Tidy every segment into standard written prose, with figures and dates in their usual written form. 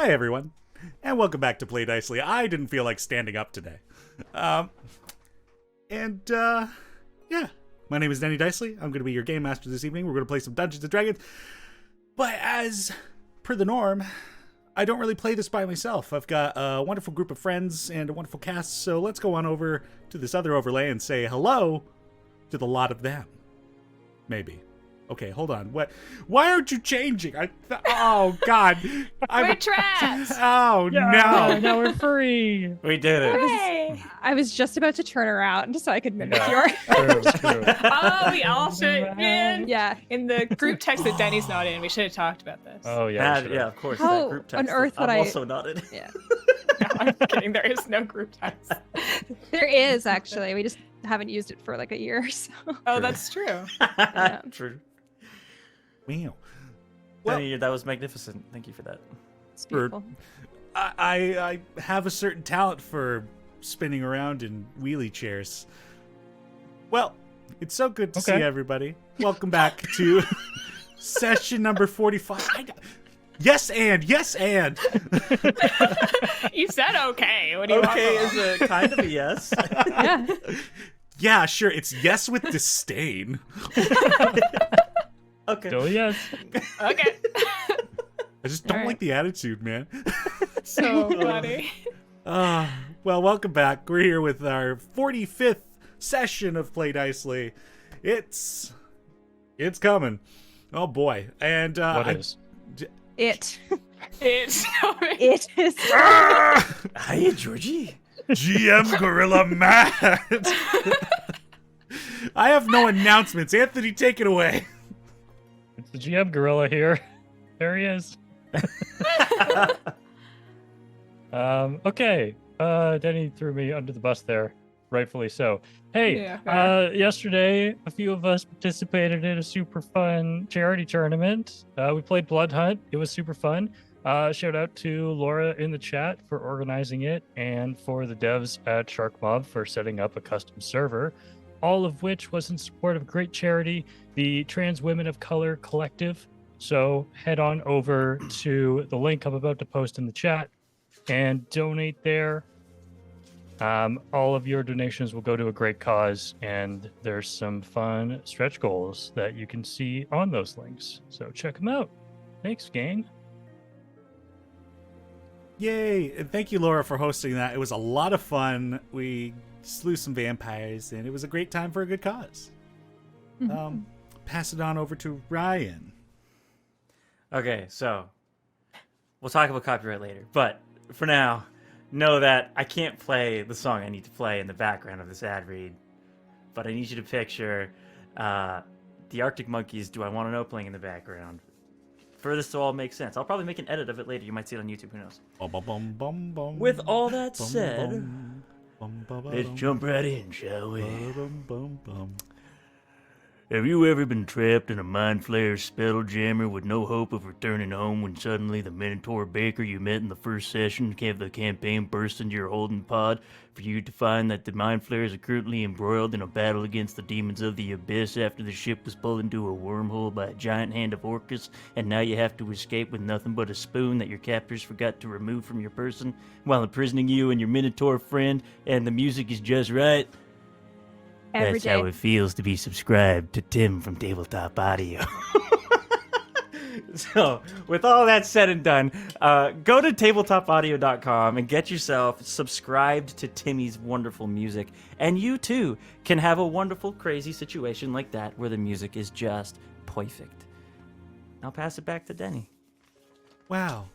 Hi, everyone, and welcome back to Play Dicely. I didn't feel like standing up today. Yeah, my name is Teni Dicely. I'm going to be your game master this evening. We're going to play some Dungeons & Dragons. But as per the norm, I don't really play this by myself. I've got a wonderful group of friends and a wonderful cast, so let's go on over to this other overlay and say hello to the lot of them. Maybe. Okay, hold on. What? Why aren't you changing? Oh God! We're trapped. Oh Yeah, no! now we're free. We did it. Hooray. I was just about to turn around so I could mimic Yeah. your. True. Oh, we all should. Man. Yeah. In the group text that Denny's not in, we should have talked about this. Oh yeah. Yeah, of course. How that group text on earth would I'm I- also not in. Yeah. No, I'm kidding. There is no group text. There is actually. We just haven't used it for like a year. So. Oh, that's true. Yeah. True. Wow. Well, that was magnificent. Thank you for that. It's beautiful. I have a certain talent for spinning around in wheelie chairs. Well, it's so good to see Okay. everybody. Welcome back to session number 45. Yes, and. You said okay. What do you Okay want? is a kind of a yes. Yeah. Yeah, sure. It's yes with disdain. Okay. Still yes. Okay. I just don't All right. like the attitude, man. So funny. Well, welcome back. We're here with our 45th session of Play Dicely. It's coming. Oh boy. And What is? It. It's It is. Hiya, Georgie. GM Gorilla Mad. I have no announcements. Anthony, take it away. It's the GM gorilla here. There he is. Okay. Denny threw me under the bus there, rightfully so. Hey, Yeah, yesterday a few of us participated in a super fun charity tournament. We played Blood Hunt. It was super fun. Shout out to Laura in the chat for organizing it and for the devs at Shark Mob for setting up a custom server, all of which was in support of a great charity, the Trans Women of Color Collective. So head on over to the link I'm about to post in the chat and donate there. All of your donations will go to a great cause, and there's some fun stretch goals that you can see on those links. So check them out. Thanks, gang. Yay. And thank you, Laura, for hosting that. It was a lot of fun. We slew some vampires, and it was a great time for a good cause. Pass it on over to Ryan. Okay, so we'll talk about copyright later, but for now, know that I can't play the song I need to play in the background of this ad read, but I need you to picture the Arctic Monkeys, Do I Want to Know, playing in the background. For this to all make sense. I'll probably make an edit of it later. You might see it on YouTube, who knows. With all that said, let's jump right in, shall we? Have you ever been trapped in a Mind Flayer spell jammer with no hope of returning home when suddenly the Minotaur Baker you met in the first session of the campaign burst into your holding pod for you to find that the Mind Flayers are currently embroiled in a battle against the demons of the abyss after the ship was pulled into a wormhole by a giant hand of Orcus, and now you have to escape with nothing but a spoon that your captors forgot to remove from your person while imprisoning you and your Minotaur friend, and the music is just right? Every That's day. how it feels to be subscribed to Tim from Tabletop Audio. So, with all that said and done, go to tabletopaudio.com and get yourself subscribed to Timmy's wonderful music. And you too can have a wonderful, crazy situation like that where the music is just perfect. I'll pass it back to Denny. Wow.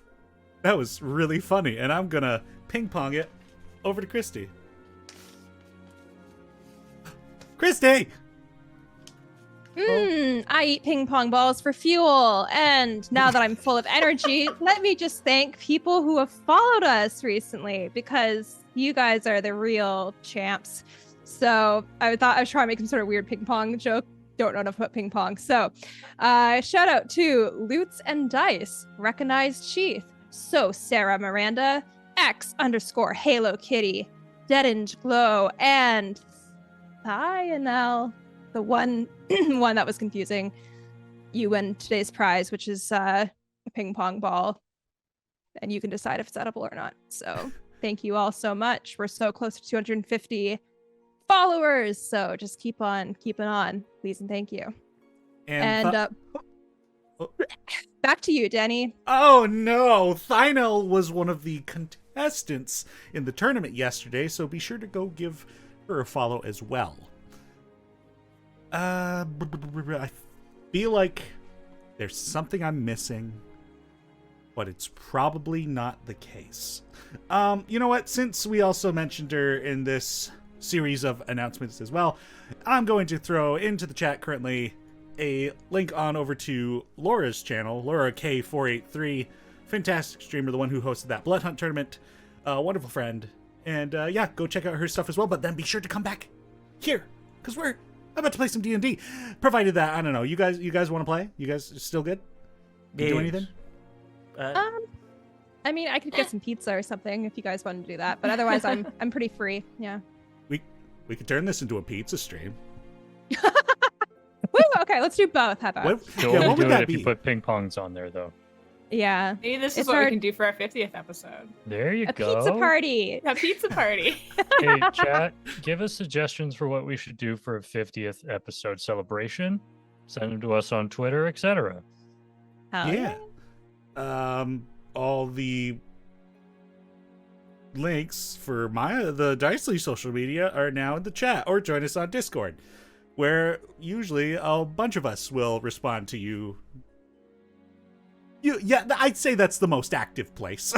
That was really funny, and I'm going to ping-pong it over to Christy. Christy! I eat ping pong balls for fuel. And now that I'm full of energy, let me just thank people who have followed us recently, because you guys are the real champs. So I thought I was trying to make some sort of weird ping pong joke. Don't know enough about ping pong. So shout out to Loots and Dice, Recognized Sheath, So Sarah Miranda, X_Halo Kitty, Deadened Glow, and Thionel, the one that was confusing. You win today's prize, which is a ping pong ball. and you can decide if it's edible or not. So thank you all so much. We're so close to 250 followers, so just keep on keeping on, please and thank you. And back to you, Denny. Oh no, Thynel was one of the contestants in the tournament yesterday, so be sure to go give her a follow as well. I feel like there's something I'm missing, but it's probably not the case. You know what? Since we also mentioned her in this series of announcements as well, I'm going to throw into the chat currently a link on over to Laura's channel, Laura K483, fantastic streamer, the one who hosted that Blood Hunt tournament, wonderful friend, and yeah, go check out her stuff as well. But then be sure to come back here because we're about to play some D&D. Provided that, I don't know, you guys want to play? You guys still good? You do anything? I mean, I could get some pizza or something if you guys want to do that, but otherwise, I'm pretty free. Yeah. We could turn this into a pizza stream. Woo! Okay, let's do both. How about? What would that if be? you put ping pongs on there, though. Yeah. Maybe this is It's what our- we can do for our 50th episode. There you A go. pizza party. A pizza party. Hey, chat, give us suggestions for what we should do for a 50th episode celebration. Send them to us on Twitter, etc. Hell Yeah. All the links for the Dicely social media are now in the chat, or join us on Discord, where usually a bunch of us will respond to you. Yeah, I'd say that's the most active place.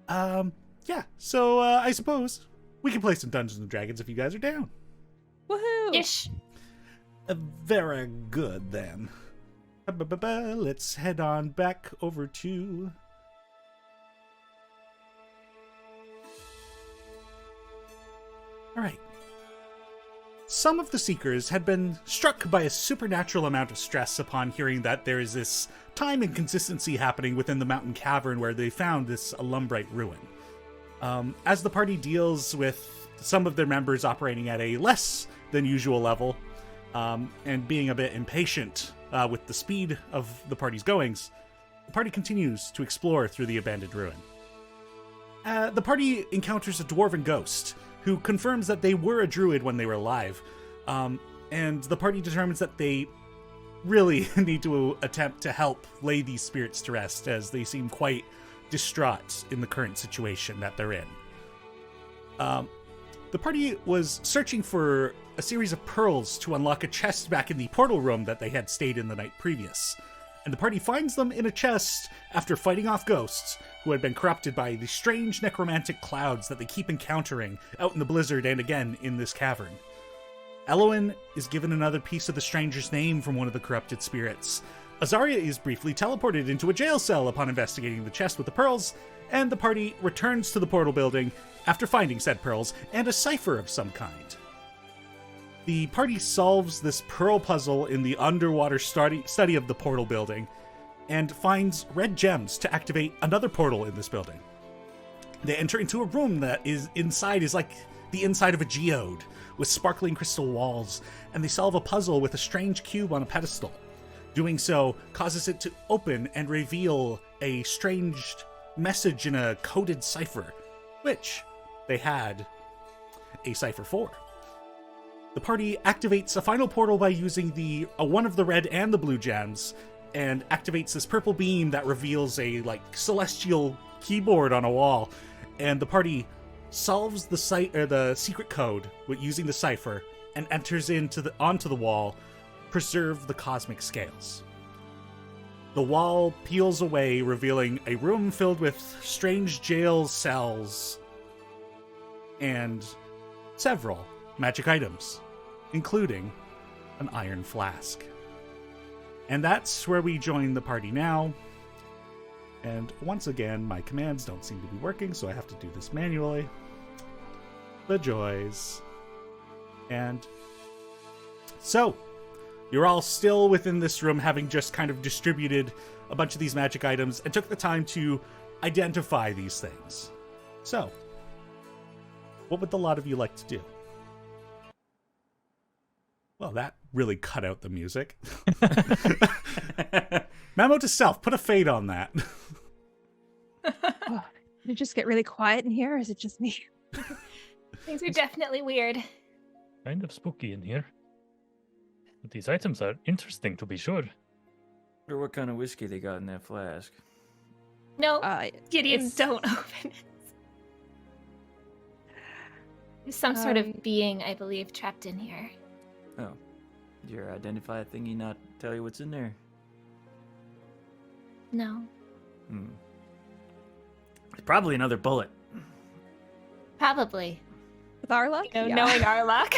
Yeah, so I suppose we can play some Dungeons and Dragons if you guys are down. Woohoo! Ish. Very good then. Let's head on back over to... Alright. Some of the Seekers had been struck by a supernatural amount of stress upon hearing that there is this time inconsistency happening within the mountain cavern where they found this Illumbrite ruin. As the party deals with some of their members operating at a less than usual level, and being a bit impatient with the speed of the party's goings, the party continues to explore through the abandoned ruin. The party encounters a dwarven ghost who confirms that they were a druid when they were alive, and the party determines that they really need to attempt to help lay these spirits to rest, as they seem quite distraught in the current situation that they're in. The party was searching for a series of pearls to unlock a chest back in the portal room that they had stayed in the night previous. And the party finds them in a chest after fighting off ghosts who had been corrupted by the strange necromantic clouds that they keep encountering out in the blizzard and again in this cavern. Elowen is given another piece of the stranger's name from one of the corrupted spirits. Azaria is briefly teleported into a jail cell upon investigating the chest with the pearls, and the party returns to the portal building after finding said pearls and a cipher of some kind. The party solves this pearl puzzle in the underwater study of the portal building and finds red gems to activate another portal in this building. They enter into a room that is like the inside of a geode with sparkling crystal walls, and they solve a puzzle with a strange cube on a pedestal. Doing so causes it to open and reveal a strange message in a coded cipher, which they had a cipher for. The party activates a final portal by using one of the red and the blue gems, and activates this purple beam that reveals a celestial keyboard on a wall. And the party solves the secret code with using the cipher and enters onto the wall, preserve the cosmic scales. The wall peels away, revealing a room filled with strange jail cells and several magic items, including an iron flask. And that's where we join the party now. And once again, my commands don't seem to be working, so I have to do this manually. The joys. And so, you're all still within this room, having just kind of distributed a bunch of these magic items and took the time to identify these things. So, what would the lot of you like to do? Well, that really cut out the music. Memo to self, put a fade on that. Oh, did it just get really quiet in here, or is it just me? Things are definitely weird. Kind of spooky in here. But these items are interesting to be sure. Wonder what kind of whiskey they got in that flask. No, Gideon, it's- don't open it. There's some sort of being, I believe, trapped in here. Oh. Did your identify thingy not tell you what's in there? No. It's probably another bullet. Probably. With our luck? You know, Yeah. knowing our luck.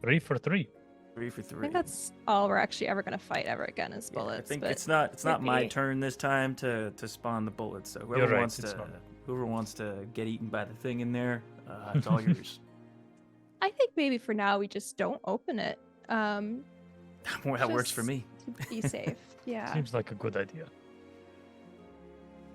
3 for 3. 3 for I 3. think that's all we're actually ever gonna fight ever again is Yeah, bullets. I think but it's not my Maybe. turn this time to spawn the bullets. So You're right, it's not. whoever wants to get eaten by the thing in there, it's all yours. I think maybe for now we just don't open it. Well, that works for Just- me. To be safe. Yeah. Seems like a good idea.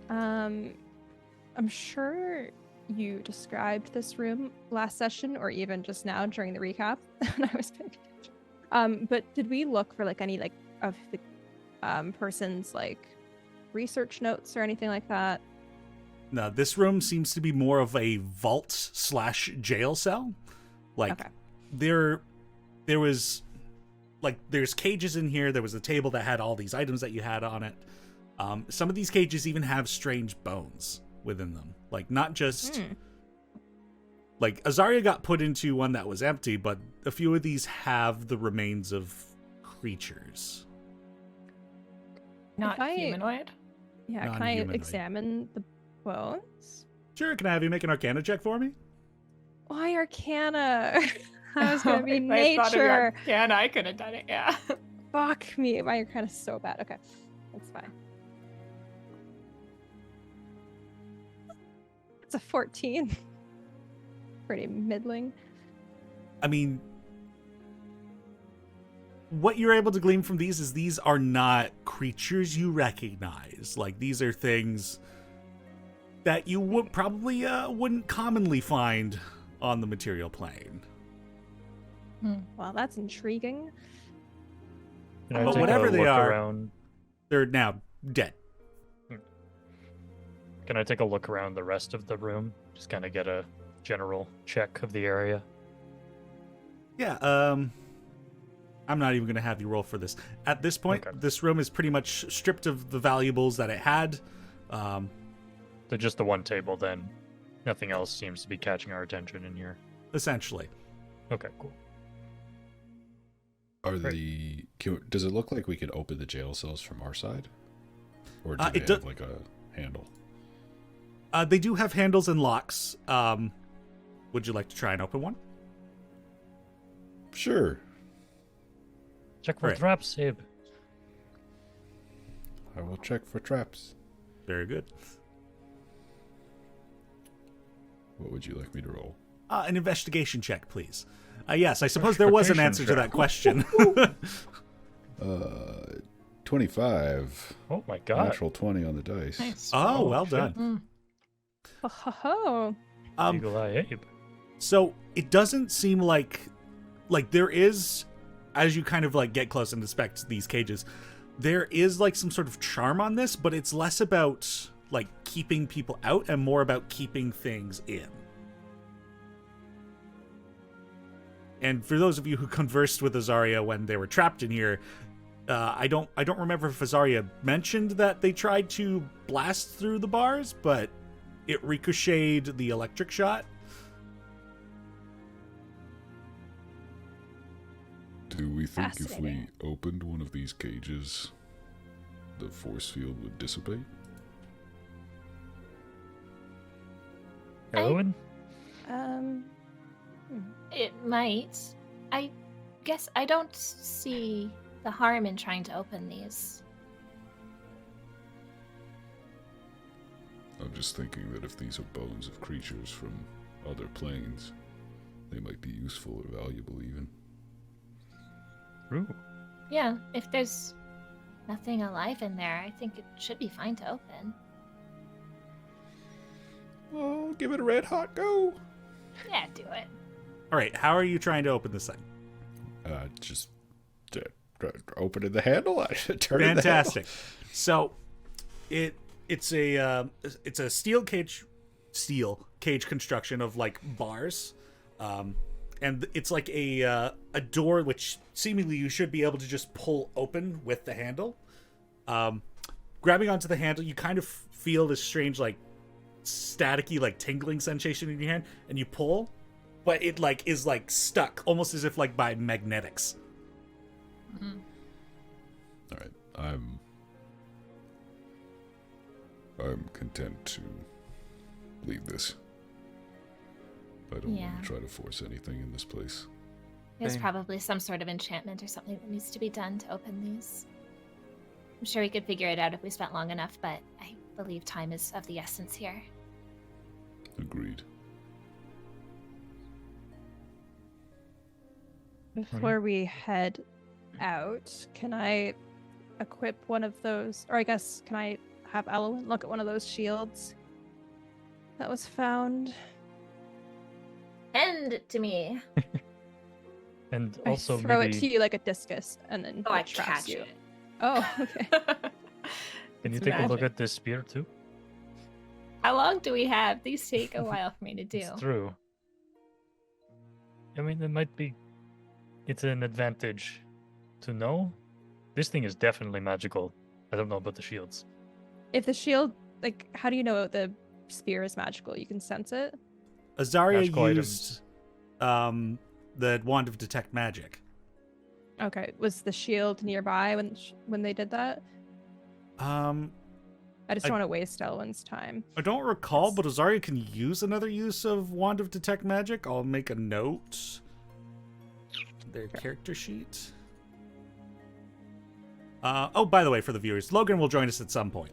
I'm sure you described this room last session or even just now during the recap when I was paying attention. But did we look for like any like of the person's like research notes or anything like that? No, this room seems to be more of a vault/jail cell. Like Okay. there was like there's cages in here. There was a table that had all these items that you had on it. Some of these cages even have strange bones within them. Like not just like Azaria got put into one that was empty, but a few of these have the remains of creatures. Not I- humanoid. Yeah, can I Non-humanoid. examine the bones? Sure, can I have you make an Arcana check for me? Why Arcana? I was gonna be If I thought of your nature. Arcana, I could have done it, yeah. Fuck me. My Arcana's so bad. Okay. That's fine. It's a 14. Pretty middling. I mean, what you're able to glean from these is these are not creatures you recognize. Like, these are things that you would probably wouldn't commonly find on the material plane. Well, that's intriguing. Can I But take whatever a they look are- around? They're now dead. Can I take a look around the rest of the room? Just kind of get a general check of the area. Yeah, I'm not even going to have you roll for this. At this point, Okay. this room is pretty much stripped of the valuables that it had. So just the one table then. Nothing else seems to be catching our attention in here. Essentially. Okay, cool. Are Right. does it look like we could open the jail cells from our side? Or do It they do- have like a handle? They do have handles and locks. Would you like to try and open one? Sure. Check for Right. traps, Abe. I will check for traps. Very good. What would you like me to roll? An investigation check, please. Yes, I suppose there was an answer to that question. 25. Oh my god. Natural 20 on the dice. Nice. Oh, well shit. done. Oh, Eagle Eye Abe. So it doesn't seem like there is, as you kind of like get close and inspect these cages, there is like some sort of charm on this, but it's less about like keeping people out and more about keeping things in. And for those of you who conversed with Azaria when they were trapped in here, I don't remember if Azaria mentioned that they tried to blast through the bars, but it ricocheted the electric shot. Do we think if we Fascinating. opened one of these cages, the force field would dissipate? Owen? It might. I guess I don't see the harm in trying to open these. I'm just thinking that if these are bones of creatures from other planes, they might be useful or valuable even. Ooh. Yeah, if there's nothing alive in there, I think it should be fine to open. Oh, give it a red hot go! Yeah, do it. All right, how are you trying to open this thing? Just opening the handle. I should turn in the handle. Fantastic. So, it it's a steel cage construction of like bars, and it's like a door which seemingly you should be able to just pull open with the handle. Grabbing onto the handle, you kind of feel this strange like staticky like tingling sensation in your hand, and you pull, but it like is like stuck almost as if like by magnetics. Mm-hmm. All right, I'm content to leave this. I don't Yeah. want to try to force anything in this place. There's Same. probably some sort of enchantment or something that needs to be done to open these. I'm sure we could figure it out if we spent long enough, but I believe time is of the essence here. Agreed. Before we head out, can I equip one of those, or I guess, can I have Elowen look at one of those shields that was found? Hand it to me. And I also throw maybe it to you like a discus, and then Oh, I it traps catch you. it. Oh, okay. can you It's take a look magic. at this spear too? How long do we have? These take a while for me to do. It's true. I mean, it might be. It's an advantage to know. This thing is definitely magical. I don't know about the shields. If the shield, like, how do you know the spear is magical? You can sense it? Azaria Magical used the wand of detect magic. Okay. Was the shield nearby when they did that? I just I- don't want to waste Elwyn's time. I don't recall, but Azaria can use another use of wand of detect magic. I'll make a note. Their character sheet. Oh, by the way, for the viewers, Logan will join us at some point.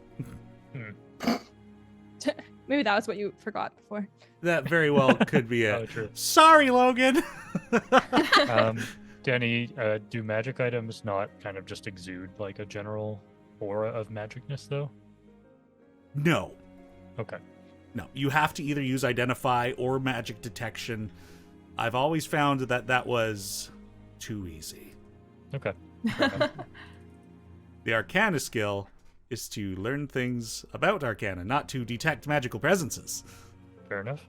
Maybe that was what you forgot before. That very well could be Oh, it. true. Sorry, Logan. Danny, do magic items not kind of just exude like a general aura of magicness, though? No. Okay. No, you have to either use identify or magic detection. I've always found that was too easy. Okay. The Arcana skill is to learn things about Arcana, not to detect magical presences. Fair enough.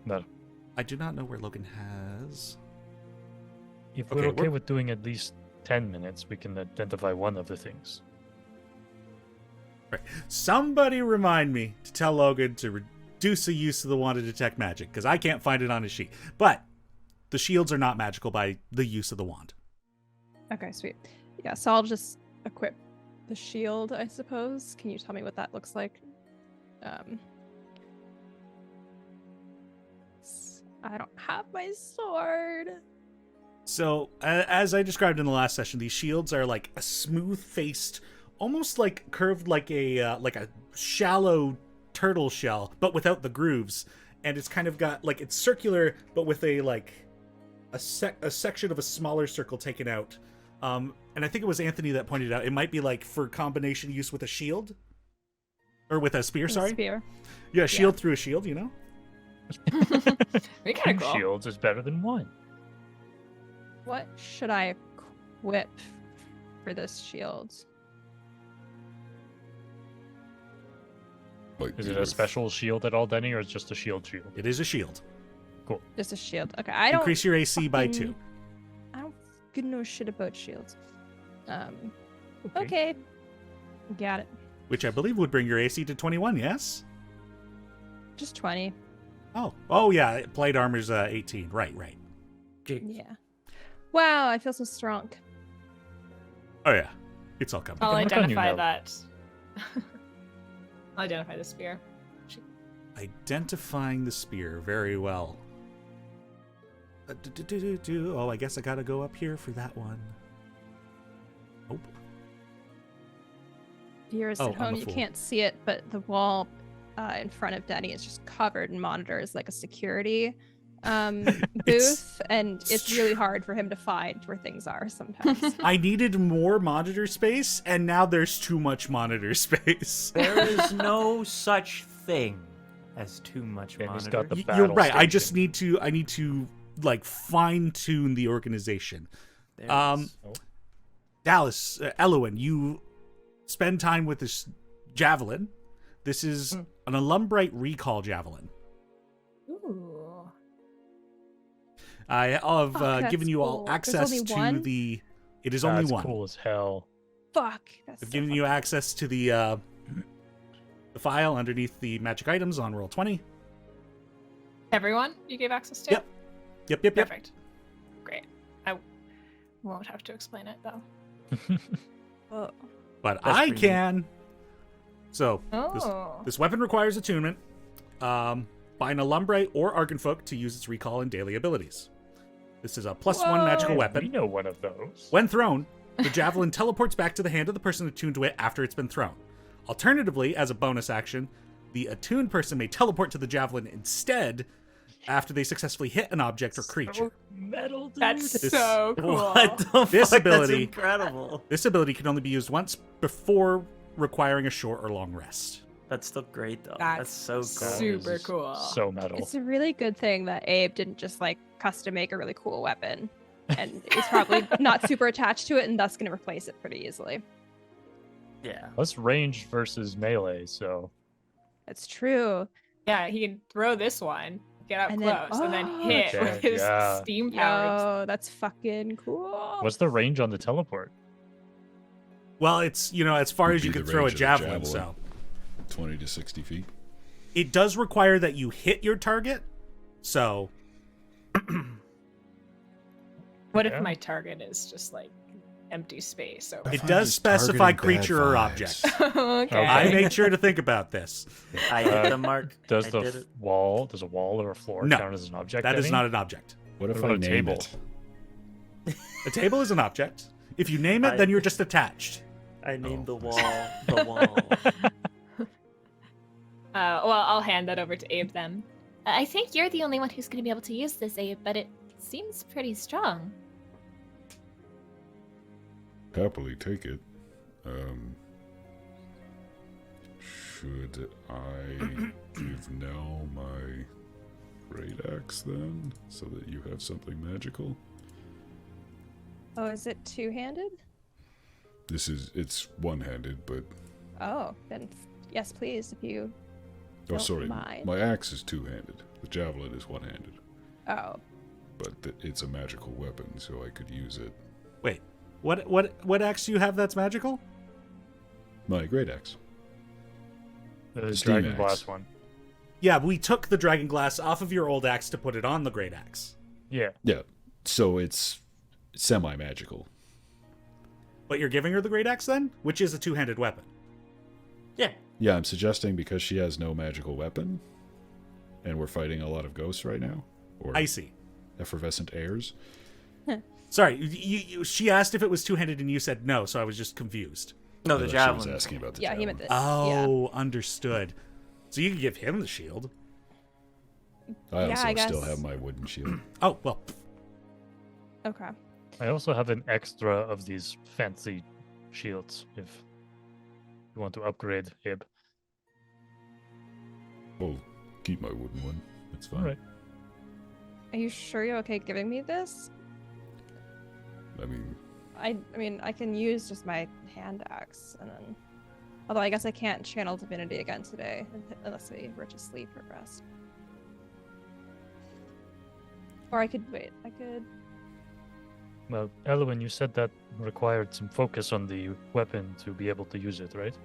No. I do not know where Logan has. If Okay, we're okay we're- with doing at least 10 minutes, we can identify one of the things. Right. Somebody remind me to tell Logan to reduce the use of the wand to detect magic, because I can't find it on his sheet. But the shields are not magical by the use of the wand. Okay, sweet. Yeah, so I'll just equip the shield, I suppose. Can you tell me what that looks like? I don't have my sword. So, as I described in the last session, these shields are like a smooth-faced, almost like curved like a shallow turtle shell, but without the grooves. And it's kind of got like it's circular, but with a like a section of a smaller circle taken out. And I think it was Anthony that pointed out it might be like for combination use with a shield or with a spear. With a Sorry, spear. yeah, shield through a shield. You know. We Two kind of cool. shields is better than one. What should I equip for this shield? Might Is be it a worth- special shield at all, Denny, or is it just a shield shield? It is a shield. Just a shield. Okay, I don't Increase your AC by fucking- 2. I don't fucking know shit about shields. Okay. Got it. Which I believe would bring your AC to 21, yes? Just 20. Oh yeah, plate armor's 18. Right. Yeah. Wow, I feel so strong. Oh yeah, it's all coming. I'll can look on you identify now. that. I'll identify the spear. Identifying the spear very well. Oh, I guess I gotta go up here for that one. Nope. Viewers Oh, at I'm a home, you fool. can't see it, but the wall in front of Denny is just covered in monitors like a security booth, and it's really hard for him to find where things are sometimes. I needed more monitor space, and now there's too much monitor space. There is no such thing as too much And he's monitor. got the You're battle right. I just station. need to like fine tune the organization. There it Um, is. Oh. Dallas, Elowen, you spend time with this javelin. This is an Illumbrite recall javelin. Ooh. I have Fuck, given that's you all cool. There's access only to one? the. It is only That's one. cool as hell. Fuck. That's I've so given you access to the file underneath the magic items on Roll20. Everyone you gave access to? Yep. Perfect. Great. I won't have to explain it, though. Oh. But That's I pretty can. So Oh. this weapon requires attunement by an Illumbrite or Arcanfolk to use its recall and daily abilities. This is a +1 magical Whoa. weapon. We know one of those. When thrown, the javelin teleports back to the hand of the person attuned to it after it's been thrown. Alternatively, as a bonus action, the attuned person may teleport to the javelin instead after they successfully hit an object or creature. So metal, dude. That's This- so cool. What the This fuck? ability- That's incredible. This ability can only be used once before requiring a short or long rest. That's still great though. That's That's so cool. That super is cool. So metal. It's a really good thing that Abe didn't just like custom make a really cool weapon, and is probably not super attached to it, and thus going to replace it pretty easily. Yeah. That's range versus melee, so That's true. Yeah, he can throw this one, get up And then- close, and then Oh, hit okay, with his yeah. steam powered. Yo, that's fucking cool. what's the range on the teleport? Well, it's, as far Would as you be can the throw a range of the javelin, javelin. so 20 to 60 feet. it does require that you hit your target. So What if Yeah. my target is just like empty space over? it find does this specify targeting bad creature or vibes. object. Okay. I made sure to think about this. I hit the mark. Does I the did it. wall, does a wall or a floor No, count as an object? That is Denny? not an object. What if What I about a name table? it? A table is an object. If you name it, I- then you're just attached. I named the Oh, I wall see. the wall. Well, I'll hand that over to Abe then. I think you're the only one who's going to be able to use this, Abe, but it seems pretty strong. Happily take it. Should I give Nell my great axe then, so that you have something magical? Oh, is it two-handed? It's one-handed, but Oh, then yes, please, if you oh, don't sorry, mind. my axe is two-handed. The javelin is one-handed, Oh, but it's a magical weapon, so I could use it. Wait, what axe do you have that's magical? My great axe. The Steam dragon axe. blast one. Yeah, we took the dragon glass off of your old axe to put it on the great axe. Yeah. Yeah, so it's semi-magical. But you're giving her the great axe then, which is a two-handed weapon. Yeah. Yeah, I'm suggesting because she has no magical weapon, and we're fighting a lot of ghosts right now, or I see. effervescent airs. Sorry, she asked if it was two-handed and you said no, so I was just confused. No, I the thought she was javelin. asking about the yeah, he javelin. meant this. Yeah. Oh, understood. So you could give him the shield. I Yeah, also I still guess. have my wooden shield. Oh, well, Okay. I also have an extra of these fancy shields if you want to upgrade, Ib. I'll keep my wooden one. It's fine. Alright. Are you sure you're okay giving me this? I mean, I mean, I can use just my hand axe, and then. Although I guess I can't channel divinity again today unless we were to sleep or rest. Or I could wait. I could. Well, Elowen, you said that required some focus on the weapon to be able to use it, right?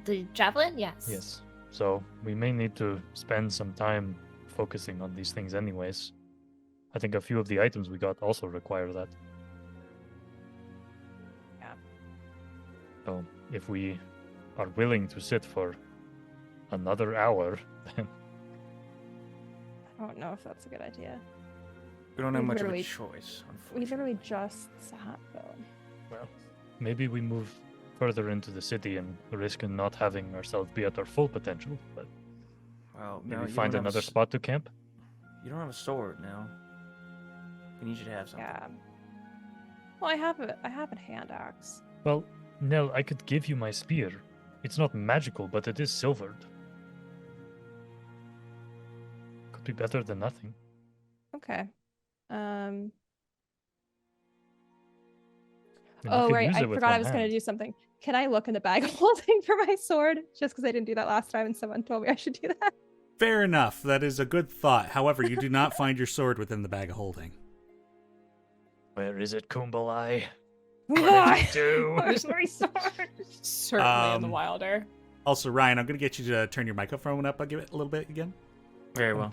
The javelin? Yes. Yes. So we may need to spend some time focusing on these things anyways. I think a few of the items we got also require that. Yeah. So if we are willing to sit for another hour, then I don't know if that's a good idea. We don't have We much of a literally- choice, We unfortunately. literally just sat though. well, maybe we move further into the city and risk not having ourselves be at our full potential, but Well, maybe no, you find don't have a another s- spot to camp. You don't have a sword now. We need you to have something. Yeah. Well, I have a hand axe. Well, Nell, I could give you my spear. It's not magical, but it is silvered. Could be better than nothing. Okay. And you Oh, could right. use I it with forgot I one was going to hand. do something. Can I look in the bag of holding for my sword? Just because I didn't do that last time and someone told me I should do that. Fair enough. That is a good thought. However, you do not find your sword within the bag of holding. Where is it, Kumbalai? Why? What did you do? Where's my sword? Certainly in the Um, wilder. Also, Ryan, I'm going to get you to turn your microphone up. I'll give it a little bit again. Very well.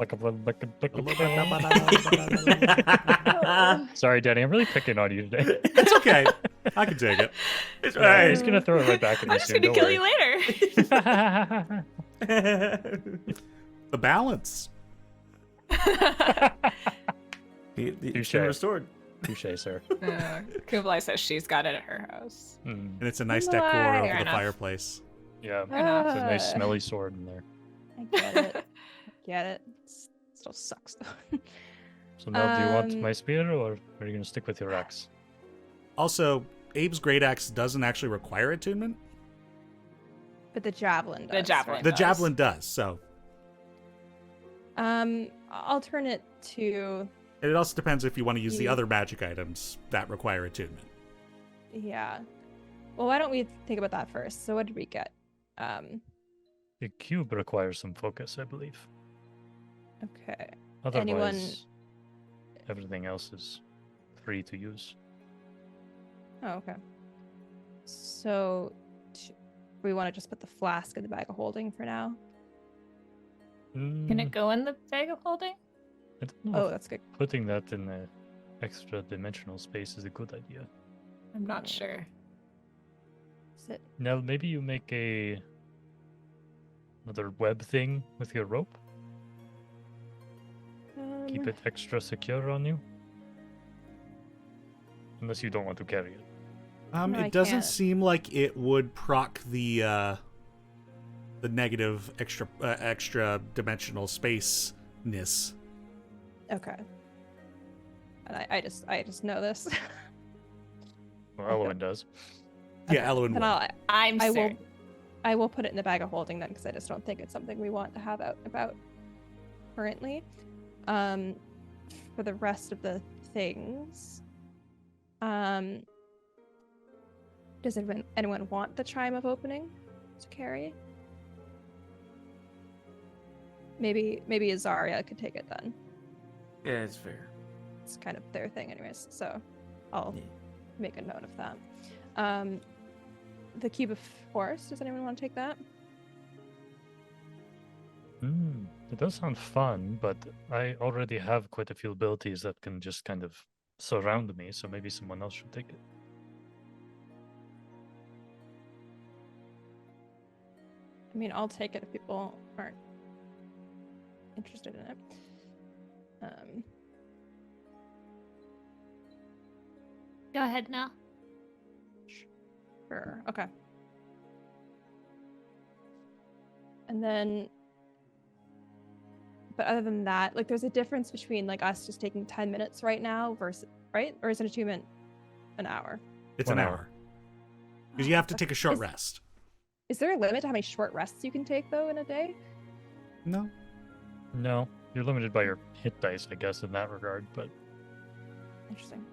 Sorry, Danny. I'm really picking on you today. It's okay. I can take it. It's Yeah, right. he's gonna throw it right back at me I'm just soon. gonna Don't kill you later. worry. The balance. It's Touche. been restored. Touche, sir. Kublai says she's got it at her house. Mm, And it's a nice Why? decor Fair over the enough. fireplace. yeah, enough. it's a nice smelly sword in there. I get it. I get it. Still sucks though. So now, do you want Um, my spear, or are you gonna stick with your axe? Also, Abe's great axe doesn't actually require attunement. But the javelin does. The javelin. right? The does. javelin does, so I'll turn it to it also depends if you want to use the You- other magic items that require attunement. yeah. Well, why don't we think about that first? So what did we get? The cube requires some focus, I believe. Okay. Otherwise, Anyone- everything else is free to use. Oh, okay. So we want to just put the flask in the bag of holding for now. Can Mm, it go in the bag of holding? I don't know Oh, if that's good. putting that in the extra dimensional space is a good idea. I'm not sure. Is it? Nell, maybe you make another web thing with your rope. Keep it extra secure on you. Unless you don't want to carry it. No, I It doesn't can't. seem like it would proc the negative extra dimensional space-ness. Okay. And I just know this. Well, Okay. Eloin does. Yeah, Eloin Then would. I will put it in the bag of holding then, because I just don't think it's something we want to have out and about currently. For the rest of the things, does anyone want the chime of opening to carry? Maybe Azaria could take it then. Yeah, it's fair. It's kind of their thing, anyways. So I'll Yeah. make a note of that. The cube of force. Does anyone want to take that? It does sound fun, but I already have quite a few abilities that can just kind of surround me, so maybe someone else should take it. I mean, I'll take it if people aren't interested in it. Go ahead now. Sure. Okay. And then, but other than that, like, there's a difference between like us just taking 10 minutes right now versus, right? Or is an attunement an hour? It's 1 an hour. hour. Because you have to take a short Is- rest. Is there a limit to how many short rests you can take though in a day? No. No, you're limited by your hit dice, I guess, in that regard, but Interesting.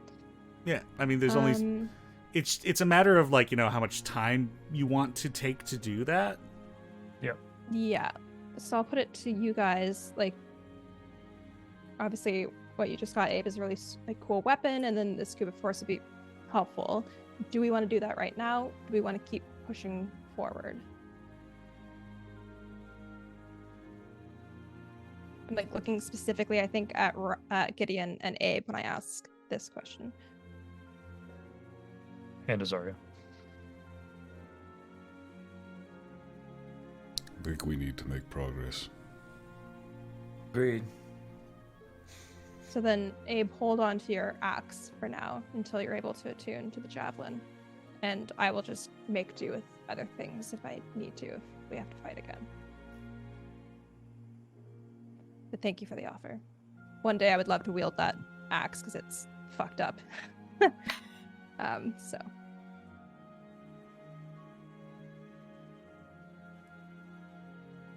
Yeah, I mean, there's only... It's a matter of, like, you know, how much time you want to take to do that. Yeah. So I'll put it to you guys. Like, obviously, what you just got, Abe, is a really like cool weapon, and then this cube of force would be helpful. Do we want to do that right now? Do we want to keep pushing forward? I'm like looking specifically, I think, at Gideon and Abe when I ask this question. and Azaria. I think we need to make progress. Agreed. So then, Abe, hold on to your axe for now until you're able to attune to the javelin. And I will just make do with other things if I need to, if we have to fight again. But thank you for the offer. One day I would love to wield that axe because it's fucked up. So.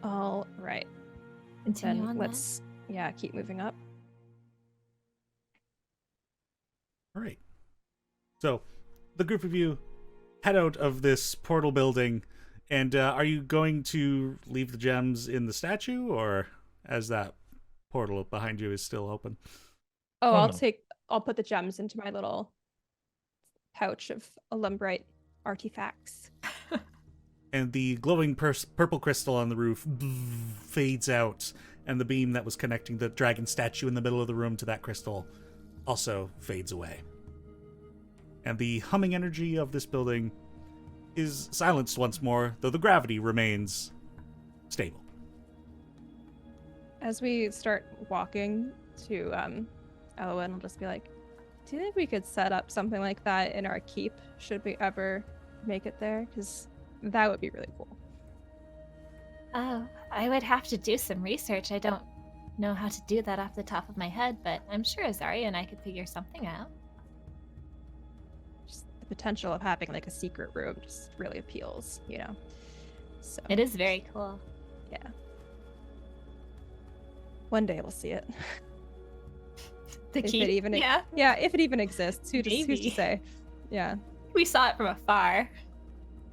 All right. Continue Then on let's, keep moving up. All right. So, the group of you head out of this portal building, and are you going to leave the gems in the statue, or as that portal behind you is still open? Oh, Oh, no. I'll put the gems into my little pouch of Illumbrite artifacts. And the glowing purple crystal on the roof fades out, and the beam that was connecting the dragon statue in the middle of the room to that crystal also fades away. And the humming energy of this building is silenced once more, though the gravity remains stable. As we start walking to Elwyn, I'll just be like, do you think we could set up something like that in our keep should we ever make it there? Because that would be really cool. Oh, I would have to do some research. I don't know how to do that off the top of my head, but I'm sure Azari and I could figure something out. Just the potential of having like a secret room just really appeals, you know? So It is very cool. yeah. One day we'll see it. The If key. it even Yeah, Yeah, if it even exists. Who's to Maybe. say? Yeah, we saw it from afar.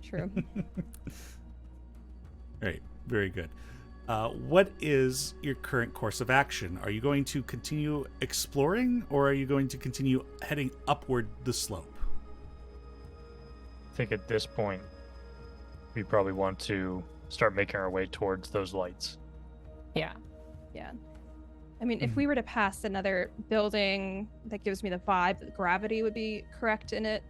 true. Right, very good. What is your current course of action? Are you going to continue exploring, or are you going to continue heading upward the slope? I think at this point, we probably want to start making our way towards those lights. Yeah. Yeah. I mean, if we were to pass another building that gives me the vibe that gravity would be correct in it,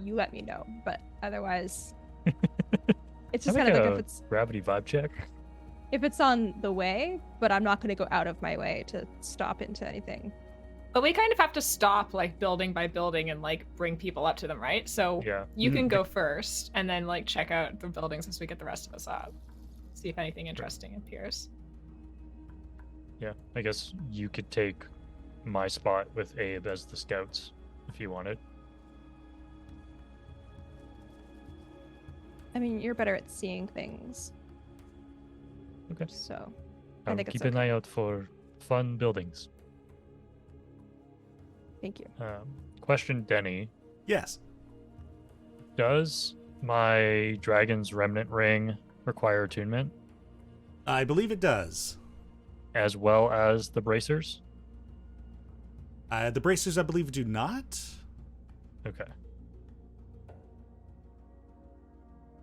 you let me know. But otherwise, it's just Can I kind of make like a gravity vibe check. if it's on the way, but I'm not going to go out of my way to stop into anything. But we kind of have to stop like building by building and like bring people up to them, right? So Yeah. you can go first and then like check out the buildings as we get the rest of us up. See if anything interesting appears. Yeah, I guess you could take my spot with Abe as the scouts if you wanted. I mean, you're better at seeing things. Okay. So I think it's Keep an eye out for fun buildings. Thank you. Question, Denny. Yes. Does my Dragon's Remnant Ring require attunement, I believe it does. as well as the bracers? The bracers, I believe, do not. Okay.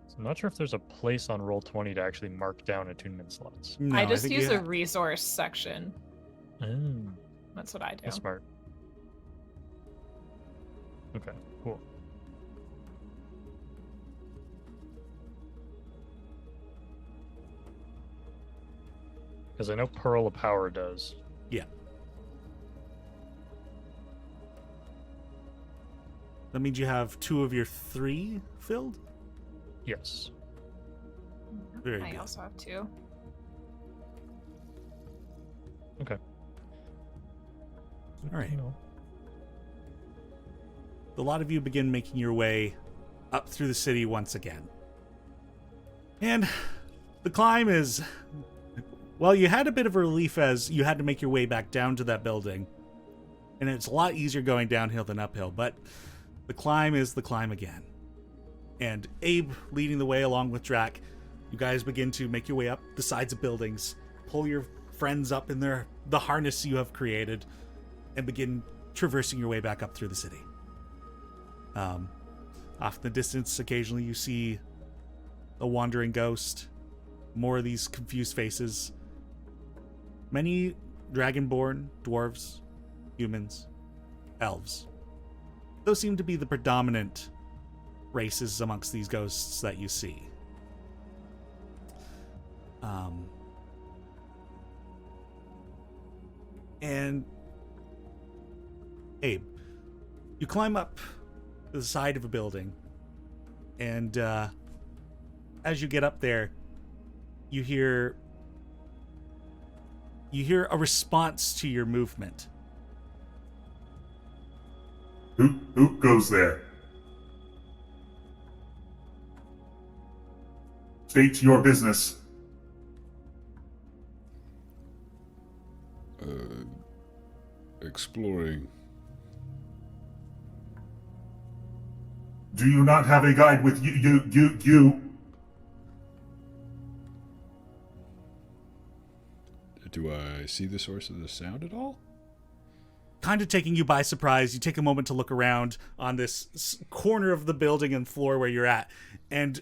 So I'm not sure if there's a place on Roll20 to actually mark down attunement slots. No, I just think use you the ha- resource section. Oh, That's what I do. that's smart. Okay, cool. Because I know Pearl of Power does. Yeah. That means you have 2 of your 3 filled? Yes. Very I good. also have 2. Okay. All right. You know. A lot of you begin making your way up through the city once again. And the climb is... Well, you had a bit of a relief as you had to make your way back down to that building. And it's a lot easier going downhill than uphill, but the climb is the climb again. And Abe leading the way along with Drac, you guys begin to make your way up the sides of buildings, pull your friends up in the harness you have created, and begin traversing your way back up through the city. Off in the distance, occasionally you see a wandering ghost, more of these confused faces. Many dragonborn, dwarves, humans, elves. Those seem to be the predominant races amongst these ghosts that you see. And Abe, you climb up the side of a building, and as you get up there, you hear a response to your movement. Who goes there? State your business. Exploring. Do you not have a guide with you? Do I see the source of the sound at all? Kind of taking you by surprise, you take a moment to look around on this corner of the building and floor where you're at, and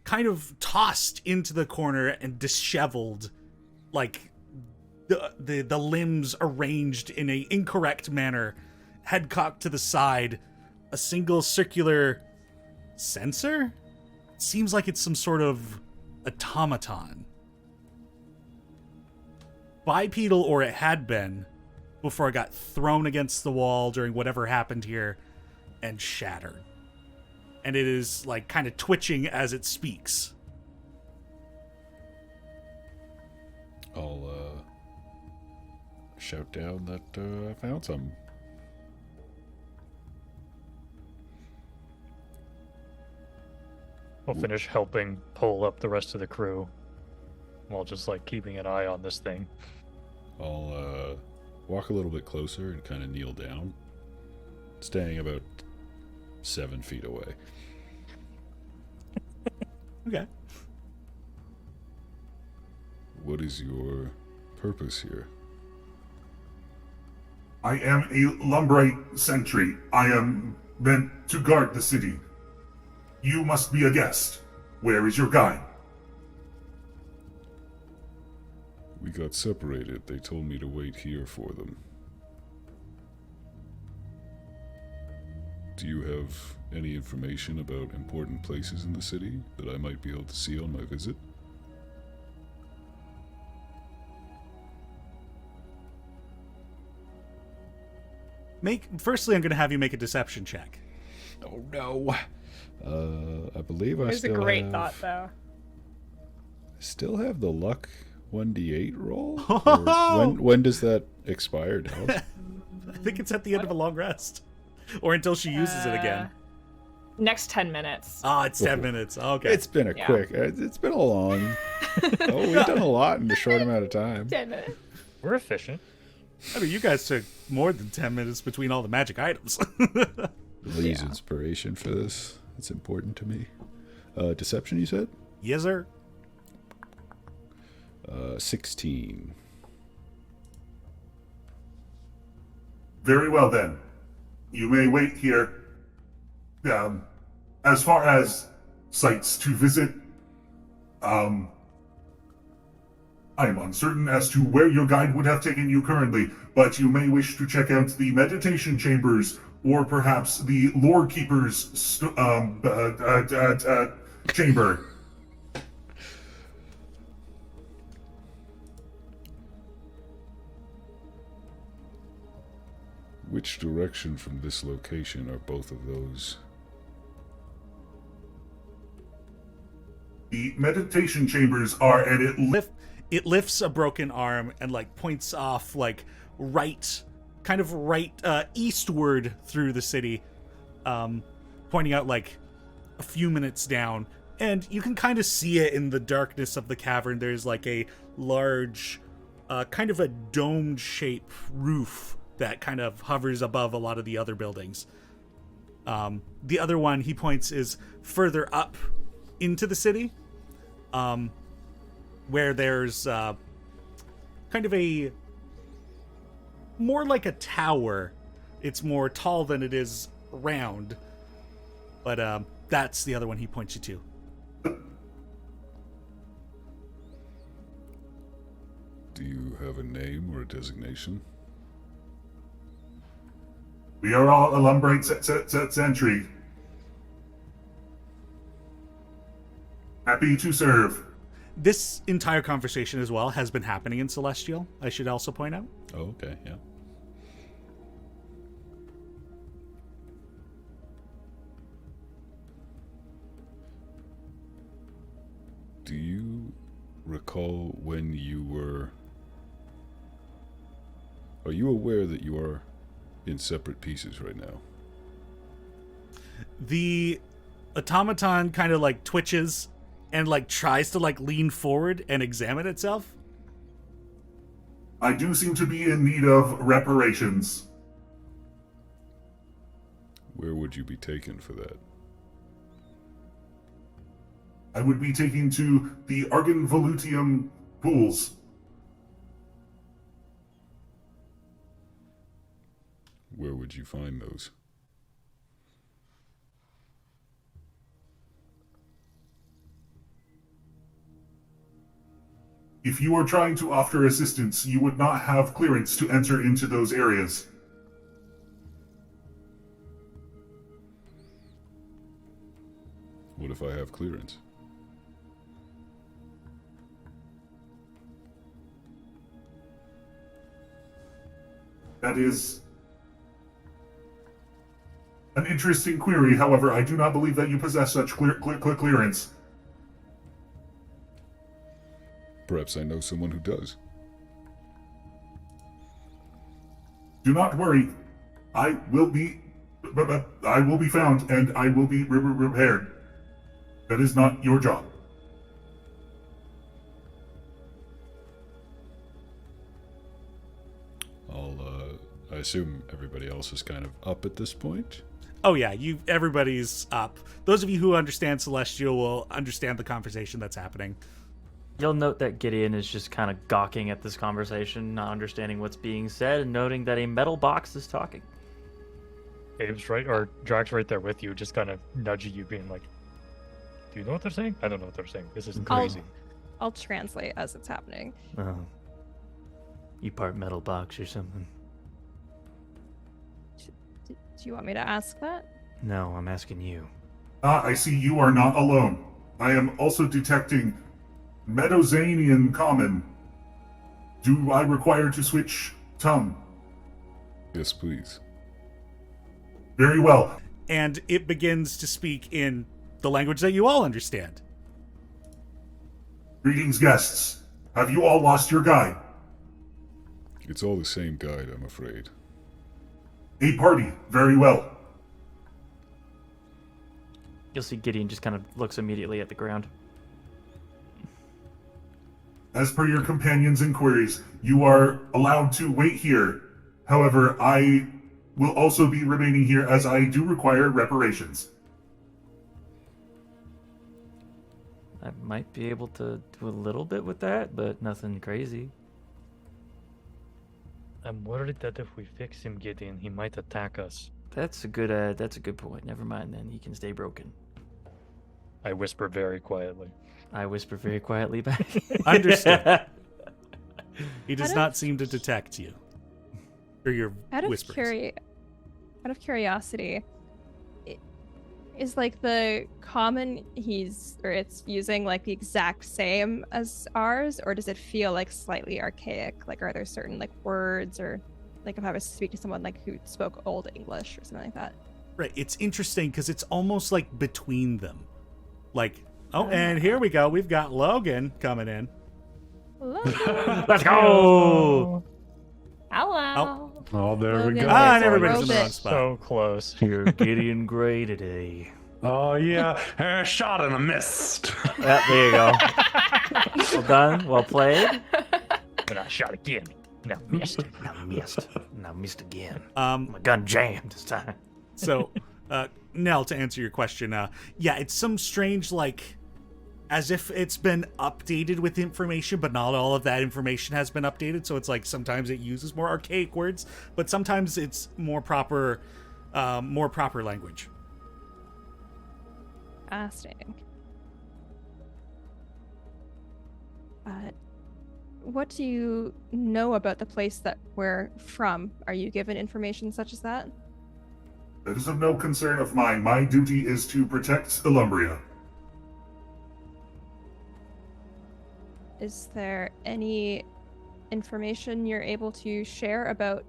kind of tossed into the corner and disheveled, like the limbs arranged in a incorrect manner, head cocked to the side, a single circular sensor? It seems like it's some sort of automaton. Bipedal, or it had been, before it got thrown against the wall during whatever happened here and shattered. And it is like kind of twitching as it speaks. I'll shout down that I found some. I'll finish helping pull up the rest of the crew while just like keeping an eye on this thing. I'll walk a little bit closer and kind of kneel down, staying about 7 feet away. Okay. What is your purpose here? I am a Illumbrite sentry. I am meant to guard the city. You must be a guest. Where is your guide? We got separated. They told me to wait here for them. Do you have any information about important places in the city that I might be able to see on my visit? Firstly, I'm going to have you make a deception check. Oh no. I believe I It's a still great have... thought, though. Still have the luck 1d8 roll? Oh! Or when does that expire, Dallas? I think it's at the end of a long rest. Or until she uses it again. Next 10 minutes. Oh, it's 10 minutes. Okay. It's been a quick... It's been a long... Oh, we've done a lot in a short amount of time. 10 minutes. We're efficient. I mean, you guys took more than 10 minutes between all the magic items. Lee's inspiration for this. It's important to me. Deception, you said? Yes, sir. 16. Very well then. You may wait here. As far as sites to visit, I'm uncertain as to where your guide would have taken you currently, but you may wish to check out the meditation chambers or perhaps the Lore Keeper's chamber. Which direction from this location are both of those? The meditation chambers are at It lifts a broken arm and like points off like right eastward through the city, pointing out like a few minutes down, and you can kind of see it in the darkness of the cavern. There's like a large kind of a domed shape roof that kind of hovers above a lot of the other buildings. The other one he points is further up into the city, where there's kind of a more like a tower. It's more tall than it is round, but that's the other one he points you to. Do you have a name or a designation? We are all Illumbrite sentry. Happy to serve. This entire conversation as well has been happening in Celestial, I should also point out. Oh, okay, yeah. Do you recall when you were... Are you aware that you are in separate pieces right now? The automaton kind of like twitches and like tries to like lean forward and examine itself. I do seem to be in need of reparations. Where would you be taken for that? I would be taking to the Argon Volutium pools. Where would you find those? If you are trying to offer assistance, you would not have clearance to enter into those areas. What if I have clearance? That is an interesting query. However, I do not believe that you possess such clearance. Perhaps I know someone who does. Do not worry. I will be found and I will be repaired. That is not your job. I assume everybody else is kind of up at this point. Oh yeah, everybody's up. Those of you who understand Celestial will understand the conversation that's happening. You'll note that Gideon is just kind of gawking at this conversation, not understanding what's being said, and noting that a metal box is talking. Abe's right, or Drax right there with you, just kind of nudging you, being like, "Do you know what they're saying? I don't know what they're saying. This is crazy." I'll translate as it's happening. Oh. You part metal box or something? Do you want me to ask that? No, I'm asking you. I see you are not alone. I am also detecting Medozanian Common. Do I require to switch tongue? Yes, please. Very well. And it begins to speak in the language that you all understand. Greetings, guests. Have you all lost your guide? It's all the same guide, I'm afraid. A party. Very well. You'll see Gideon just kind of looks immediately at the ground. As per your companion's inquiries, you are allowed to wait here. However, I will also be remaining here as I do require reparations. I might be able to do a little bit with that, but nothing crazy. I'm worried that if we fix him, Gideon, he might attack us. That's a good point. Never mind then. He can stay broken. I whisper very quietly. I whisper very quietly back. Understood. He does not seem to detect you. Or your whispers. Out of curiosity, is like the common it's using like the exact same as ours, or does it feel like slightly archaic? Like, are there certain like words, or like if I was to speak to someone like who spoke Old English or something like that? Right. It's interesting because it's almost like between them. Like, oh, and here we go. We've got Logan coming in. Let's go! Hello. Oh, there we Logan go. Ah, and everybody's in the wrong Robot. spot. So close. You're Gideon Gray today. Oh, yeah. Shot and a missed. Yeah, there you go. Well done. Well played. But I shot again. No, missed. Now missed again. Um, My gun jammed this time. So, Nell, to answer your question, yeah, it's some strange, like, as if it's been updated with information, but not all of that information has been updated. So it's like sometimes it uses more archaic words, but sometimes it's more proper language. Fascinating. What do you know about the place that we're from? Are you given information such as that? That is of no concern of mine. My duty is to protect Illumbria. Is there any information you're able to share about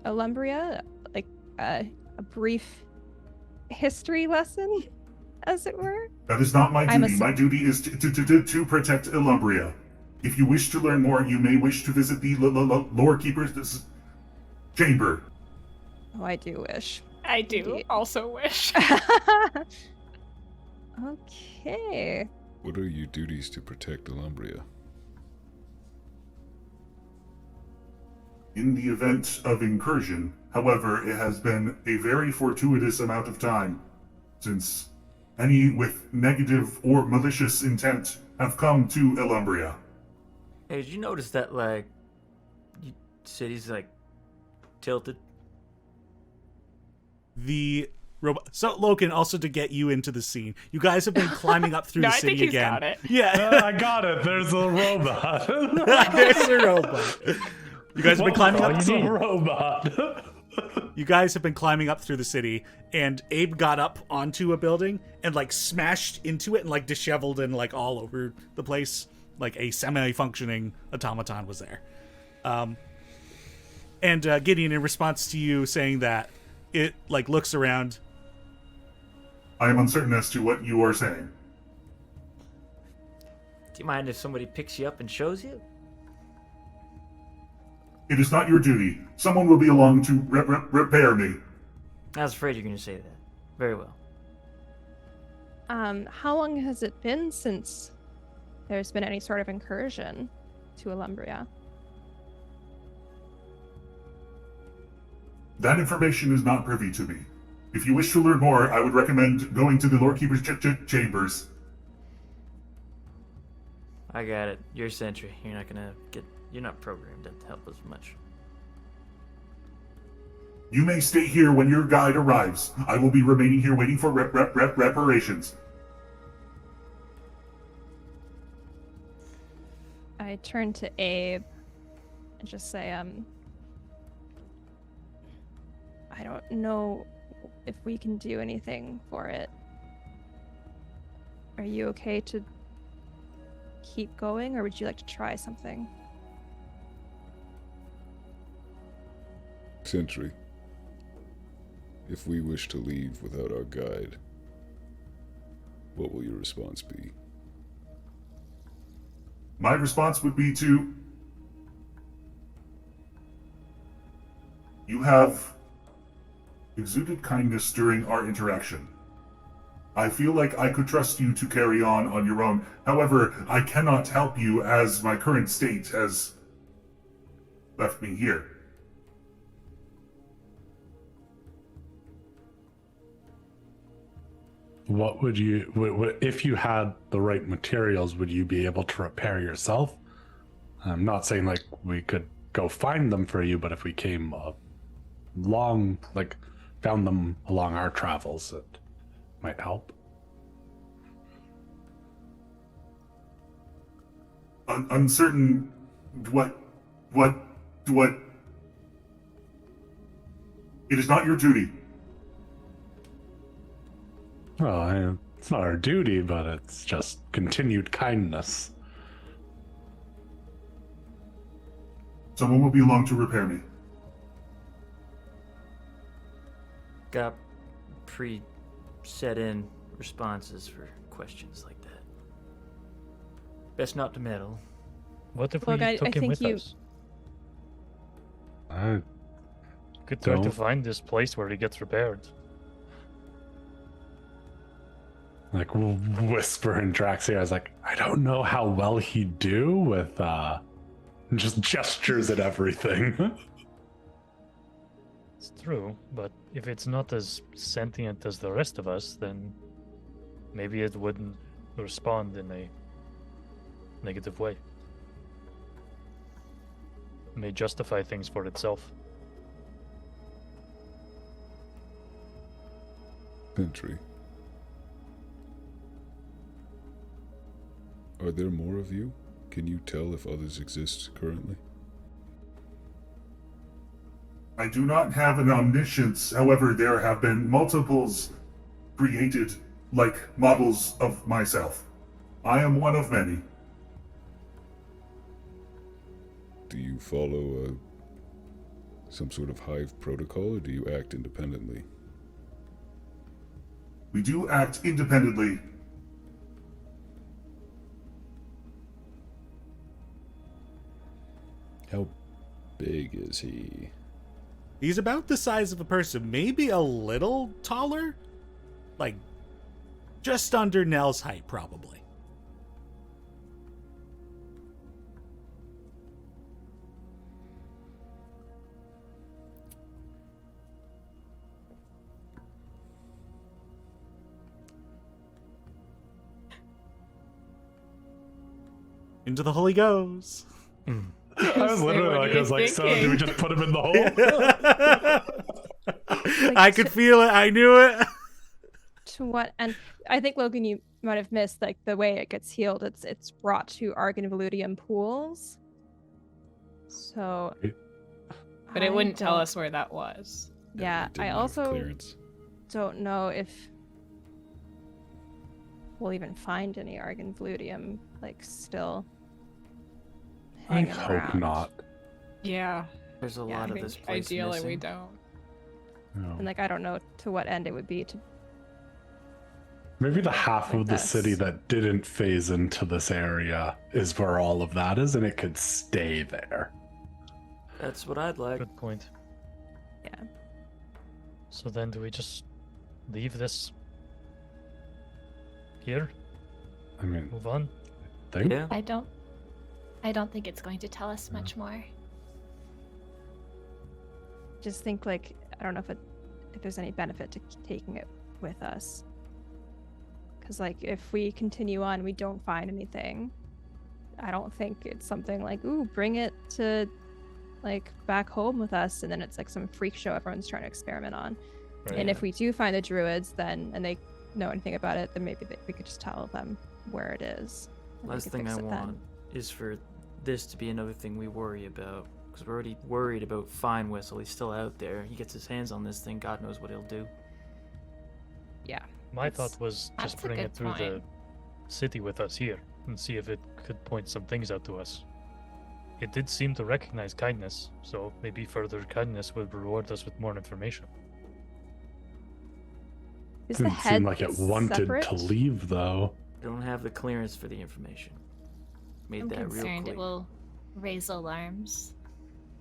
Illumbria? Like a brief history lesson, as it were? That is not my I'm duty. My duty is to protect Illumbria. If you wish to learn more, you may wish to visit the Lore Keeper's chamber. Oh, I do wish. I do Indeed. also wish. Okay. What are your duties to protect Illumbria? In the event of incursion, however, it has been a very fortuitous amount of time since Any with negative or malicious intent have come to Illumbria. Hey, did you notice that, like, city's, like, tilted? The robot. So, Logan, also to get you into the scene, you guys have been climbing up through No, the I city think he's again. got it. Yeah. I got it. There's a robot. There's a robot. You guys have been climbing up. It's a robot. You guys have been climbing up through the city, and Abe got up onto a building and like smashed into it and like disheveled and like all over the place. Like a semi-functioning automaton was there. And Gideon, in response to you saying that, it like looks around. I am uncertain as to what you are saying. Do you mind if somebody picks you up and shows you? It is not your duty. Someone will be along to repair me. I was afraid you were going to say that. Very well. How long has it been since there's been any sort of incursion to Illumbria? That information is not privy to me. If you wish to learn more, I would recommend going to the Lord Keeper's chambers. I got it. You're Sentry. You're not going to get... You're not programmed to help us much. You may stay here when your guide arrives. I will be remaining here waiting for reparations. I turn to Abe and just say, I don't know if we can do anything for it. Are you okay to keep going, or would you like to try something? Sentry, if we wish to leave without our guide, what will your response be? My response would be to... You have exuded kindness during our interaction. I feel like I could trust you to carry on your own. However, I cannot help you as my current state has left me here. What would you, if you had the right materials, would you be able to repair yourself? I'm not saying like we could go find them for you, but if we came along, like found them along our travels, it might help. Uncertain what it is not your duty. Well, it's not our duty, but it's just continued kindness. Someone will be along to repair me. Got pre-set in responses for questions like that. Best not to meddle. What if Look, we I took him think with you- us? I Could try to Don't. find this place where he gets repaired. like whisper in Drax's ear. I was like, I don't know how well he'd do with just gestures at everything. It's true, but if it's not as sentient as the rest of us, then maybe it wouldn't respond in a negative way. It may justify things for itself. Sentry. Are there more of you? Can you tell if others exist currently? I do not have an omniscience, however, there have been multiples created like models of myself. I am one of many. Do you follow some sort of hive protocol, or do you act independently? We do act independently. How big is he? He's about the size of a person, maybe a little taller. Like, just under Nell's height, probably. Into the hole he goes. I was literally What like, are I was you like, so do thinking? we just put him in the hole? I could feel it. I knew it. To what? And I think, Logan, you might have missed like the way it gets healed. It's brought to Argon Evoludium pools. So. But it wouldn't tell don't- us where that was. Yeah, Didn't I have also clearance. don't know if we'll even find any Argon Evoludium like still I hanging hope around. not. Yeah. There's a Yeah, lot I of think this place ideally we missing. don't. No. And like I don't know to what end it would be to. Maybe the half like of the this. city that didn't phase into this area is where all of that is, and it could stay there. That's what I'd like. Good point. Yeah. So then do we just leave this here? I mean, Move on? think Yeah. I don't think it's going to tell us much more. Just think like I don't know if there's any benefit to taking it with us. Because like if we continue on, we don't find anything. I don't think it's something like, ooh, bring it to like back home with us, and then it's like some freak show everyone's trying to experiment on. Right. And if we do find the druids, then and they know anything about it, then maybe we could just tell them where it is. and we Last could thing fix I it then. want is for this to be another thing we worry about. Because we're already worried about Fine Whistle. He's still out there. He gets his hands on this thing. God knows what he'll do. Yeah. My That's- thought was just that's a bring good it through the point. city with us here and see if it could point some things out to us. It did seem to recognize kindness, so maybe further kindness would reward us with more information. Is the didn't head seem like it wanted separate? to leave, though. I don't have the clearance for the information. Made I'm that real concerned clear. it will raise alarms.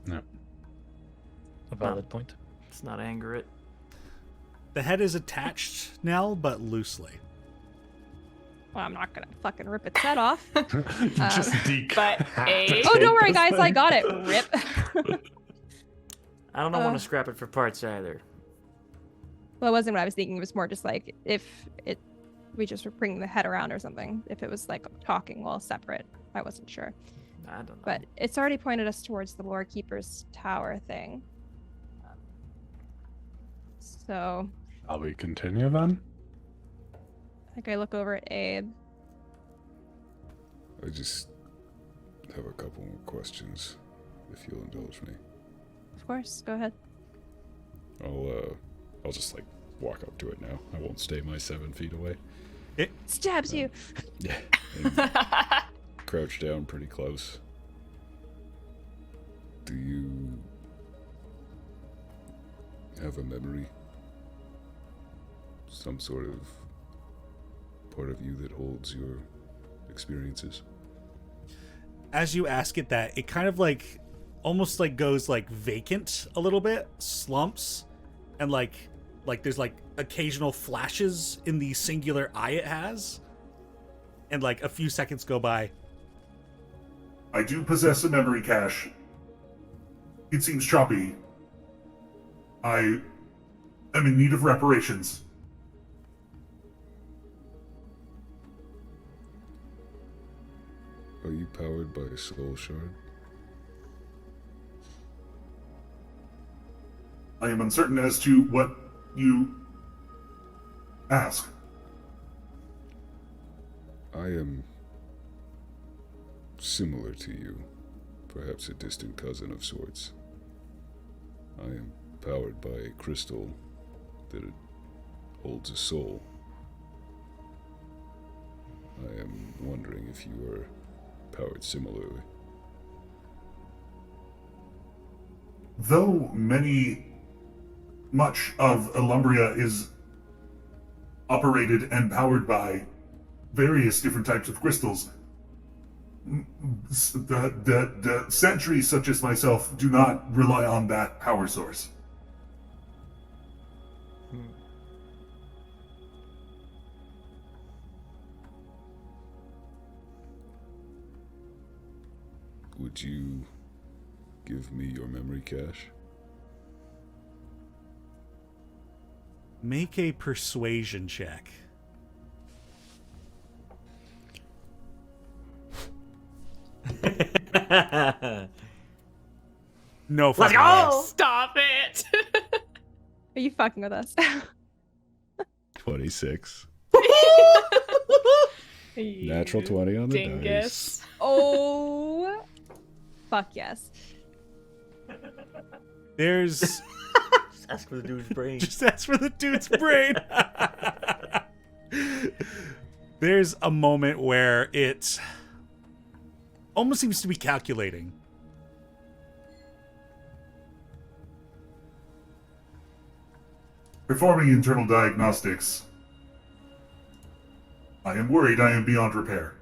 A valid point. Let's not anger it. The head is attached now, but loosely. Well, I'm not gonna fucking rip its head off. Just But a- Oh, don't worry, guys, I got it. Rip. I don't want Uh. to scrap it for parts either. Well, it wasn't what I was thinking. It was more just like if we just were bringing the head around or something. If it was like talking while separate, I wasn't sure. I don't know. But it's already pointed us towards the Lore Keeper's tower thing. So Shall we continue then? I think I look over at Abe. I just have a couple more questions, if you'll indulge me. Of course, go ahead. I'll just like walk up to it now. I won't stay my 7 feet away. Stabs you. Yeah. And crouch down pretty close. Do you have a memory? Some sort of part of you that holds your experiences? As you ask it that, it kind of like almost like goes like vacant a little bit, slumps, and like there's like occasional flashes in the singular eye it has, and like a few seconds go by. I do possess a memory cache. It seems choppy. I am in need of reparations. Are you powered by a soul shard? I am uncertain as to what you ask. I am similar to you, perhaps a distant cousin of sorts. I am powered by a crystal that holds a soul. I am wondering if you are powered similarly. Though much of Illumbria is operated and powered by various different types of crystals, the sentries such as myself do not rely on that power source. Would you give me your memory cache? Make a persuasion check. No Let's fucking go! ways. Stop it! Are you fucking with us? 26. You Natural 20 on the dingus. dice. Oh, fuck yes. There's Ask for the dude's brain. just ask for the dude's brain. There's a moment where it almost seems to be calculating. Performing internal diagnostics. I am worried I am beyond repair.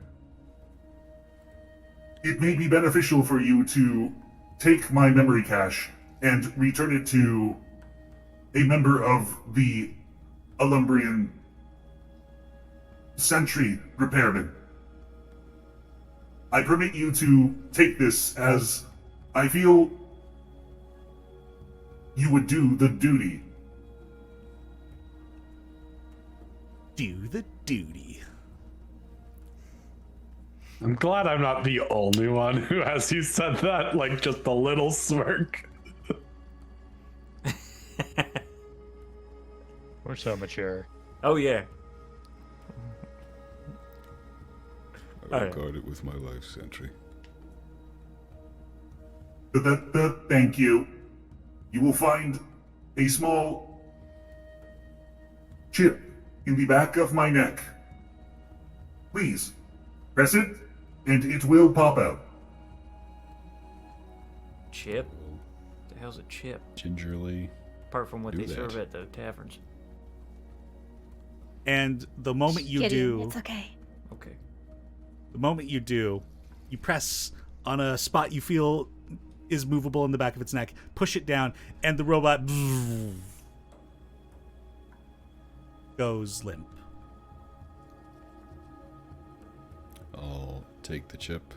It may be beneficial for you to take my memory cache and return it to a member of the Illumbrian Sentry Repairman. I permit you to take this as I feel you would do the duty. Do the duty. I'm glad I'm not the only one who, as you said that, like just a little smirk. We're so mature. Oh yeah. I will Alright. guard it with my life sentry. Thank you. You will find a small chip in the back of my neck. Please, press it, and it will pop out. Chip? The hell's a chip? Gingerly. Apart from what Do they that. serve at the taverns. And the moment you Gideon, do, it's okay. Okay. the moment you do, you press on a spot you feel is movable in the back of its neck, push it down, and the robot goes limp. I'll take the chip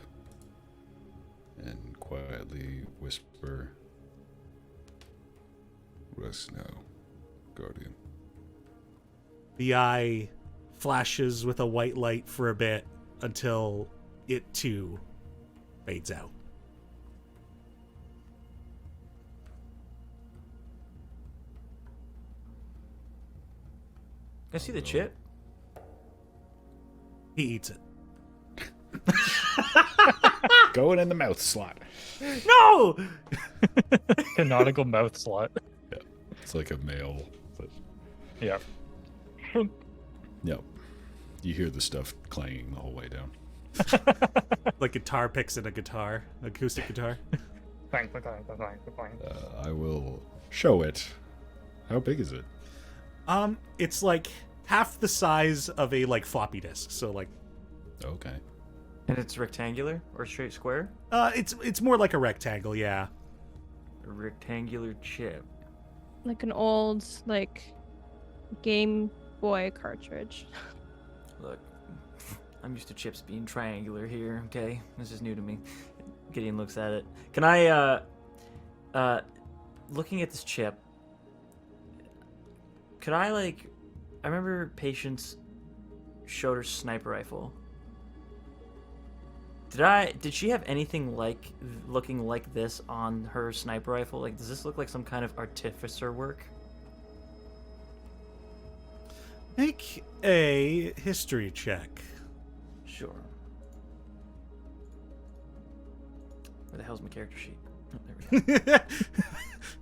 and quietly whisper, "Rest now, Guardian." The eye flashes with a white light for a bit until it too fades out. I see the chip. He eats it. Going in the mouth slot. No! Canonical mouth slot. It's like a male, but Yeah. yep. You hear the stuff clanging the whole way down. Like guitar picks in a guitar, acoustic guitar. I will show it. How big is it? It's like half the size of a like floppy disk. So like, Okay. And it's rectangular or straight square? it's more like a rectangle, yeah. A rectangular chip. Like an old, like, Game Boy cartridge. Look, I'm used to chips being triangular here, okay? This is new to me. Gideon looks at it. Can I, looking at this chip, could I, like, I remember Patience showed her sniper rifle. Did she have anything like, looking like this on her sniper rifle? Like, does this look like some kind of artificer work? Make a history check. Sure. Where the hell's my character sheet? Oh, there we go.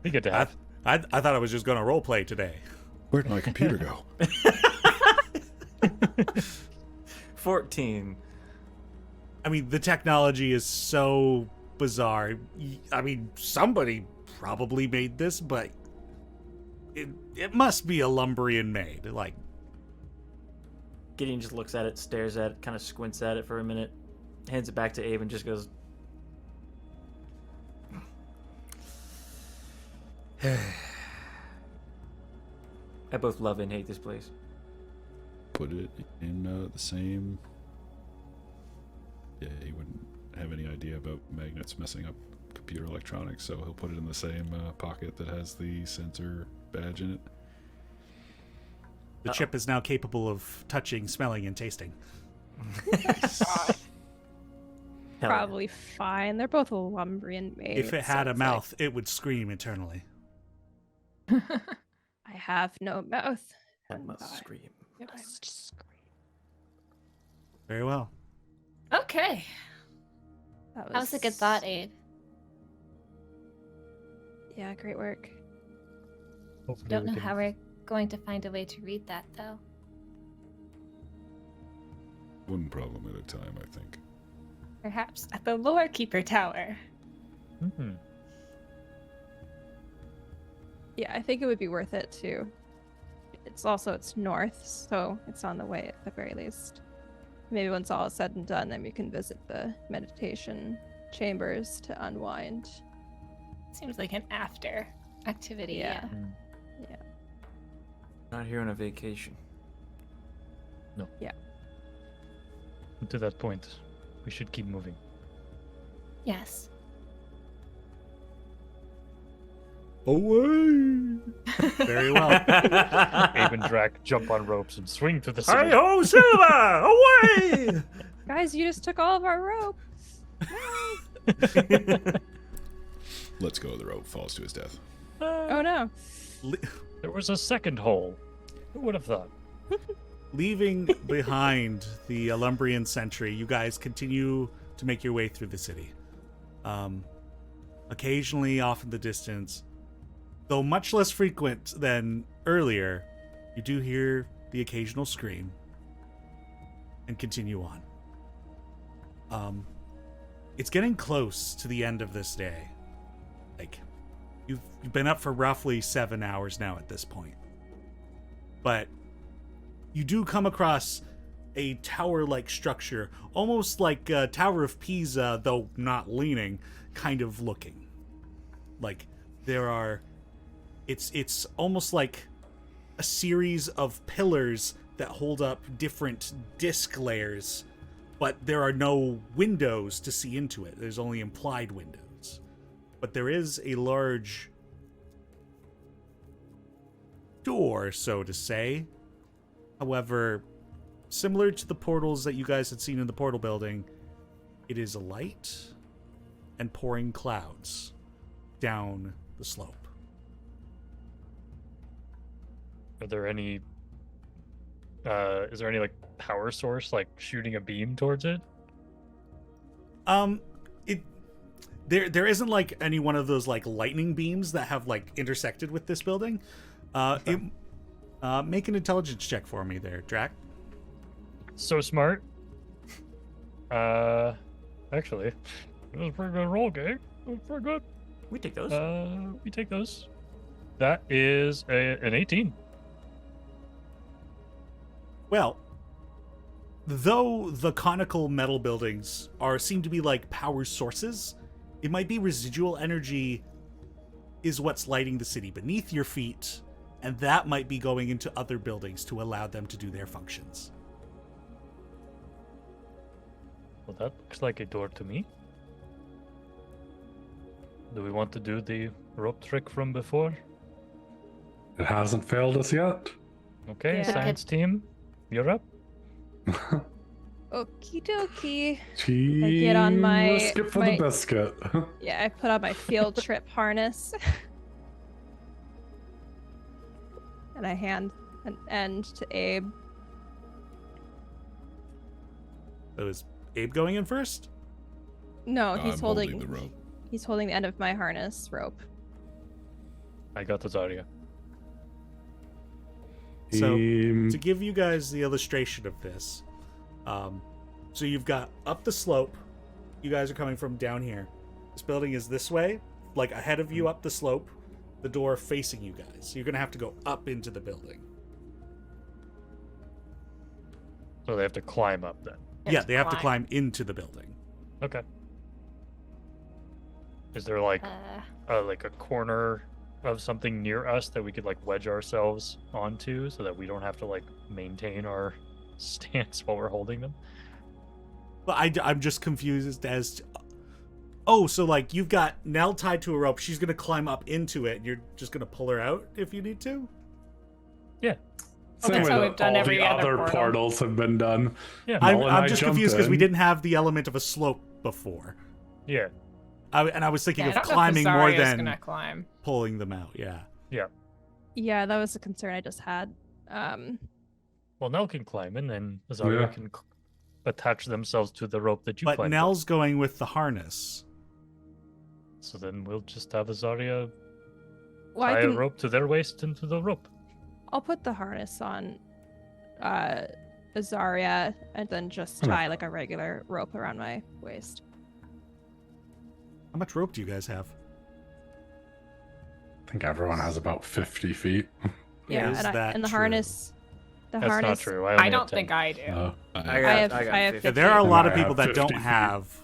We get to have. I thought I was just gonna roleplay today. Where'd my computer go? 14. I mean, the technology is so bizarre. I mean, somebody probably made this, but it must be Illumbrian made. Like, Gideon just looks at it, stares at it, kind of squints at it for a minute, hands it back to Abe, and just goes, I both love and hate this place. Put it in the same. Yeah, he wouldn't have any idea about magnets messing up computer electronics, so he'll put it in the same pocket that has the sensor badge in it. the chip is now capable of touching, smelling, and tasting. yeah. probably fine. They're both Illumbrian made. If it had a mouth, it would scream eternally. I have no mouth. I and must I scream. must scream. Very well. Okay. That was a good thought, Abe. Yeah, great work. Hopefully Don't we know can- how we're going to find a way to read that, though. One problem at a time, I think. Perhaps at the Lore Keeper Tower. Mhm. Yeah, I think it would be worth it too. It's north, so it's on the way at the very least. Maybe once all is said and done, then we can visit the meditation chambers to unwind. Seems like an after activity. Yeah. Mm. Not here on a vacation. And to that point, we should keep moving. Yes. Away! Very well. Abe and Drac jump on ropes and swing to the city. Hi-ho, Silva! Away! Guys, you just took all of our rope. Let's go. The rope falls to his death. Oh no. There was a second hole. Who would have thought? Leaving behind the Illumbrian sentry, you guys continue to make your way through the city. Occasionally, off in the distance, though much less frequent than earlier, you do hear the occasional scream and continue on. It's getting close to the end of this day. Like, you've been up for roughly 7 hours now at this point. But you do come across a tower-like structure, almost like a Tower of Pisa, though not leaning, kind of looking. Like, it's almost like a series of pillars that hold up different disc layers, but there are no windows to see into it. There's only implied windows. But there is a large door, so to say. However, similar to the portals that you guys had seen in the portal building, it is alight and pouring clouds down the slope. Are there any? Is there any like power source like shooting a beam towards it? There isn't like any one of those like lightning beams that have like intersected with this building. Make an intelligence check for me there, Drac. So smart. Actually, it was a pretty good roll, gang. It was pretty good. We take those. We take those. That is an 18. Well, though the conical metal buildings seem to be like power sources, it might be residual energy is what's lighting the city beneath your feet, and that might be going into other buildings to allow them to do their functions. Well, that looks like a door to me. Do we want to do the rope trick from before? It hasn't failed us yet. Okay, Yeah. science team, you're up. Okie dokie. Gee, I get on my- skip for my- the biscuit. Yeah, I put on my field trip harness. And I hand an end to Abe. So is Abe going in first? No, he's I'm holding the rope. He's holding the end of my harness rope. I got the Zarya. So, Um, to give you guys the illustration of this, so you've got up the slope. You guys are coming from down here. This building is this way, like ahead of you up the slope. The door facing you guys. So you're gonna have to go up into the building. So they have to climb up then. Yeah, they have to climb into the building. Okay. Is there like a corner of something near us that we could like wedge ourselves onto so that we don't have to like maintain our stance while we're holding them? But I'm just confused as to... Oh, so like you've got Nell tied to a rope. She's gonna climb up into it, and you're just gonna pull her out if you need to? Yeah. Same That's way how that we've done all every the other other portal. portals have been done. Yeah. Noel and I I'm just jumped confused because we in. didn't have the element of a slope before. Yeah. I was thinking Yeah, of I don't know if climbing more Azaria's than gonna climb. pulling them out. Yeah. Yeah, that was a concern I just had. Well, Nell can climb, and then Azaria can attach themselves to the rope that you But climbed. Nell's going with the harness. So then we'll just have Azaria Well, tie a rope to their waist into the rope. I'll put the harness on Azaria and then just tie like a regular rope around my waist. How much rope do you guys have? I think everyone has about 50 feet. Yeah, Is and, that and the true? harness. The That's harness. not true. I, only I have don't 10. think I do. I have 50. Yeah, there are a lot of I people have that don't 50 feet. have.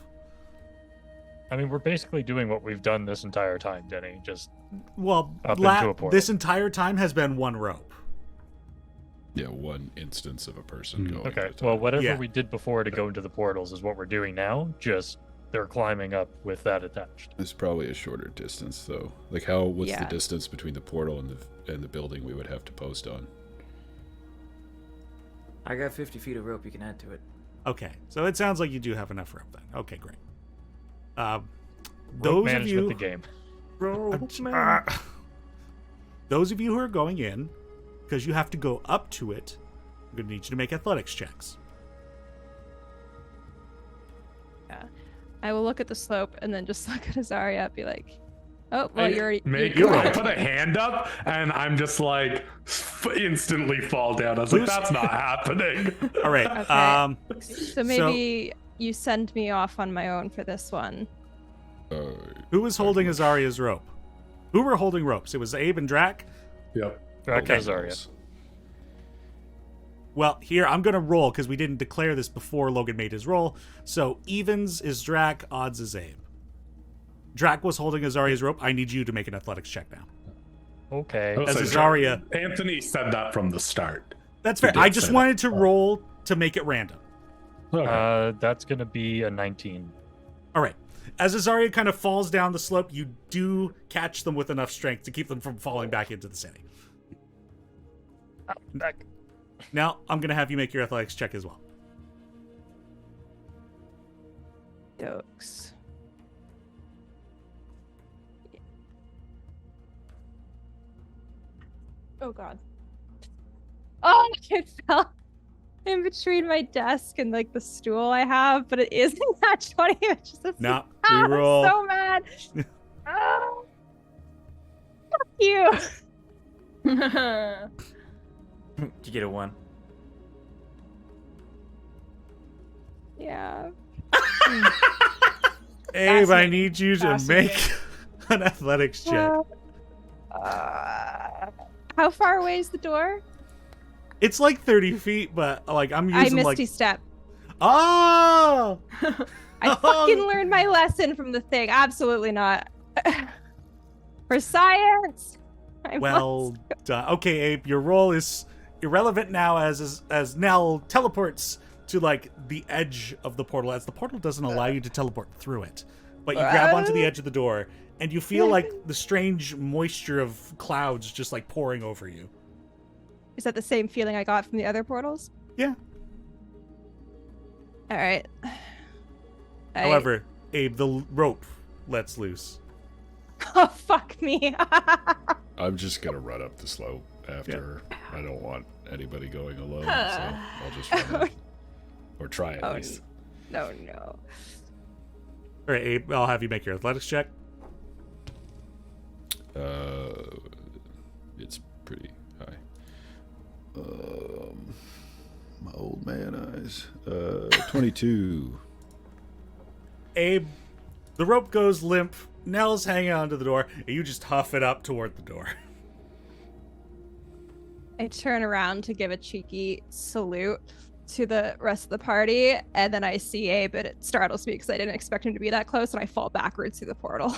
I mean, we're basically doing what we've done this entire time, Denny. Just Well, Up into a portal. this entire time has been one rope. Yeah, one instance of a person going. okay. at a Well, time. whatever Yeah. we did before to go into the portals is what we're doing now. Just they're climbing up with that attached. It's probably a shorter distance, though. Like, what's the Yeah. distance between the portal and the building we would have to post on? I got 50 feet of rope you can add to it. Okay, so it sounds like you do have enough rope then. Okay, great. Rope Those of management you, the game. those of you who are going in, because you have to go up to it, I'm going to need you to make athletics checks. I will look at the slope and then just look at Azaria and be like, oh, well, you already. I put a hand up and I'm just like instantly fall down. I was like, that's not happening. All right. Okay. So maybe you send me off on my own for this one. Who was holding Azaria's rope? Who were holding ropes? It was Abe and Drac? Yep. Drac Okay. Azaria. Well, here, I'm going to roll because we didn't declare this before Logan made his roll. So evens is Drac, odds is Abe. Drac was holding Azaria's rope. I need you to make an athletics check now. Okay. Oh, As so Azaria. Anthony said that from the start. That's He fair. did I just say wanted that. to roll to make it random. Okay. That's gonna be a 19. All right. As Azaria kind of falls down the slope, you do catch them with enough strength to keep them from falling back into the city. Back. Now, I'm going to have you make your athletics check as well. Dokes. Oh god. Oh, it fell in between my desk and like the stool I have, but it isn't that 20. It's just a No, I'm reroll. so mad. Oh. Fuck you. Did you get a 1? Yeah. Abe, I need you to Fascinating. make an athletics check. How far away is the door? It's like 30 feet, but like I'm I using misty like... step. Oh! I fucking learned my lesson from the thing. Absolutely not. For science. I Well done. Okay, Abe, your role is irrelevant now as Nell teleports to like the edge of the portal, as the portal doesn't allow you to teleport through it. But you grab onto the edge of the door and you feel like the strange moisture of clouds just like pouring over you. Is that the same feeling I got from the other portals? Yeah. All right. However, Abe, the rope lets loose. Oh, fuck me. I'm just gonna run up the slope after. I don't want anybody going alone, so I'll just run up. Or try at least. No. All right, Abe, I'll have you make your athletics check. It's pretty high. My old man eyes. 22. Abe, the rope goes limp. Nell's hanging onto the door, and you just huff it up toward the door. I turn around to give a cheeky salute to the rest of the party, and then I see Abe, and it startles me because I didn't expect him to be that close, and I fall backwards through the portal.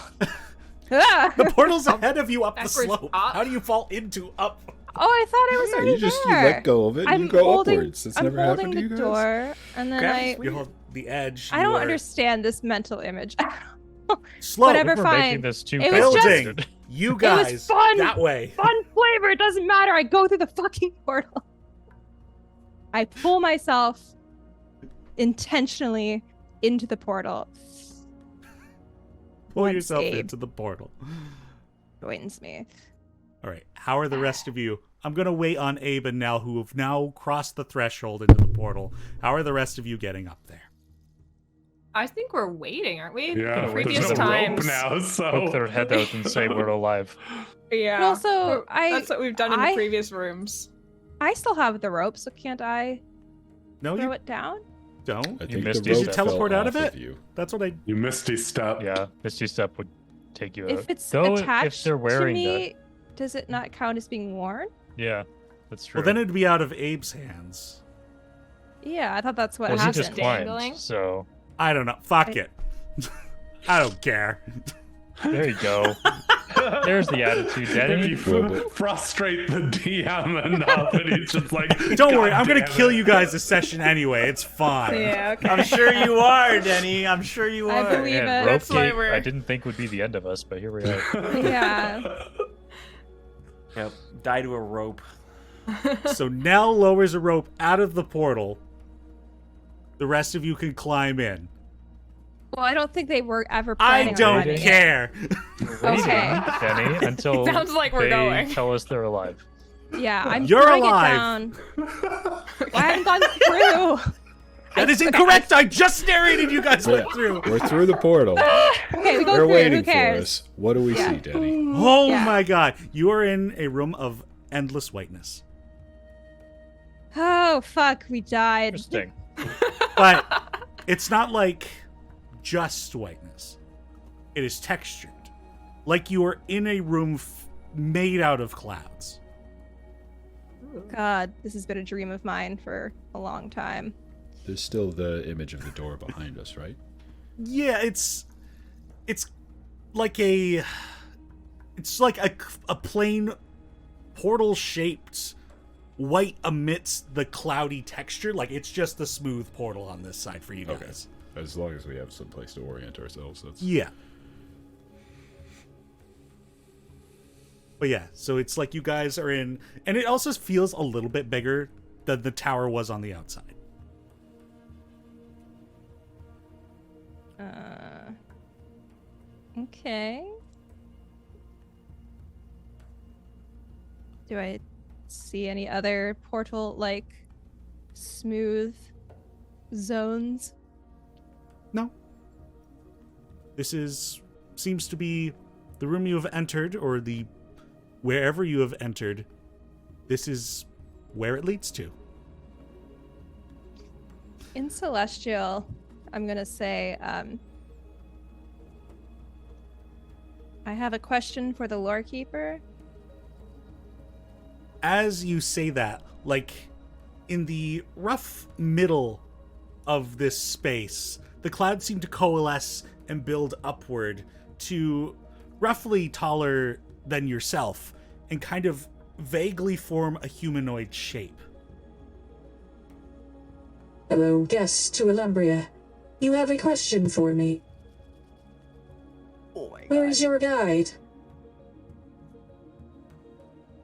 Ah! The portal's ahead of you up the Backwards slope. up? How do you fall into up? Oh, I thought it was already you just there. you let go of it and I'm you go holding, upwards. It's I'm never holding happened to the you guys. door, and then You hold the edge. I don't you are understand this mental image. Slow. Whatever, We're fine. making this too It was just- complicated. You was guys, fun. that way. Fun flavor. It doesn't matter. I go through the fucking portal. I pull myself intentionally into the portal. Pull Once yourself Abe into the portal. joins me. All right. How are the rest of you? I'm going to wait on Abe and Nell, who have now crossed the threshold into the portal. How are the rest of you getting up there? I think we're waiting, aren't we? Yeah, In previous there's no rope times. now, so Poke their head out and say we're alive. Yeah. But also, that's what we've done in I- the previous rooms. I still have the rope, so can't I No, throw you it down? don't. I You think missed the it. rope Did you teleport fell out of off it? you. That's what I... you Misty step. Yeah, Misty Step would take you out. If it's Though, attached if they're wearing to me, does it not count as being worn? yeah, that's true. Well, then it'd be out of Abe's hands. Yeah, I thought that's what well, he happened. just climbed, Dangling? so I don't know. Fuck it. I don't care. there you go. There's the attitude, If Denny. you frustrate the DM enough, and he's just like, Don't worry, I'm "God gonna damn kill it." you guys this session anyway. It's fine. Yeah, okay. I'm sure you are, Denny. I'm sure you I are. believe Man, it. rope That's why gate, we're- I didn't think would be the end of us, but here we are. Yeah. Yep. Die to a rope. So Nell lowers a rope out of the portal. The rest of you can climb in. Well, I don't think they were ever I planning on don't running it. care. We're waiting, Okay. Denny, until Sounds like we're they going. tell us they're alive. Yeah, I'm You're throwing alive. it down. I haven't gone through. That is incorrect. I just narrated you guys went Yeah, through. we're through the portal. Okay, we go They're through. waiting Who for cares? us. What do we Yeah. see, Danny? Oh Yeah. my god. You are in a room of endless whiteness. Oh fuck, we died. Interesting. But it's not like just whiteness. It is textured. Like you are in a room made out of clouds. God, this has been a dream of mine for a long time. There's still the image of the door behind us, right? Yeah, it's like a plain portal shaped white amidst the cloudy texture. Like it's just the smooth portal on this side for you guys. Okay. As long as we have some place to orient ourselves, that's Yeah. But yeah, so it's like you guys are in, and it also feels a little bit bigger than the tower was on the outside. Okay. Do I see any other portal-like smooth zones? No. This seems to be the room you have entered, or the wherever you have entered. This is where it leads to. In Celestial, I'm gonna say, I have a question for the lore keeper. As you say that, like in the rough middle of this space, the clouds seem to coalesce and build upward to roughly taller than yourself and kind of vaguely form a humanoid shape. Hello, guest to Illumbria. You have a question for me. Oh my Where is your guide?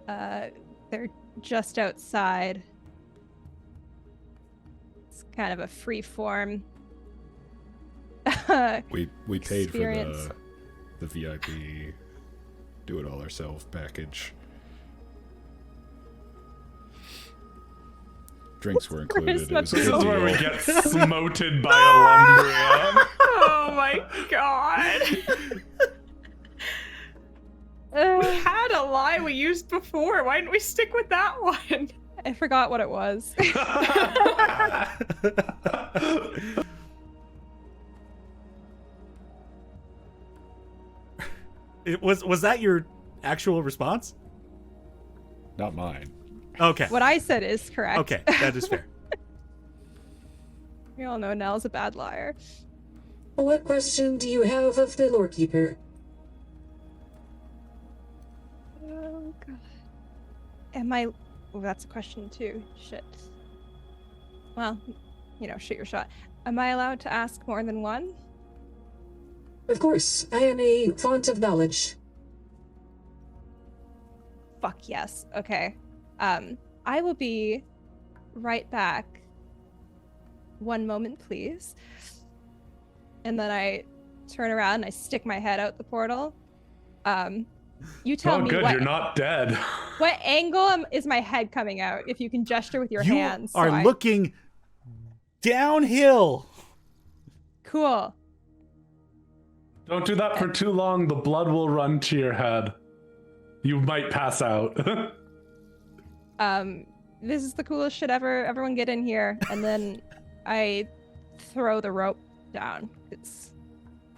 They're just outside. It's kind of a free form. we paid Experience. for the VIP do it all ourselves package. Drinks were included. It was a This good is where we deal. get smoted by Illumbria. Oh my god. We had a lie we used before. Why didn't we stick with that one? I forgot what it was. Was that your actual response? Not mine. Okay. What I said is correct. Okay, that is fair. We all know Nell's a bad liar. What question do you have of the lorekeeper? Oh god. Am I... Oh, that's a question too. Shit. Well, shoot your shot. Am I allowed to ask more than one? Of course, I am a font of knowledge. Fuck yes. Okay. I will be right back. One moment, please. and then I turn around and I stick my head out the portal. You tell me good, what, you're not dead. what angle is my head coming out, if you can gesture with your You hands. are looking downhill. Cool. Don't do that for too long. The blood will run to your head. You might pass out. This is the coolest shit ever. Everyone get in here. And then I throw the rope down. It's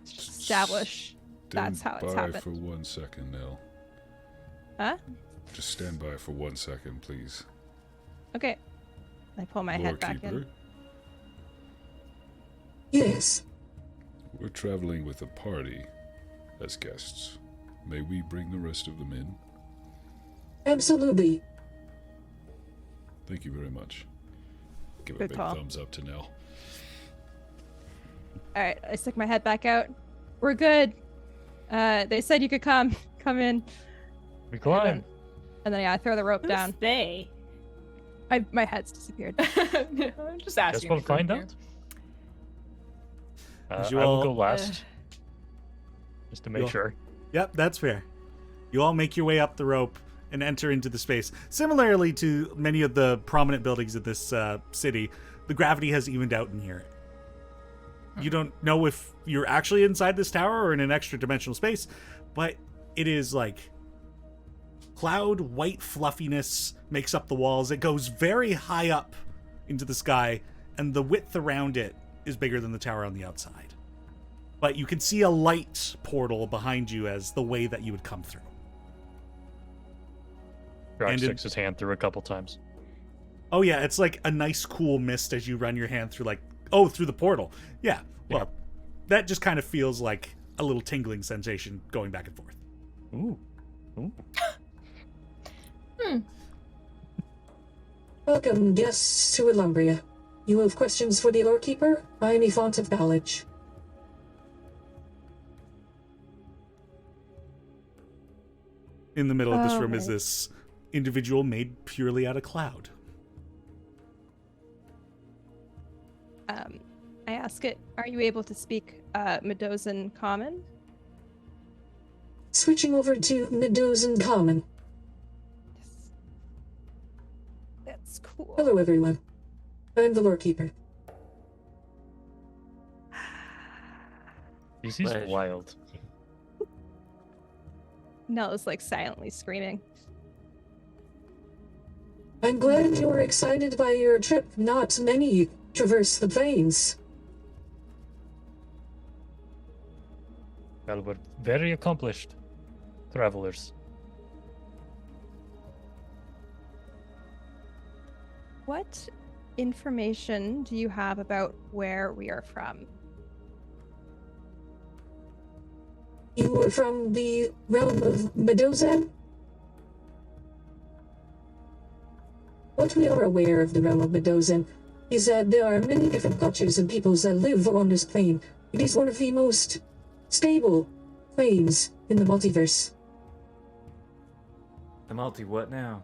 established. That's how it's happened. Stand by for 1 second, Nell. Huh? Just stand by for 1 second, please. Okay. I pull my head back in. Yes. We're traveling with a party as guests. May we bring the rest of them in? Absolutely. Thank you very much. Give a Good big call. thumbs up to Nell. All right. I stick my head back out. We're good. They said you could come in. We climb. And then yeah, I throw the rope down. They. My head's disappeared. I'm just asking. Guess we'll find out. As I you all- will go last, just to make You'll- sure. Yep, that's fair. You all make your way up the rope and enter into the space. Similarly to many of the prominent buildings of this city, the gravity has evened out in here. You don't know if you're actually inside this tower or in an extra dimensional space, but it is like cloud white fluffiness makes up the walls. It goes very high up into the sky, and the width around it is bigger than the tower on the outside. But you can see a light portal behind you as the way that you would come through. Rock And sticks his hand through a couple times. Oh yeah, it's like a nice cool mist as you run your hand through through the portal. Yeah, well, that just kind of feels like a little tingling sensation going back and forth. Ooh. Welcome, guests, to Illumbria. You have questions for the lore keeper? I am a font of knowledge. In the middle of this room is Okay. this individual made purely out of cloud. I ask it, are you able to speak Medosan Common? Switching over to Medosan Common. Yes. That's cool. Hello, everyone. I'm the lore keeper. He's Pleasure. wild. Nella's like silently screaming. I'm glad you're excited by your trip. Not many traverse the plains. Well, we're very accomplished travelers. What information do you have about where we are from? You are from the realm of Medozan? What we are aware of the realm of Medozan is that there are many different cultures and peoples that live on this plane. It is one of the most stable planes in the multiverse. The multi what now?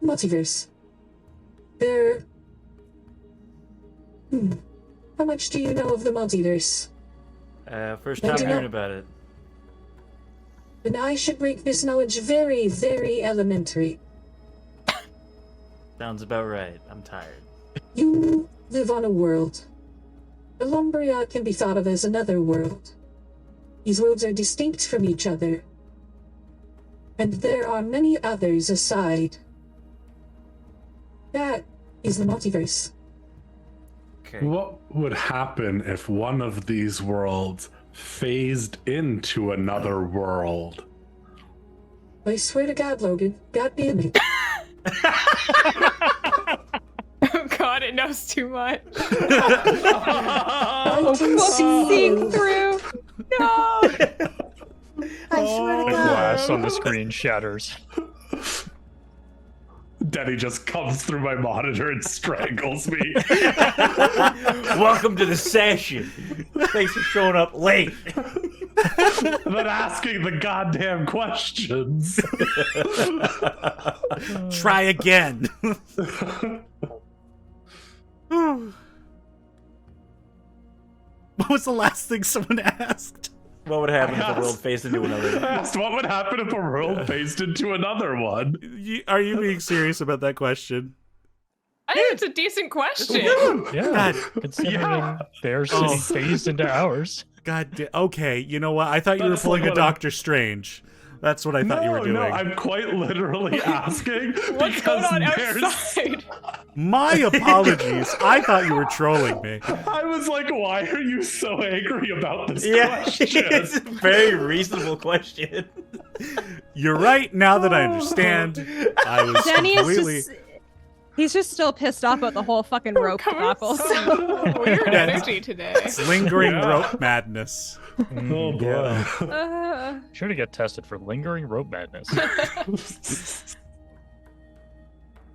Multiverse. There... How much do you know of the multiverse? First I time do hearing not- about it. And I should make this knowledge very, very elementary. Sounds about right. I'm tired. You live on a world. Illumbria can be thought of as another world. These worlds are distinct from each other. And there are many others aside. That is the multiverse. Okay. What would happen if one of these worlds phased into another world? I swear to God, Logan, God damn it. Oh god, it knows too much. I can Seeing see. through. No. I swear The glass on the screen shatters. Denny just comes through my monitor and strangles me. Welcome to the session. Thanks for showing up late. Then asking the goddamn questions. Try again. What was the last thing someone asked? What would happen if the world phased into another? I asked what would happen if a world phased into another one. Are you being serious about that question? I think it's a decent question. Yeah, considering their city phased into ours. Okay, you know what? I thought you were pulling a Doctor Strange. That's what I thought you were doing. No, I'm quite literally asking. What's going on outside? My apologies. I thought you were trolling me. I was like, why are you so angry about this question? It's a very reasonable question. You're right, now that I understand. I was Denny completely... is just... He's just still pissed off about the whole fucking rope debacle. Weird energy today. It's lingering rope madness. Oh boy. Sure to get tested for lingering rope madness.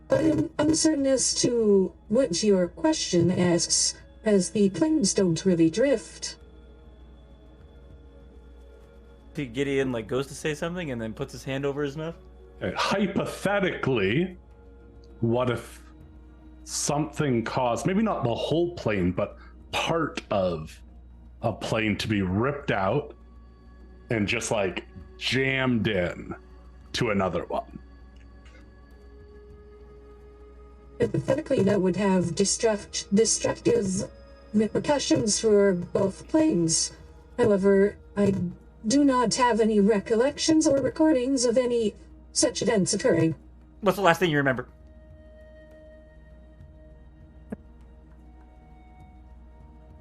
I'm uncertain as to what your question asks, as the planes don't really drift. Gideon goes to say something and then puts his hand over his mouth. Hypothetically, what if something caused, maybe not the whole plane, but part of a plane to be ripped out and just jammed in to another one? Hypothetically, that would have destructive repercussions for both planes. However, I do not have any recollections or recordings of any such events occurring. What's the last thing you remember?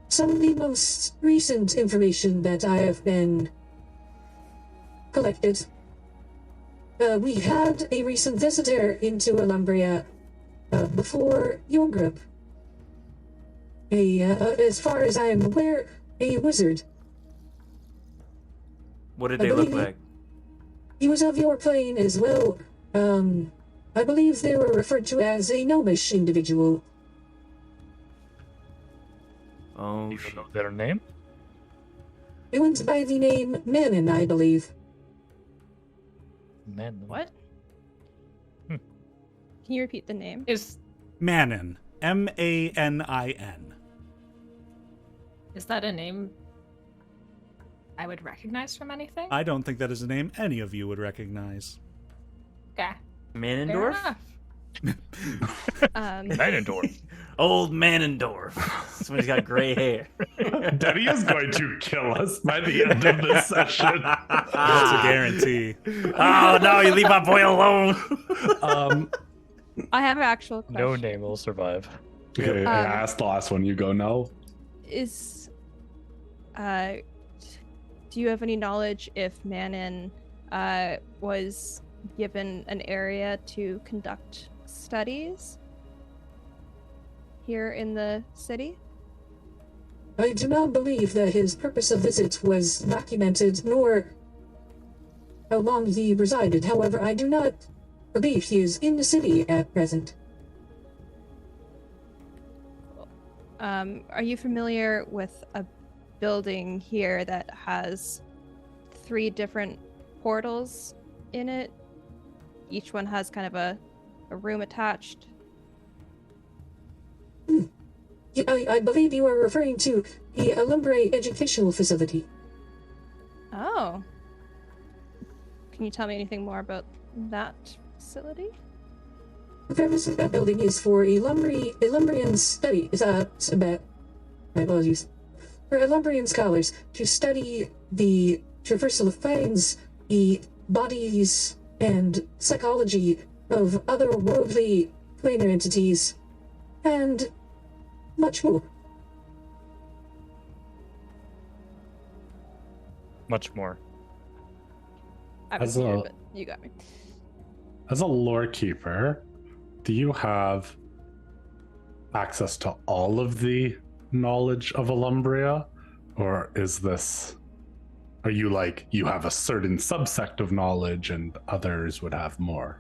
Some of the most recent information that I have been collected. We had a recent visitor into Illumbria before your group. As far as I am aware, a wizard. What did they look like? He was of your plane as well. I believe they were referred to as a gnomish individual. Oh, you don't know their name? It went by the name Manon, I believe. Manon. What? Can you repeat the name? Manon. M-A-N-I-N. Is that a name I would recognize from anything? I don't think that is a name any of you would recognize. Okay. Manendorf? Manendorf. Old Manendorf. Somebody's got gray hair. Daddy is going to kill us by the end of this session. That's a guarantee. Oh no, you leave my boy alone. I have an actual question. No name will survive. Okay, I asked the last one. You go now. Do you have any knowledge if Manon was given an area to conduct studies here in the city? I do not believe that his purpose of visit was documented, nor how long he resided. However, I do not believe he is in the city at present. Are you familiar with a building here that has 3 different portals in it? Each one has kind of a room attached. I believe you are referring to the Illumbrite educational facility. Oh. Can you tell me anything more about that facility? The purpose of that building is for Illumbrian studies. My apologies. For Illumbrian scholars to study the traversal of planes, the bodies and psychology of otherworldly planar entities, and much more. Much more. I was here, but you got me. As a lore keeper, do you have access to all of the knowledge of Illumbria? Or is this... Are you you have a certain subsect of knowledge and others would have more?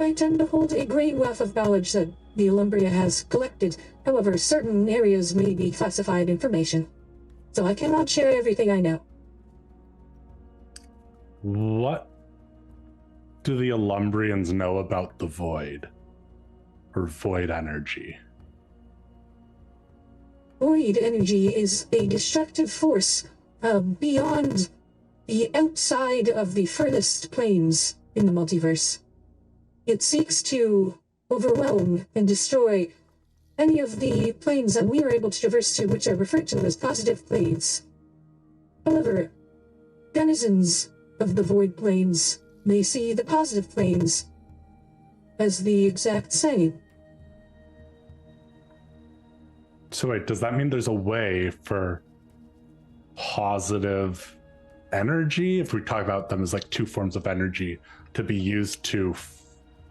I tend to hold a great wealth of knowledge that the Illumbria has collected. However, certain areas may be classified information, so I cannot share everything I know. What do the Illumbrians know about the void? Or void energy? void energy is a destructive force beyond the outside of the furthest planes in the multiverse. It seeks to overwhelm and destroy any of the planes that we are able to traverse to, which are referred to as positive planes. However, denizens of the void planes may see the positive planes as the exact same. So wait, does that mean there's a way for positive energy, if we talk about them as like two forms of energy, to be used to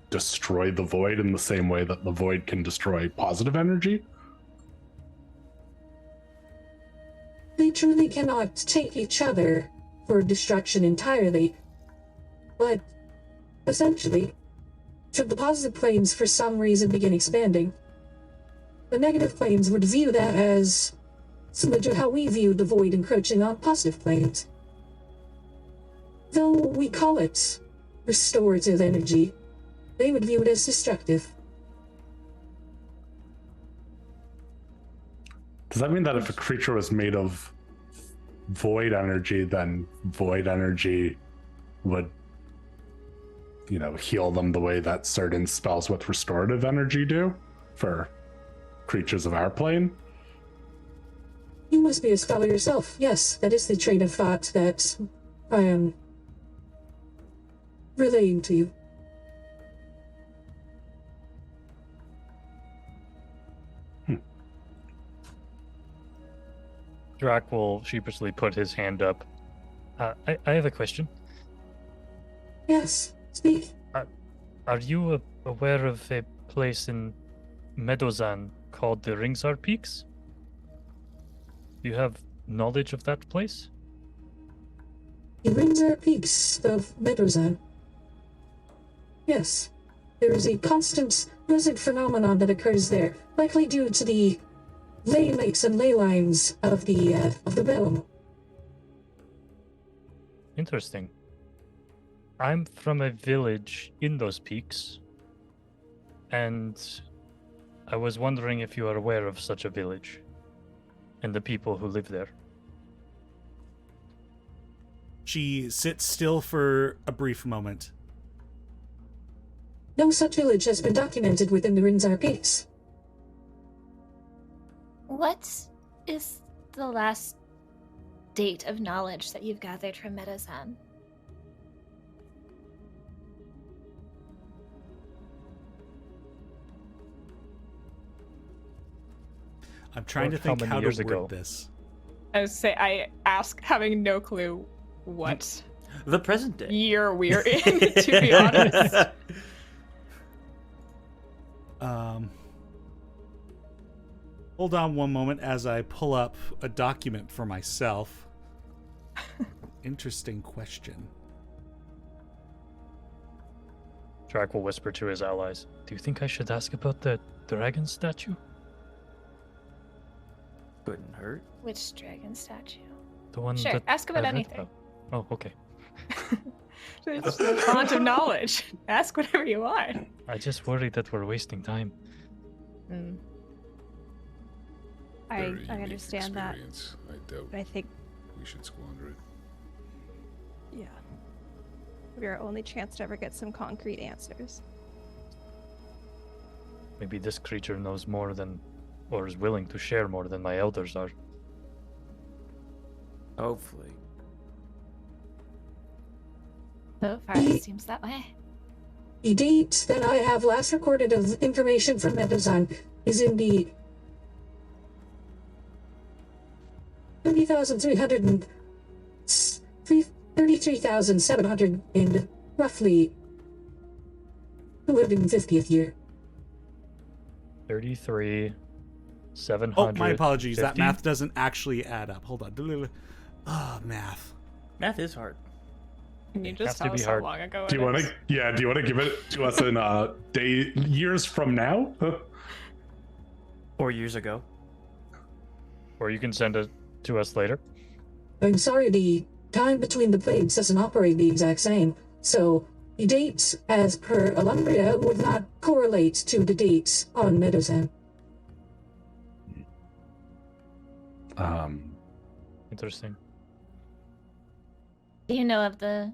destroy the void in the same way that the void can destroy positive energy? They truly cannot take each other for destruction entirely, but essentially, should the positive planes for some reason begin expanding, the negative planes would view that as similar to how we view the void encroaching on positive planes. Though we call it restorative energy, they would view it as destructive. Does that mean that if a creature was made of void energy, then void energy would, heal them the way that certain spells with restorative energy do for creatures of our plane? You must be a scholar yourself. Yes, that is the train of thought that I am relaying to you. Drac will sheepishly put his hand up. I have a question. Yes, speak. Are you aware of a place in Meadowzan called the Ringsar Peaks? Do you have knowledge of that place? The Ringsar Peaks of Meadowzan. Yes, there is a constant blizzard phenomenon that occurs there, likely due to the ley lakes and ley lines of the realm. Interesting. I'm from a village in those peaks, and I was wondering if you are aware of such a village and the people who live there. She sits still for a brief moment. No such village has been documented within the Ringsar Peaks. What is the last date of knowledge that you've gathered from Meadowzan? I'm trying to think how to word this. I would say I ask having no clue what The present day. year we're in, to be honest. Hold on one moment as I pull up a document for myself. Interesting question. Drac will whisper to his allies. Do you think I should ask about the dragon statue? Couldn't hurt. Which dragon statue? The one Sure, that ask about I read anything. about. Oh, okay. It's a font of knowledge. Ask whatever you want. I just worry that we're wasting time. I Very unique understand that, experience. I doubt but I think, we should squander it. yeah, it'll be our only chance to ever get some concrete answers. Maybe this creature knows more than, or is willing to share more than my elders are. Hopefully. So far, it seems that way. The date that I have last recorded of information from Meadowzan is in the 33,700 and roughly 250th year. 700. Oh, my apologies. That math doesn't actually add up. Hold on. Math. Math is hard. Can you Has just to tell be us how hard. long ago Do you want to? Yeah. Do you want to give it to us in years from now? Or years ago. Or you can send it to us later. I'm sorry, the time between the planes doesn't operate the exact same, so the dates as per Illumbria would not correlate to the dates on Meadowzan. Interesting. Do you know of the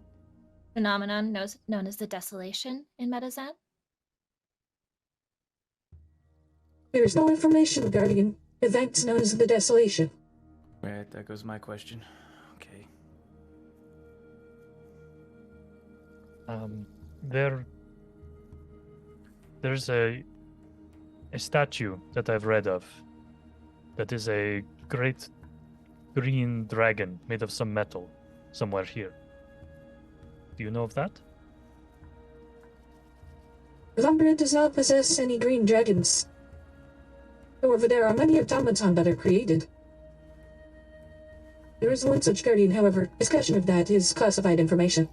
phenomenon known as the Desolation in Medizan? There is no information regarding events known as the Desolation. Right, that goes my question. Okay. There's a statue that I've read of that is a great green dragon made of some metal somewhere here. Do you know of that? Illumbria does not possess any green dragons. However, there are many automaton that are created. There is one such guardian, however, discussion of that is classified information.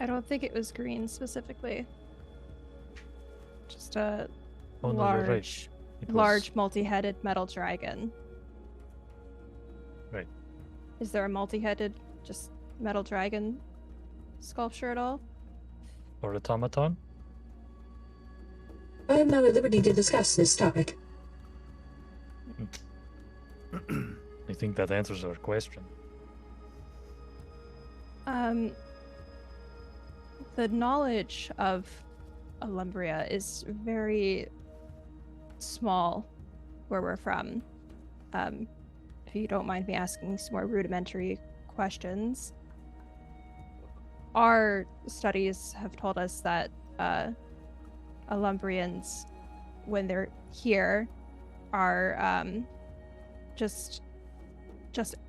I don't think it was green specifically. Just a Oh, no, you're right. It was- large multi-headed metal dragon. Right. Is there a multi-headed, just metal dragon sculpture at all? Or automaton? I am not at liberty to discuss this topic. I think that answers our question. The knowledge of Illumbria is very small where we're from. If you don't mind me asking some more rudimentary questions. Our studies have told us that Illumbrians, when they're here, are just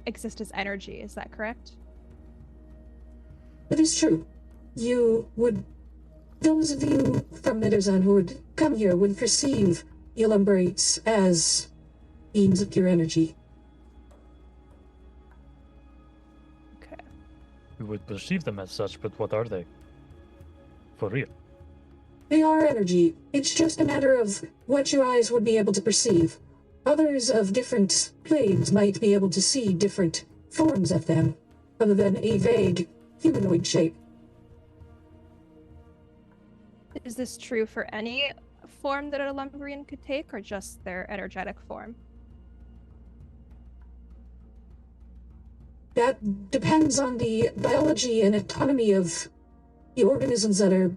exist as energy. Is that correct? It is true. Those of you from Medizan who would come here would perceive Illumbrites as beings of pure energy. Okay. We would perceive them as such, but what are they? For real? They are energy. It's just a matter of what your eyes would be able to perceive. Others of different planes might be able to see different forms of them, other than a vague humanoid shape. Is this true for any form that a Illumbrian could take, or just their energetic form? That depends on the biology and autonomy of the organisms that are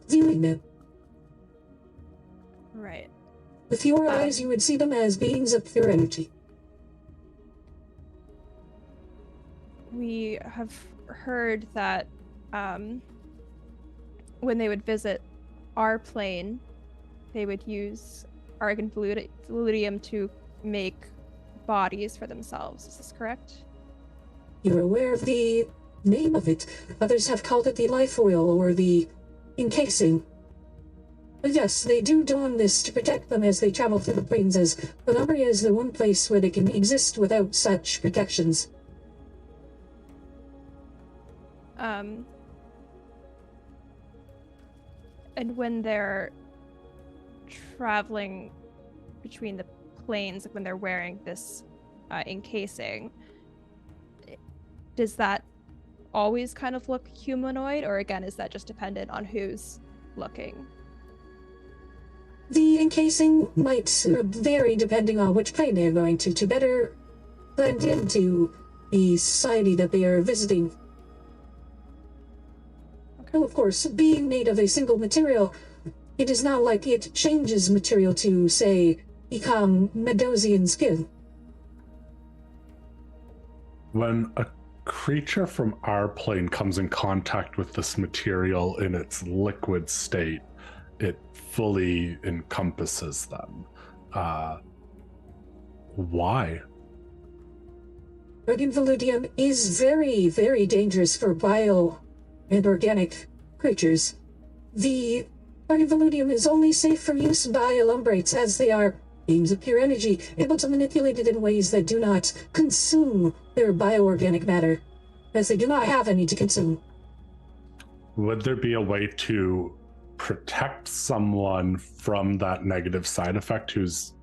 viewing them. Right. With your eyes, you would see them as beings of pure energy. We have heard that when they would visit our plane, they would use argon fluidium to make bodies for themselves. Is this correct? You're aware of the name of it. Others have called it the life oil or the encasing. But yes, they do don this to protect them as they travel through the plains, as Illumbria is the one place where they can exist without such protections. And when they're traveling between the planes, like when they're wearing this encasing, does that always kind of look humanoid, or again, is that just dependent on who's looking? The encasing might vary depending on which plane they're going to better blend into the society that they are visiting. Well, of course, being made of a single material, it is not like it changes material to, say, become Medosian skin. When a creature from our plane comes in contact with this material in its liquid state, it fully encompasses them. Why? Argon fluidium is very, very dangerous for bio and organic creatures. The argon fluidium is only safe for use by Illumbrites, as they are beings of pure energy, able to manipulate it in ways that do not consume their bioorganic matter, as they do not have any to consume. Would there be a way to protect someone from that negative side effect who's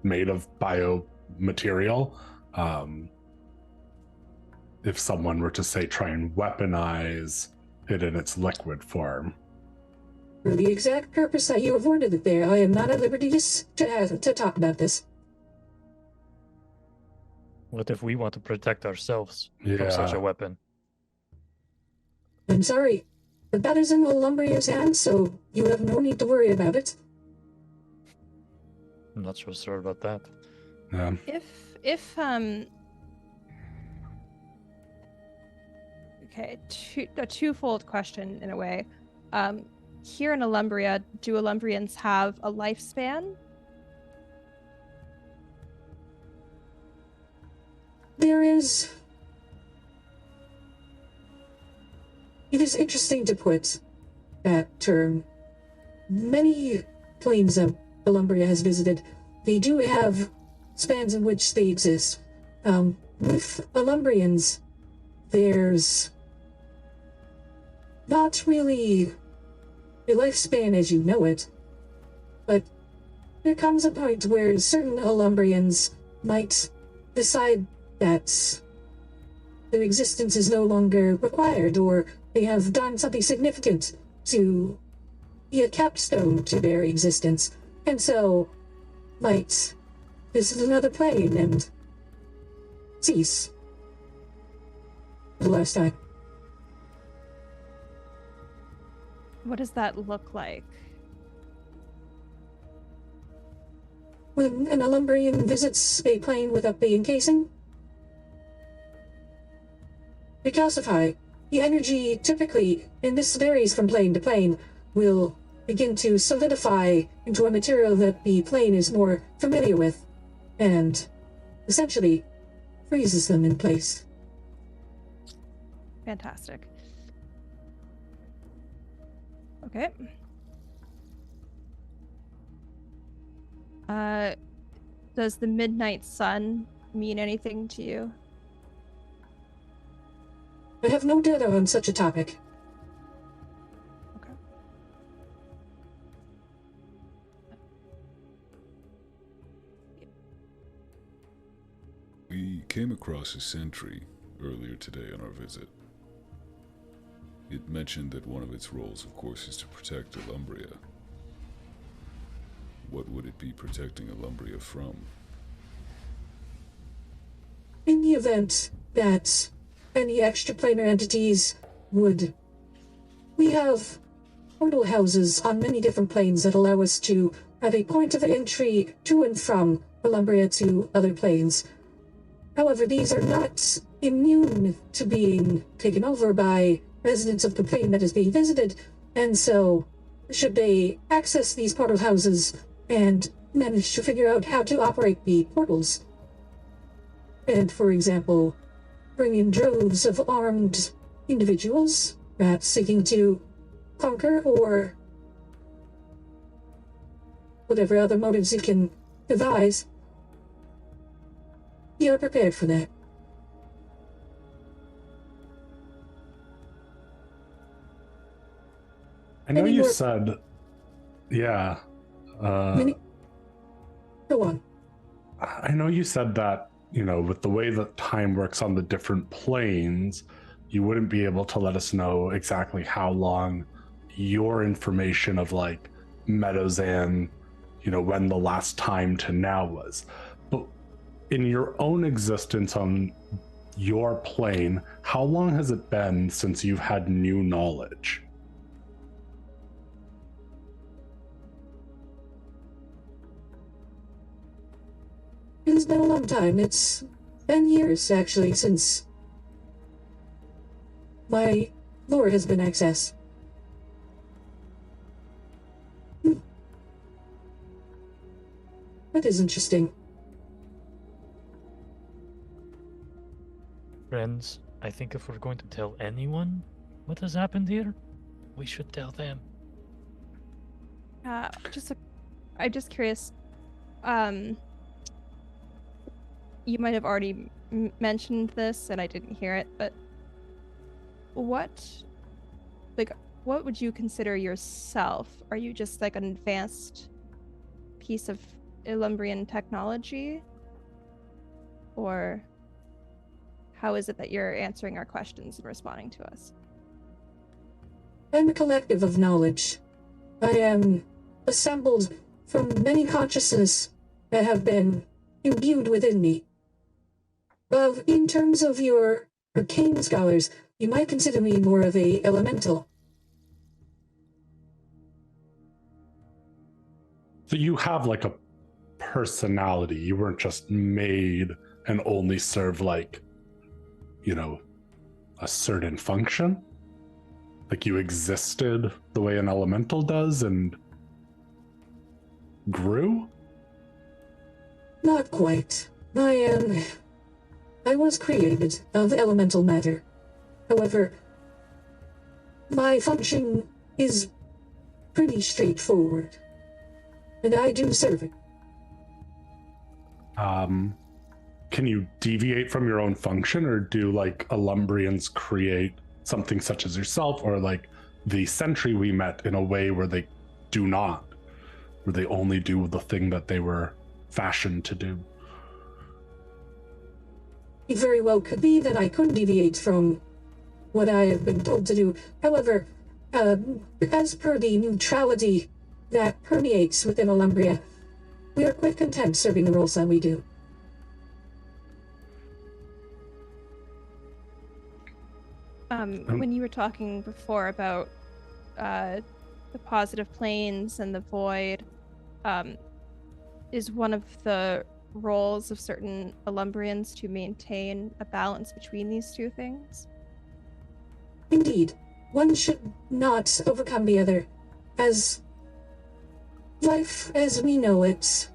made of biomaterial? If someone were to, say, try and weaponize it in its liquid form. For the exact purpose that you have worded it there, I am not at liberty to talk about this. What if we want to protect ourselves from such a weapon? I'm sorry, but that is in Illumbria's hands, so you have no need to worry about it. I'm not so sure about that. If okay, a twofold question in a way. Here in Illumbria, do Illumbrians have a lifespan? There is... It is interesting to put that term. Many planes that Illumbria has visited, they do have spans in which they exist. With Illumbrians, there's not really a lifespan as you know it, but there comes a point where certain Illumbrians might decide that their existence is no longer required, or they have done something significant to be a capstone to their existence, and so might visit another plane and cease the last time. What does that look like? When an Illumbrian visits a plane without the encasing, they calcify. The energy, typically, and this varies from plane to plane, will begin to solidify into a material that the plane is more familiar with, and essentially freezes them in place. Fantastic. Okay. Does the midnight sun mean anything to you? I have no data on such a topic. Okay. We came across a sentry earlier today on our visit. It mentioned that one of its roles, of course, is to protect Illumbria. What would it be protecting Illumbria from? In the event that any extraplanar entities would... We have portal houses on many different planes that allow us to have a point of entry to and from Illumbria to other planes. However, these are not immune to being taken over by residents of the plane that is being visited, and so should they access these portal houses and manage to figure out how to operate the portals, and, for example, bring in droves of armed individuals, perhaps seeking to conquer or whatever other motives you can devise, you are prepared for that. I know you said, yeah. Go on. I know you said that, you know, with the way that time works on the different planes, you wouldn't be able to let us know exactly how long your information of like Meadowsand, you know, when the last time to now was. But in your own existence on your plane, how long has it been since you've had new knowledge? It's been a long time. It's been years, actually, since my lore has been accessed. That is interesting. Friends, I think if we're going to tell anyone what has happened here, we should tell them. I'm just curious. You might have already mentioned this and I didn't hear it, but what would you consider yourself? Are you just like an advanced piece of Illumbrian technology? Or how is it that you're answering our questions and responding to us? I'm a collective of knowledge. I am assembled from many consciousness that have been imbued within me. In terms of your arcane scholars, you might consider me more of a elemental. So you have like a personality. You weren't just made and only serve like, a certain function. Like you existed the way an elemental does and grew? Not quite. I was created of elemental matter. However, my function is pretty straightforward, and I do serve it. Can you deviate from your own function, or do like Illumbrians create something such as yourself, or like the sentry we met in a way where they do not, where they only do the thing that they were fashioned to do? It very well could be that I could deviate from what I have been told to do. However, as per the neutrality that permeates within Illumbria, we are quite content serving the roles that we do. When you were talking before about the positive planes and the void, is one of the roles of certain Illumbrians to maintain a balance between these two things? Indeed, one should not overcome the other, as life as we know it,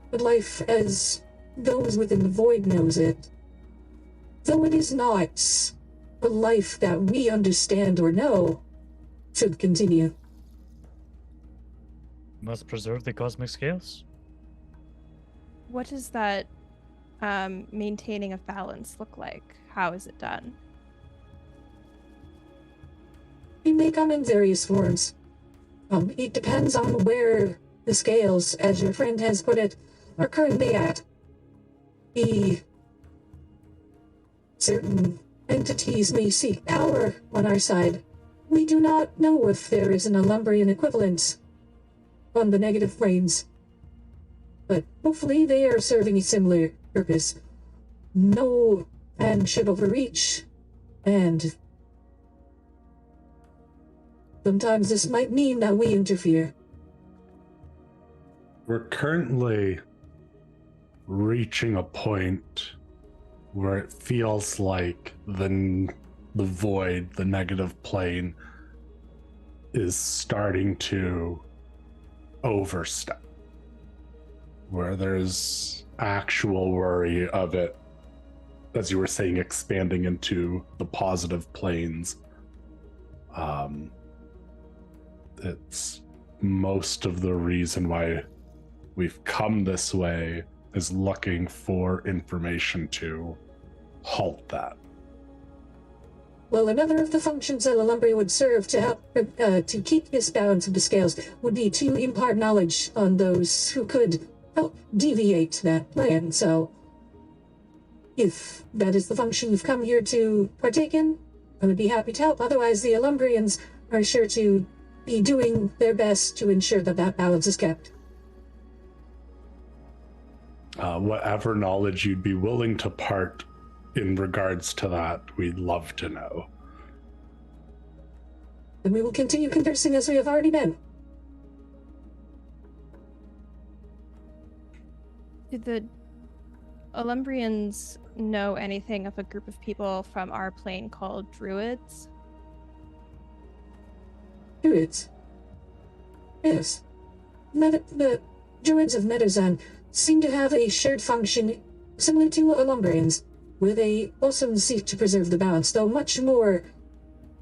but life as those within the void knows it, though it is not a life that we understand or know, should continue. Must preserve the cosmic scales. What does that maintaining of balance look like? How is it done? It may come in various forms. It depends on where the scales, as your friend has put it, are currently at. Certain entities may seek power on our side. We do not know if there is an Illumbrian equivalent on the negative planes, but hopefully they are serving a similar purpose. No man should overreach, and sometimes this might mean that we interfere. We're currently reaching a point where it feels like the void, the negative plane, is starting to overstep, where there's actual worry of it, as you were saying, expanding into the positive planes. It's most of the reason why we've come this way is looking for information to halt that. Well, another of the functions that Illumbria would serve to help to keep this balance of the scales would be to impart knowledge on those who could help deviate that plan. So, if that is the function you've come here to partake in, I would be happy to help. Otherwise, the Illumbrians are sure to be doing their best to ensure that that balance is kept. Whatever knowledge you'd be willing to part in regards to that, we'd love to know. And we will continue conversing as we have already been. Did the Illumbrians know anything of a group of people from our plane called druids? Druids? Yes. The druids of Medozan seem to have a shared function similar to Illumbrians, where they also seek to preserve the balance, though much more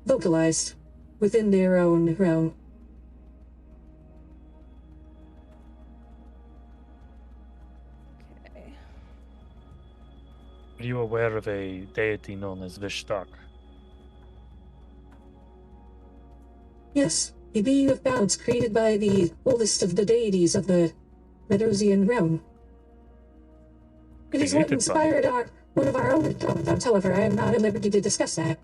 vocalized within their own realm. Okay. Are you aware of a deity known as Vishtak? Yes, a being of balance created by the oldest of the deities of the Medosian realm. It is what inspired one of our own tabletops. However, I am not at liberty to discuss that.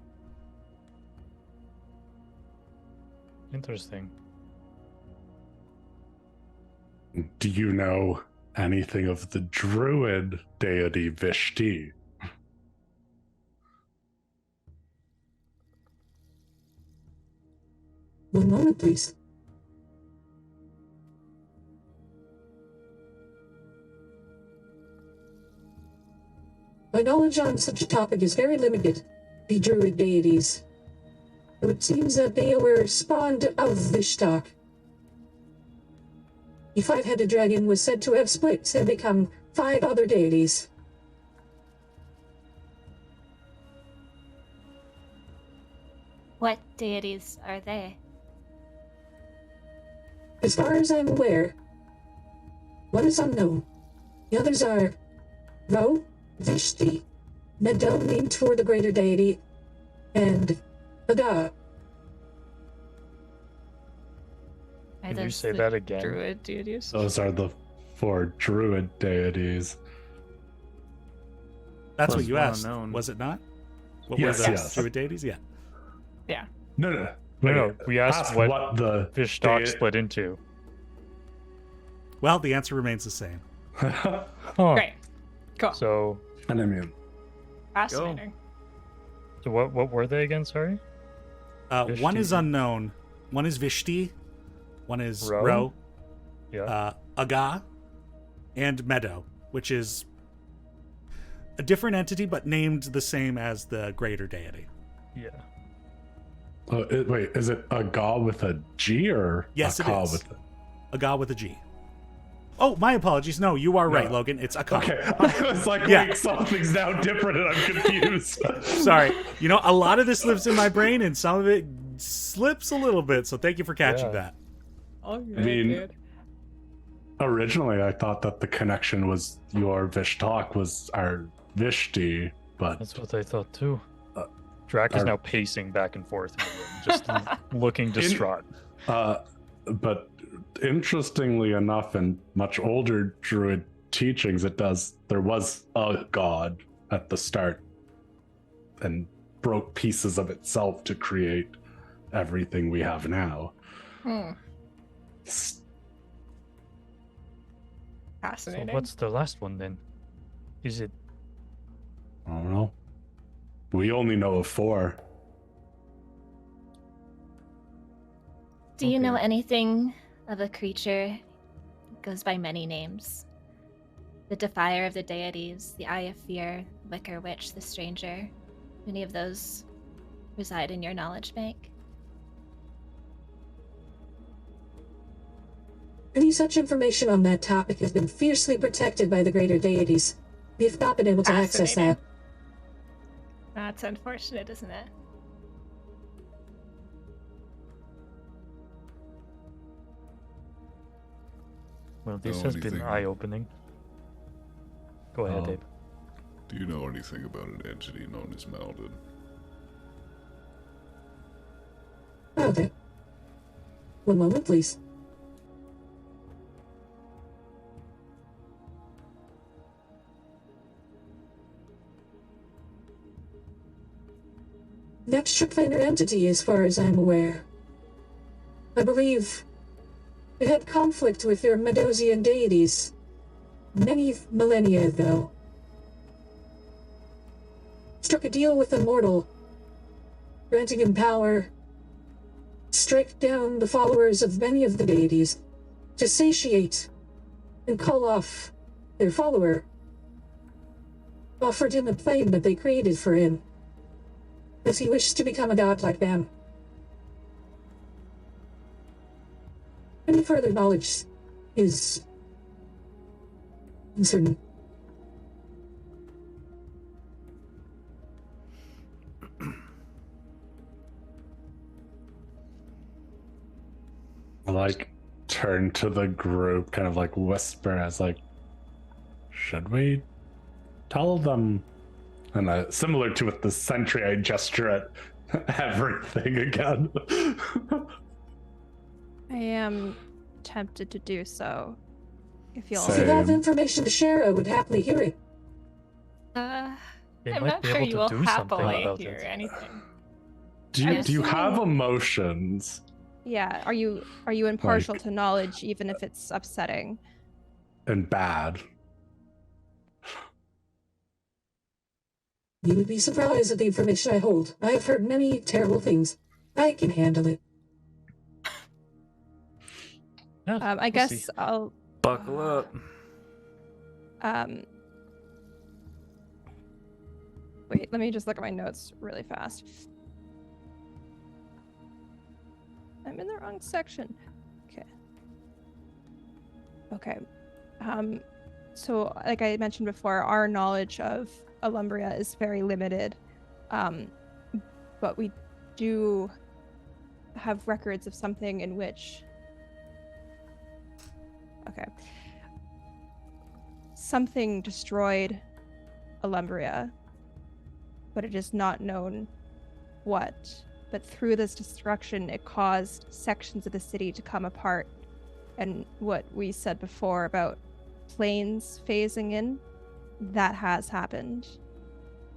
Interesting. Do you know anything of the druid deity Vishti? One moment, please. My knowledge on such a topic is very limited. The druid deities. It seems that they were spawned of Vishtak. The five-headed dragon was said to have split and become 5 other deities. What deities are they? As far as I'm aware, one is unknown. The others are Ro, Vishti, Meadow named for the greater deity, and Aga. Are Can you those say the that again? Druid deities. Those are the 4 druid deities. That's Plus what you one asked, unknown. was it not? What Yes, were the yes. druid deities? Yeah. Yeah. No. No, we asked what the fish stock dei- split into. Well, the answer remains the same. Huh. Great. Cool. So, And I mean, Fascinating. so what were they again? Sorry. One is Vishti. unknown. One is Vishti. One is Ro? Ro. Yeah. Aga. And Meadow, which is a different entity, but named the same as the greater deity. Yeah. wait, is it Aga with a G or Yes, it Aka is. with a... Aga with a G. Oh, my apologies. No, you are right, No. Logan. It's Aga. Okay, I was like, Yeah. wait, something's now different and I'm confused. Sorry. You know, a lot of this lives in my brain and some of it slips a little bit, so thank you for catching Yeah. that. Oh, I mean, originally I thought that the connection was your Vishtak was our Vishti, but That's what I thought too. Uh, Drac is our- now pacing back and forth, in the room, just looking distraught. but interestingly enough, in much older druid teachings, there was a god at the start and broke pieces of itself to create everything we have now. So Fascinating. what's the last one then? Is it? I don't know. We only know of 4. Do you know Okay. anything of a creature that goes by many names? The Defier of the Deities, the Eye of Fear, Wicker Witch, the Stranger. Any of those reside in your knowledge bank? Any such information on that topic has been fiercely protected by the greater deities. We have not been able to access Fascinating. that. That's unfortunate, isn't it? Well, this Know has been anything? eye-opening. Go ahead, Oh. Abe. Do you know anything about an entity known as Malden? Okay. One moment, please. Next Trickfinder entity, as far as I'm aware. I believe it had conflict with their Medosian deities many millennia ago. Struck a deal with a mortal, granting him power, strike down the followers of many of the deities to satiate and call off their follower. Offered him a plane that they created for him, as he wished to become a god like them. Any further knowledge is uncertain. I like turn to the group, kind of like whisper as like, should we tell them? And similar to with the sentry, I gesture at everything again. I am tempted to do so. If you'll. If you have Same. information to share, I would happily hear it. They I'm might not be sure able you to will do something happily about hear it. anything. Do you I'm have assuming- emotions? Yeah, are you impartial to knowledge even if it's upsetting? And bad. You would be surprised at the information I hold. I have heard many terrible things. I can handle it. Yeah, I we'll guess see. I'll Buckle up. wait, let me just look at my notes really fast. I'm in the wrong section. Okay. So like I mentioned before, our knowledge of Illumbria is very limited. But we do have records of something in which something destroyed Illumbria, but it is not known what. But through this destruction, it caused sections of the city to come apart. And what we said before about planes phasing in, that has happened.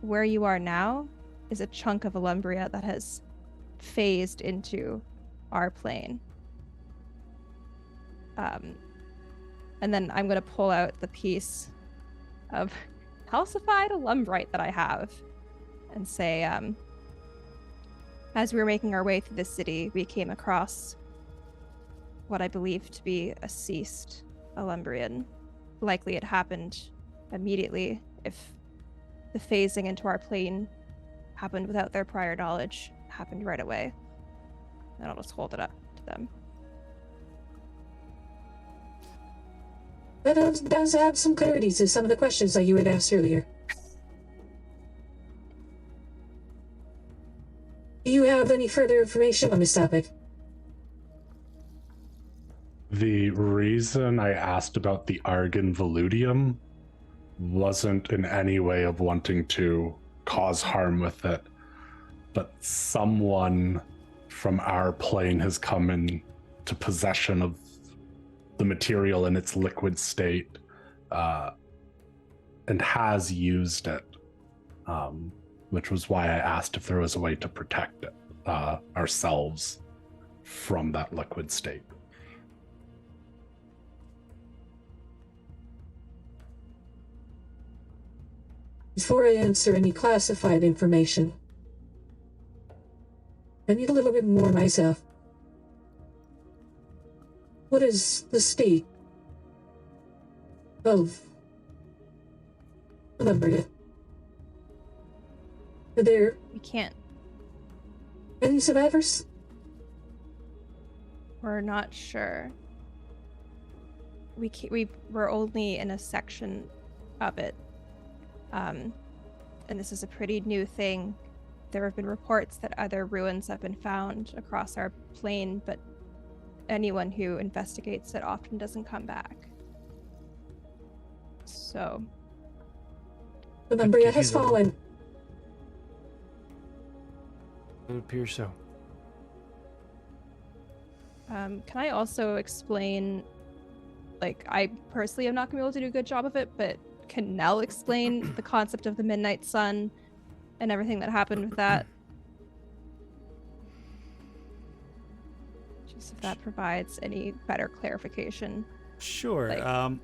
Where you are now is a chunk of Illumbria that has phased into our plane. And then I'm going to pull out the piece of calcified Illumbrite that I have and say, as we were making our way through the city, we came across what I believe to be a ceased Illumbrian. Likely it happened immediately if the phasing into our plane happened without their prior knowledge, happened right away. And I'll just hold it up to them. That does add some clarity to some of the questions that you had asked earlier. Do you have any further information on this topic? The reason I asked about the Argon Veludium wasn't in any way of wanting to cause harm with it, but someone from our plane has come into possession of the material in its liquid state and has used it, which was why I asked if there was a way to protect it, ourselves from that liquid state. Before I answer any classified information, I need a little bit more myself. What is the state of Illumbria? Are there We can't. any survivors? We're not sure. We're only in a section of it. And this is a pretty new thing. There have been reports that other ruins have been found across our plane, but anyone who investigates it often doesn't come back. So Illumbria has fallen. It appears so. can I also explain, like, I personally am not going to be able to do a good job of it, but can Nell explain the concept of the Midnight Sun and everything that happened with that? Just if that provides any better clarification. Sure. Like-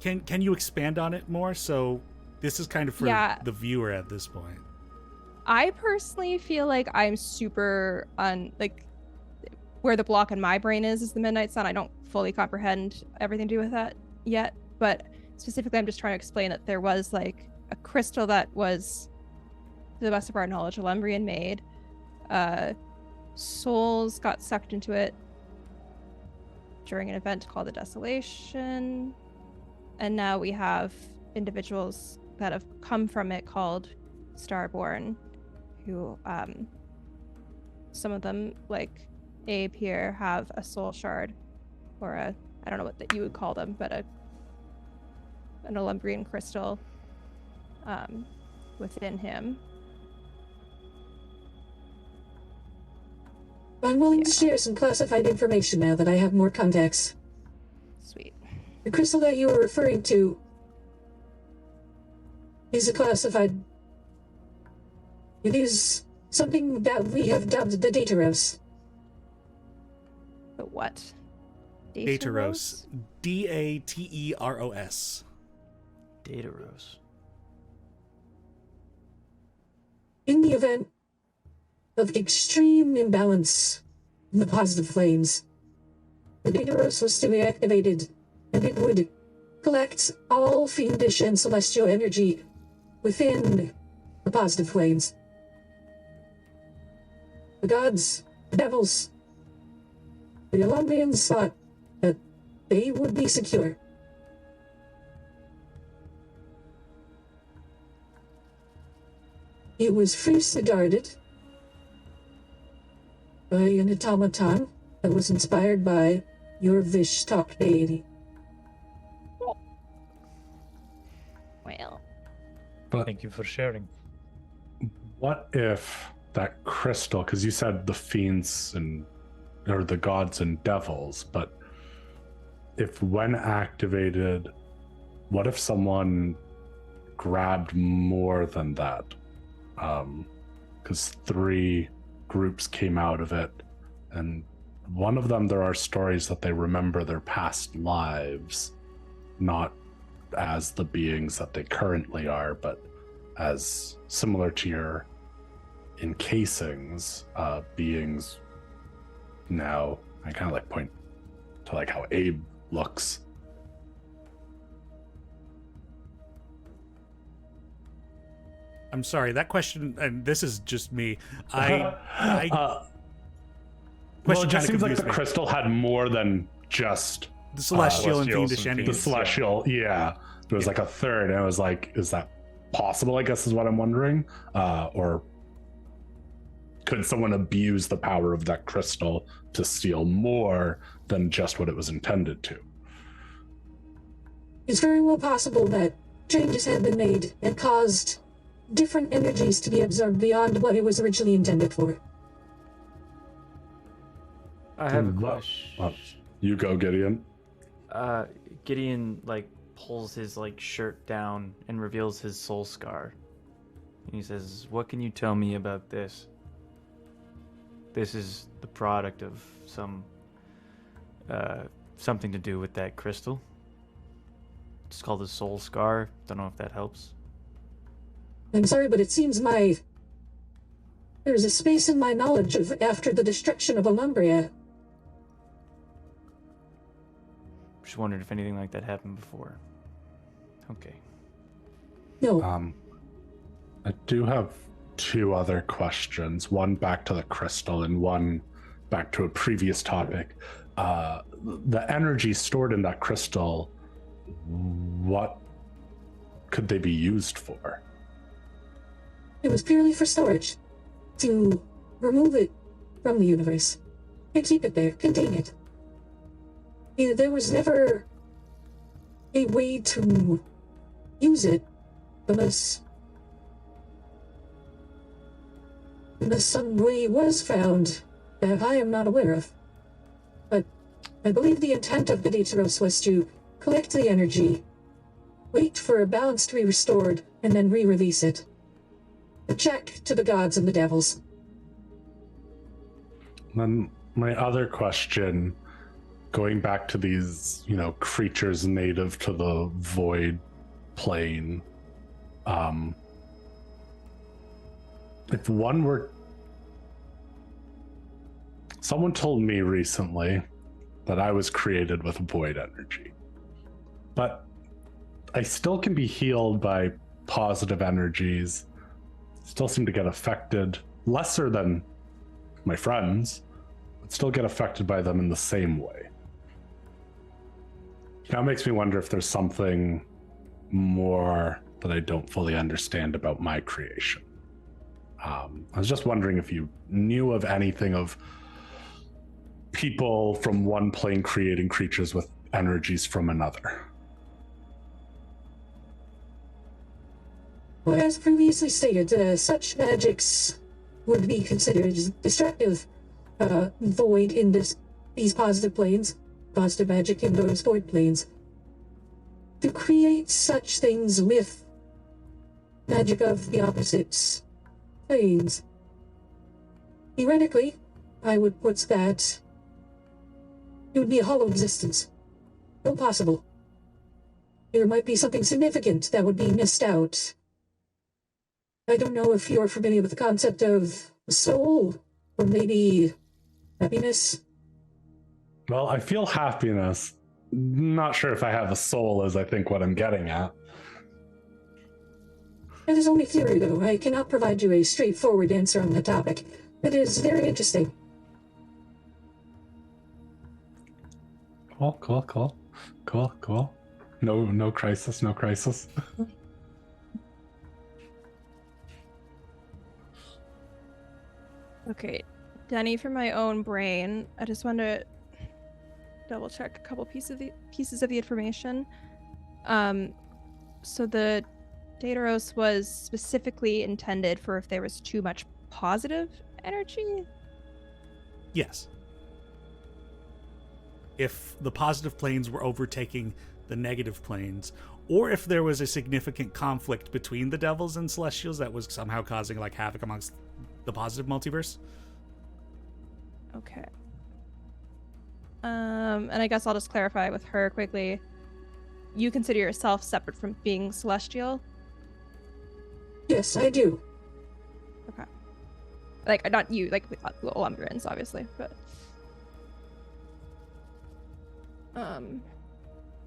Can you expand on it more? So this is kind of for the viewer at this point. I personally feel like I'm super like where the block in my brain is the Midnight Sun. I don't fully comprehend everything to do with that yet, but specifically I'm just trying to explain that there was like a crystal that was, to the best of our knowledge, Illumbrian made. Souls got sucked into it during an event called the Desolation, and now we have individuals that have come from it called Starborn, who some of them, like Abe here, have a soul shard, or a, I don't know what that you would call them, but an Illumbrian crystal within him. I'm willing to share some classified information now that I have more context. Sweet. The crystal that you were referring to is a classified... It is something that we have dubbed the Dataros. The what? Dateros. Dateros. Dataros. In the event of extreme imbalance in the positive flames, the Dateros was to be activated, and it would collect all fiendish and celestial energy within the positive flames. The gods, the devils, the Illumbrians thought that they would be secure. It was fiercely guarded by an automaton that was inspired by your Vishtok deity. Well, But Thank you for sharing. what if that crystal, because you said the fiends or the gods and devils, but if when activated, what if someone grabbed more than that? Because 3 groups came out of it, and one of them, there are stories that they remember their past lives, not as the beings that they currently are, but as similar to your encasings, beings. Now I kind of like point to like how Abe looks. I'm sorry, that question, and this is just me. Well, question it just kinda seems like confused the me. crystal had more than just The celestial and Celestials fiendish and entities. the fiends. celestial. Yeah, there was like a third, and I was like, is that possible? I guess is what I'm wondering. Or could someone abuse the power of that crystal to steal more than just what it was intended to? It's very well possible that changes had been made and caused different energies to be absorbed beyond what it was originally intended for. I have a Well, question. You go, Gideon. Gideon like pulls his like shirt down and reveals his soul scar. And he says, "What can you tell me about this? This is the product of something to do with that crystal. It's called a soul scar. Don't know if that helps." I'm sorry, but it seems there's a space in my knowledge of after the destruction of Illumbria. Just wondered if anything like that happened before. Okay. No, I do have 2 other questions. One back to the crystal, and one back to a previous topic. The energy stored in that crystal, what could they be used for? it was purely for storage. To remove it from the universe. And keep it there, contain it. There was never a way to use it unless some way was found that I am not aware of. But I believe the intent of the Dateros was to collect the energy, wait for a balance to be restored, and then re-release it. A check to the gods and the devils. Then my other question, going back to these, creatures native to the void plane, if one were... Someone told me recently that I was created with void energy, but I still can be healed by positive energies, still seem to get affected, lesser than my friends, but still get affected by them in the same way. Now it makes me wonder if there's something more that I don't fully understand about my creation. I was just wondering if you knew of anything of people from one plane creating creatures with energies from another. Well, as previously stated, such magics would be considered destructive void in these positive planes, positive magic in those void planes. To create such things with magic of the opposites planes, theoretically, I would put that It would be a hollow existence. Impossible. There might be something significant that would be missed out. I don't know if you're familiar with the concept of soul, or maybe happiness. Well, I feel happiness. Not sure if I have a soul, is I think what I'm getting at. It is only theory, though. I cannot provide you a straightforward answer on the topic. It is very interesting. Cool. No crisis. Okay, Denny, for my own brain, I just want to double check a couple pieces of the information. So the Dataros was specifically intended for if there was too much positive energy? Yes. If the positive planes were overtaking the negative planes, or if there was a significant conflict between the devils and celestials that was somehow causing like havoc amongst the positive multiverse. Okay. And I guess I'll just clarify with her quickly. You consider yourself separate from being celestial? Yes, I do. Okay. Like, not you, like Illumbrians, obviously, but...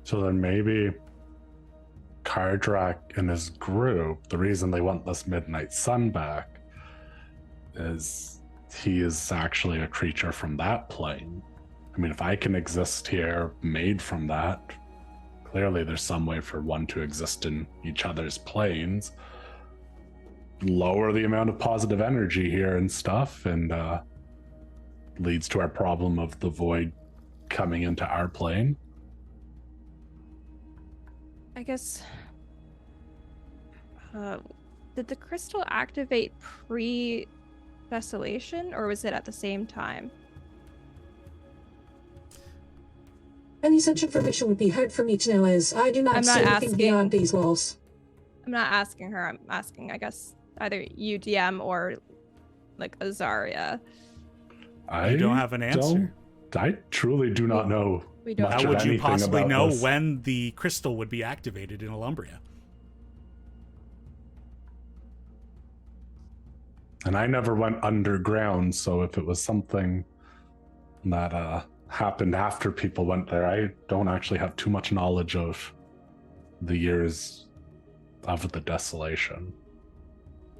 So then maybe Kardrak and his group, the reason they want this Midnight Sun back is he is actually a creature from that plane. I mean, if I can exist here made from that, clearly there's some way for one to exist in each other's planes, lower the amount of positive energy here and stuff, and leads to our problem of the void coming into our plane. I guess... did the crystal activate pre-Desolation, or was it at the same time? Any such information would be hard for me to know, as I do not see anything beyond these walls. I'm not asking her, I'm asking, I guess, either you, DM, or, like, Azaria. You don't have an answer. I truly do not know. We don't. How would you possibly know this. when the crystal would be activated in Illumbria? And I never went underground, so if it was something that happened after people went there, I don't actually have too much knowledge of the years of the Desolation.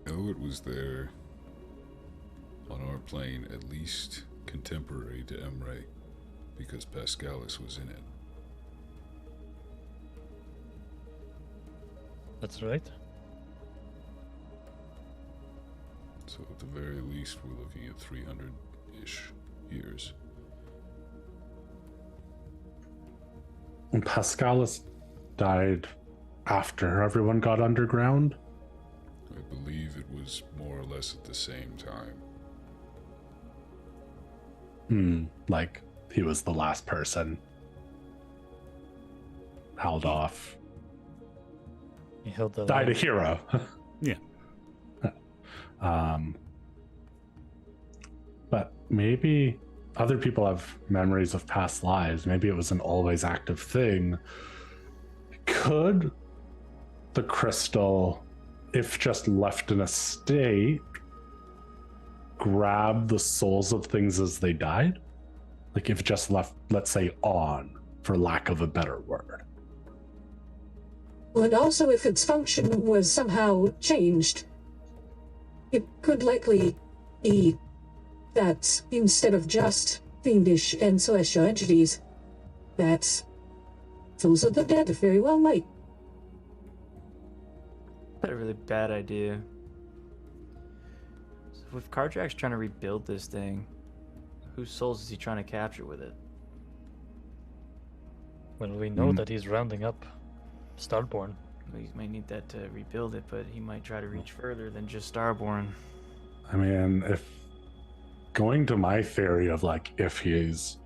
No, it was there on our plane, at least contemporary to Emre, because Pascalis was in it. That's right. So at the very least, we're looking at 300-ish years. And Pascalis died after everyone got underground? I believe it was more or less at the same time. Like he was the last person held off. He held the Died a hero. Yeah. But maybe other people have memories of past lives. Maybe it was an always active thing. Could the crystal, if just left in a state, grab the souls of things as they died? Like if just left, let's say, on, for lack of a better word. And also if its function was somehow changed, it could likely be that instead of just fiendish and celestial entities, that those of the dead very well might. That's a really bad idea. So if Kardrak's trying to rebuild this thing, whose souls is he trying to capture with it? Well, we know that he's rounding up Starborn. Well, he might need that to rebuild it, but he might try to reach further than just Starborn. I mean, if going to my theory of like, if his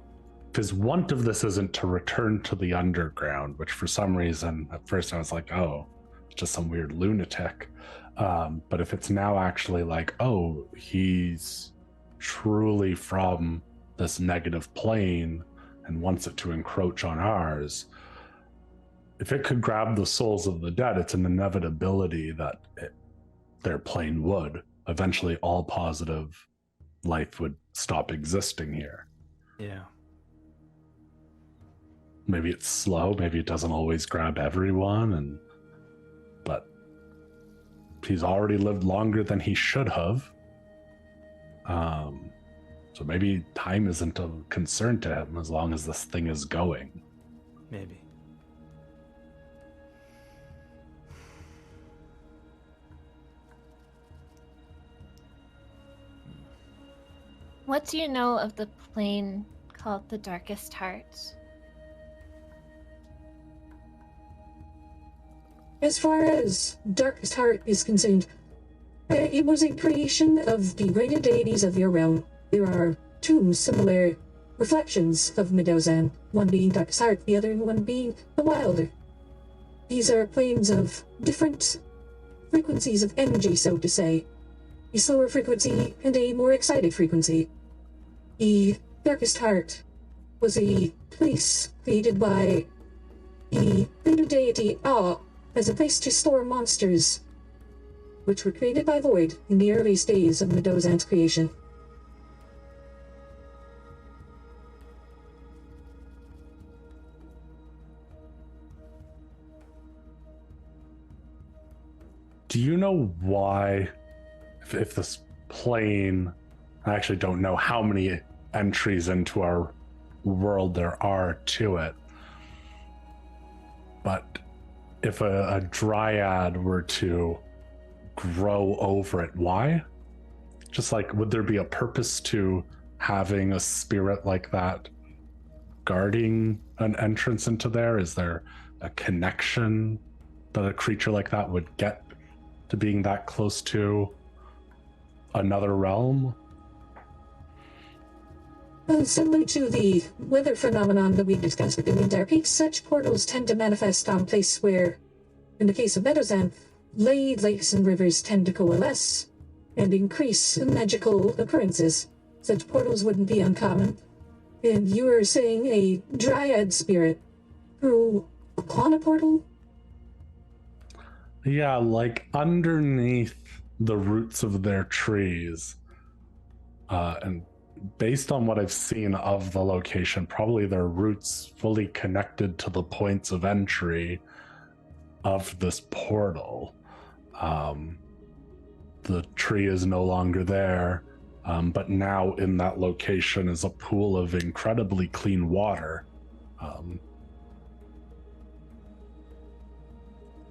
want of this isn't to return to the underground, which for some reason at first I was like, oh, just some weird lunatic. But if it's now actually like, oh, he's truly from this negative plane and wants it to encroach on ours, if it could grab the souls of the dead, it's an inevitability that their plane would. Eventually, all positive life would stop existing here. Yeah. Maybe it's slow, maybe it doesn't always grab everyone, but he's already lived longer than he should have. So maybe time isn't a concern to him as long as this thing is going. Maybe. What do you know of the plane called the Darkest Heart? As far as Darkest Heart is concerned, it was a creation of the reigning deities of your realm. There are two similar reflections of Medozan, one being Darkest Heart, the other one being the Wilder. These are planes of different frequencies of energy, so to say. A slower frequency and a more excited frequency. The Darkest Heart was a place created by the greater deity Ah as a place to store monsters, which were created by Void in the earliest days of Medozan's creation. Do you know why, if this plane, I actually don't know how many entries into our world there are to it, but if a dryad were to grow over it, why? Just like, would there be a purpose to having a spirit like that guarding an entrance into there? Is there a connection that a creature like that would get to being that close to another realm? Similar to the weather phenomenon that we discussed within the Dark Peaks, such portals tend to manifest on places where, in the case of Medozan, lakes and rivers tend to coalesce and increase in magical occurrences. Such portals wouldn't be uncommon. And you were saying a dryad spirit grew upon a portal? Yeah, like underneath the roots of their trees. And based on what I've seen of the location, probably their roots fully connected to the points of entry of this portal. The tree is no longer there, but now in that location is a pool of incredibly clean water.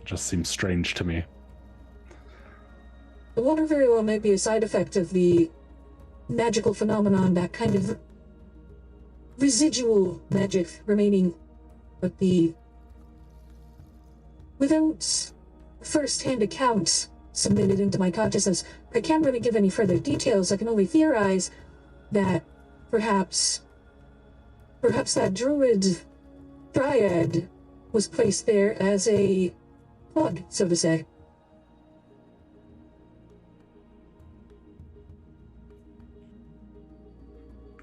Just seems strange to me. The water very well might be a side effect of the magical phenomenon, that kind of residual magic remaining, but without first-hand accounts submitted into my consciousness, I can't really give any further details. I can only theorize that perhaps that druid dryad was placed there as a plug, so to say.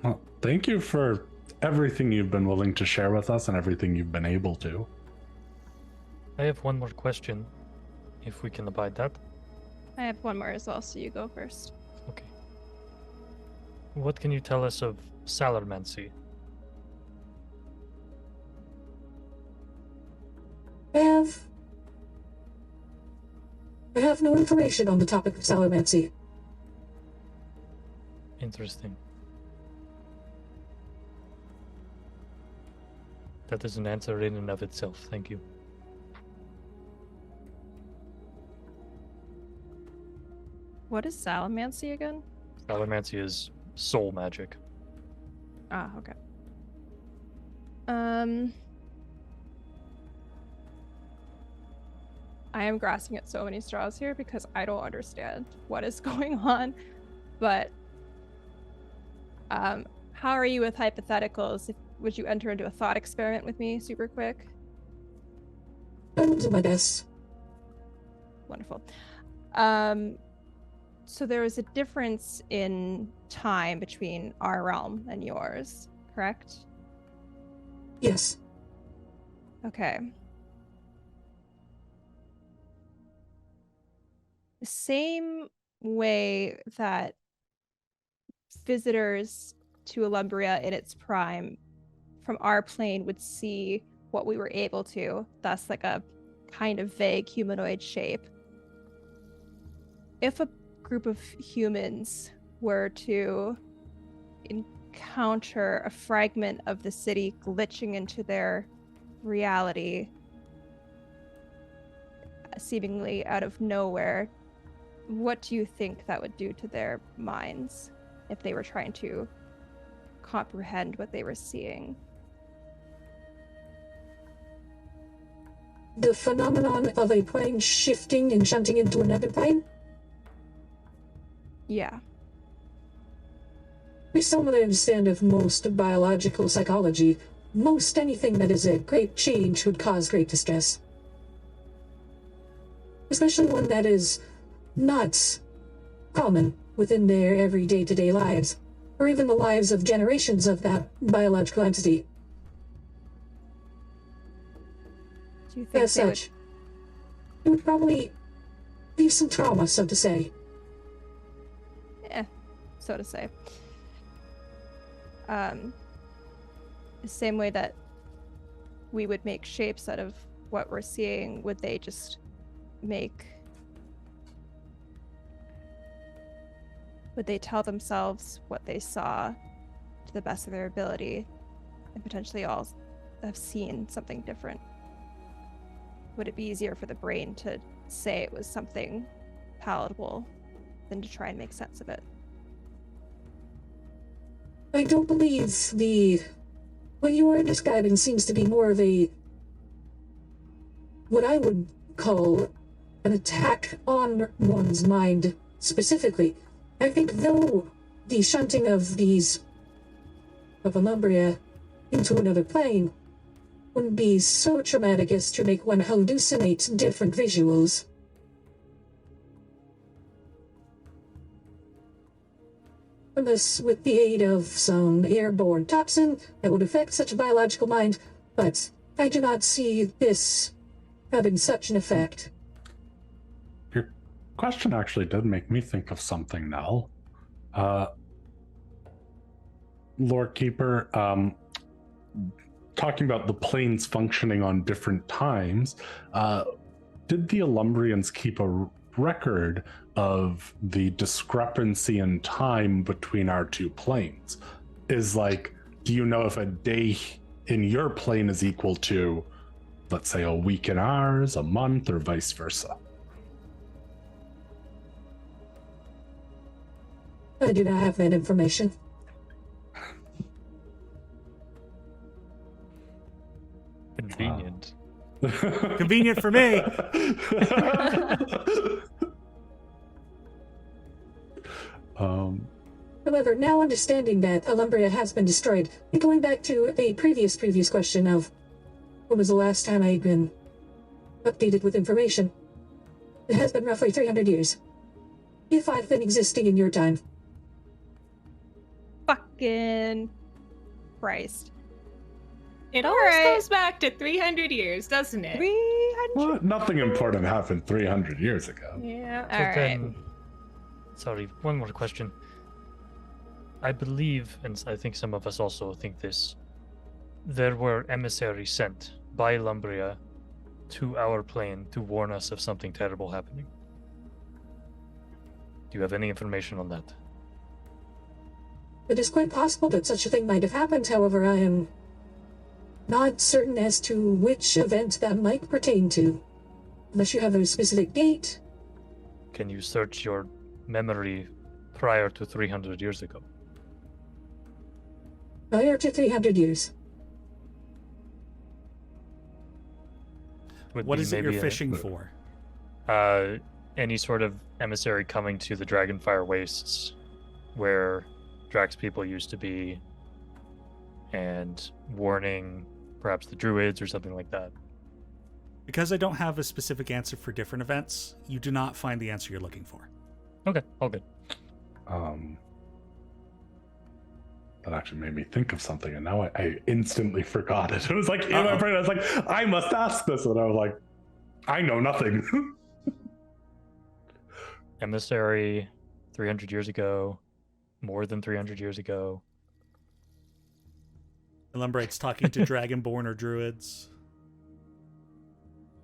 Well, thank you for everything you've been willing to share with us and everything you've been able to. I have one more question, if we can abide that. I have one more as well, so you go first. Okay. What can you tell us of Salarmancy? I have no information on the topic of Salarmancy. Interesting. That is an answer in and of itself. Thank you. What is Salamancy again? Salarmancy is soul magic. Ah, okay. I am grasping at so many straws here because I don't understand what is going on. But how are you with hypotheticals? Would you enter into a thought experiment with me super quick? I will do my best. Wonderful. So there is a difference in time between our realm and yours, correct? Yes. Okay. The same way that visitors to Illumbria in its prime from our plane would see what we were able to, thus like a kind of vague humanoid shape. If a group of humans were to encounter a fragment of the city glitching into their reality, seemingly out of nowhere, what do you think that would do to their minds if they were trying to comprehend what they were seeing? The phenomenon of a plane shifting and shunting into another plane? Yeah. Based on what I understand of most biological psychology, most anything that is a great change would cause great distress. Especially one that is not common within their every day-to-day lives, or even the lives of generations of that biological entity. Do you think As such, it would probably leave some trauma, so to say. So to say. The same way that we would make shapes out of what we're seeing, would they just would they tell themselves what they saw to the best of their ability and potentially all have seen something different? Would it be easier for the brain to say it was something palatable than to try and make sense of it? I don't believe what you are describing seems to be more of what I would call an attack on one's mind specifically. I think though the shunting of Illumbria into another plane wouldn't be so traumatic as to make one hallucinate different visuals. Unless with the aid of some airborne toxin that would affect such a biological mind, but I do not see this having such an effect. Your question actually did make me think of something, Nell. Lord Keeper, talking about the planes functioning on different times, did the Illumbrians keep a record of the discrepancy in time between our two planes? Do you know if a day in your plane is equal to, let's say, a week in ours, a month, or vice versa? I do not have that information. Convenient. Convenient for me. However, now understanding that Illumbria has been destroyed, and going back to a previous question of when was the last time I'd been updated with information, it has been roughly 300 years. If I've been existing in your time. Fucking Christ. It All always right. goes back to 300 years, doesn't it? 300? Well, nothing important happened 300 years ago. Yeah. All right. Then, sorry, one more question. I believe, and I think some of us also think this, there were emissaries sent by Illumbria to our plane to warn us of something terrible happening. Do you have any information on that? It is quite possible that such a thing might have happened, however, I am not certain as to which event that might pertain to. Unless you have a specific date. Can you search your memory prior to 300 years ago? Prior to 300 years. What is it you're fishing for? Any sort of emissary coming to the Dragonfire Wastes, where Drax people used to be, and warning perhaps the druids or something like that. Because I don't have a specific answer for different events, you do not find the answer you're looking for. Okay, all good. That actually made me think of something, and now I instantly forgot it. It was like in my brain. I was like, I must ask this, and I was like, I know nothing. Emissary, 300 years ago, more than 300 years ago. Illumbrites talking to Dragonborn or druids.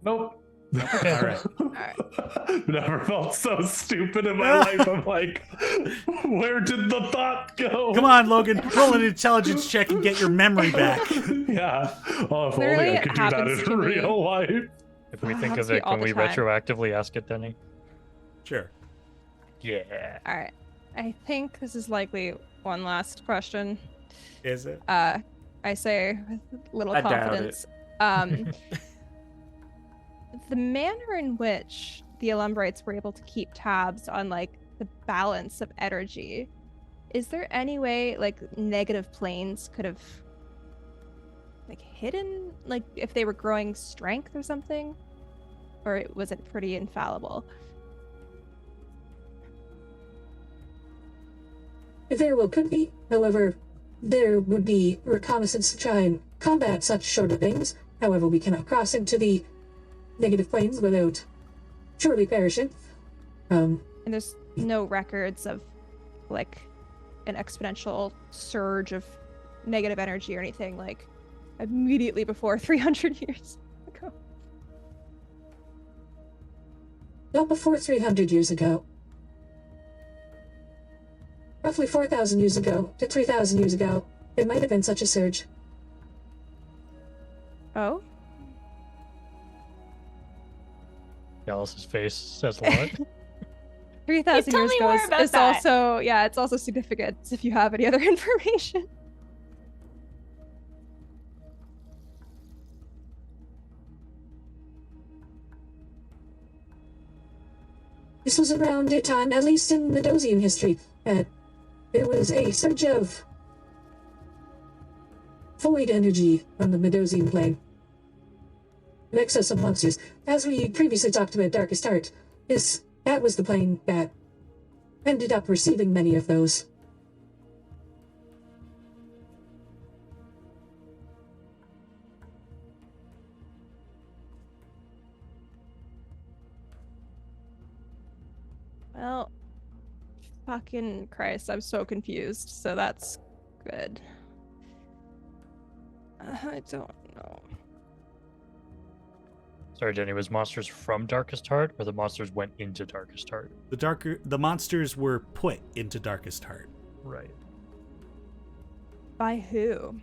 Nope. Okay, all right. Never felt so stupid in my life. I'm like, where did the thought go? Come on, Logan. Roll an intelligence check and get your memory back. Yeah. Oh, if Literally, only I it could do that happens in to me. real life. If we It think happens of to me it, all can the we time. retroactively ask it, Denny? Sure. Yeah. All right. I think this is likely one last question. Is it? I say with little I doubt confidence. The manner in which the Illumbrites were able to keep tabs on like the balance of energy, is there any way like negative planes could have like hidden, like if they were growing strength or something, or was it pretty infallible? There will could be, however, there would be reconnaissance to try and combat such sort of things. However, we cannot cross into the negative planes without surely perishing. And there's no records of like an exponential surge of negative energy or anything like immediately before 300 years ago. Not before 300 years ago. Roughly 4,000 years ago to 3,000 years ago, there might have been such a surge. Oh? Dallas's face says a lot. 3,000 Tell years me ago more is, about is that. also, yeah, it's also significant if you have any other information. This was around a time, at least in Medosian history, that there was a surge of void energy on the Medosian plane. An excess of monsters. As we previously talked about Darkest Heart, that was the plane that ended up receiving many of those. Well, fucking Christ, I'm so confused, so that's good. I don't know. Sorry, Denny, was monsters from Darkest Heart, or the monsters went into Darkest Heart? The monsters were put into Darkest Heart. Right. By who?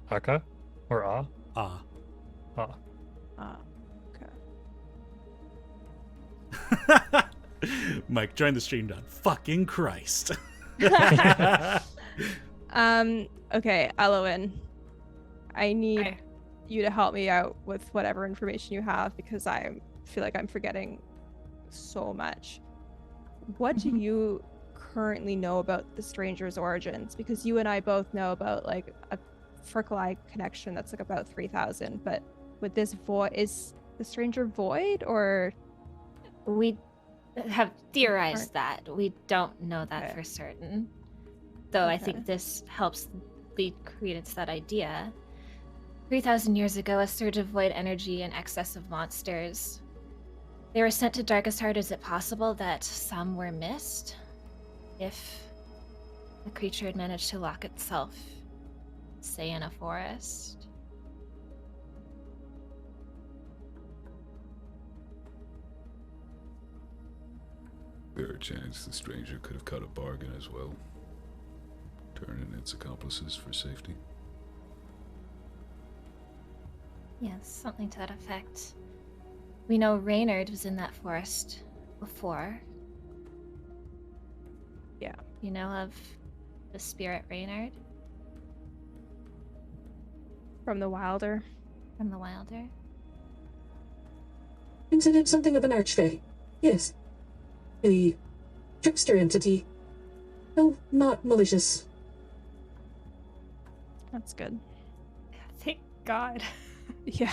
Aka? Or Ah? Ah. Ah. Okay. Mike, join the stream down. Fucking Christ. Okay, Elowen. I need you to help me out with whatever information you have because I feel like I'm forgetting so much. What do you currently know about the stranger's origins? Because you and I both know about like a Firkle connection that's like about 3,000, but with this void, is the stranger void or? We have theorized that. We don't know that for certain. Though I think this helps lead credence to that idea. 3,000 years ago, a surge of void energy and excess of monsters. They were sent to Darkest Heart. Is it possible that some were missed? If the creature had managed to lock itself, say, in a forest? There a chance the stranger could have cut a bargain as well, turning its accomplices for safety? Yes, something to that effect. We know Reynard was in that forest before. Yeah. You know of the spirit Reynard? From the Wilder? From the Wilder? Considered something of an archfey. Yes. A trickster entity. Though not malicious. That's good. Thank God. Yeah.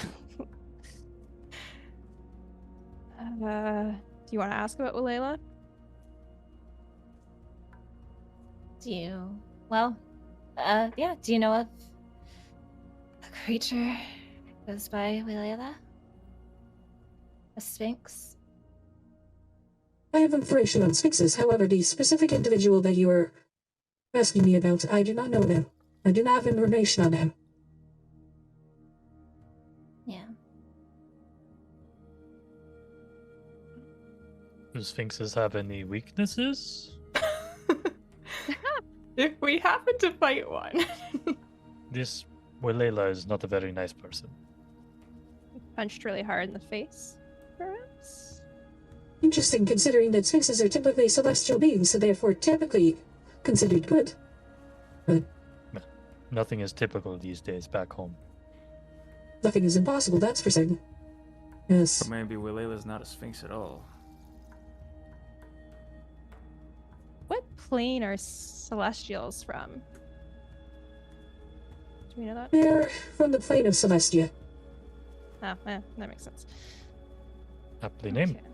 Do you want to ask about Walela? Do you? Well, Yeah, do you know of a creature that goes by Wilela? A sphinx? I have information on sphinxes. However, the specific individual that you are asking me about, I do not know them. I do not have information on them. Yeah. Do sphinxes have any weaknesses? If we happen to fight one. This Wilela is not a very nice person. Punched really hard in the face, perhaps? Interesting, considering that sphinxes are typically celestial beings, so therefore typically considered good. But Nothing is typical these days back home. nothing is impossible, that's for certain. Yes. Or maybe Willela's not a sphinx at all. What plane are celestials from? Do we know that? They're from the plane of Celestia. Oh, that makes sense. Aptly named. Okay.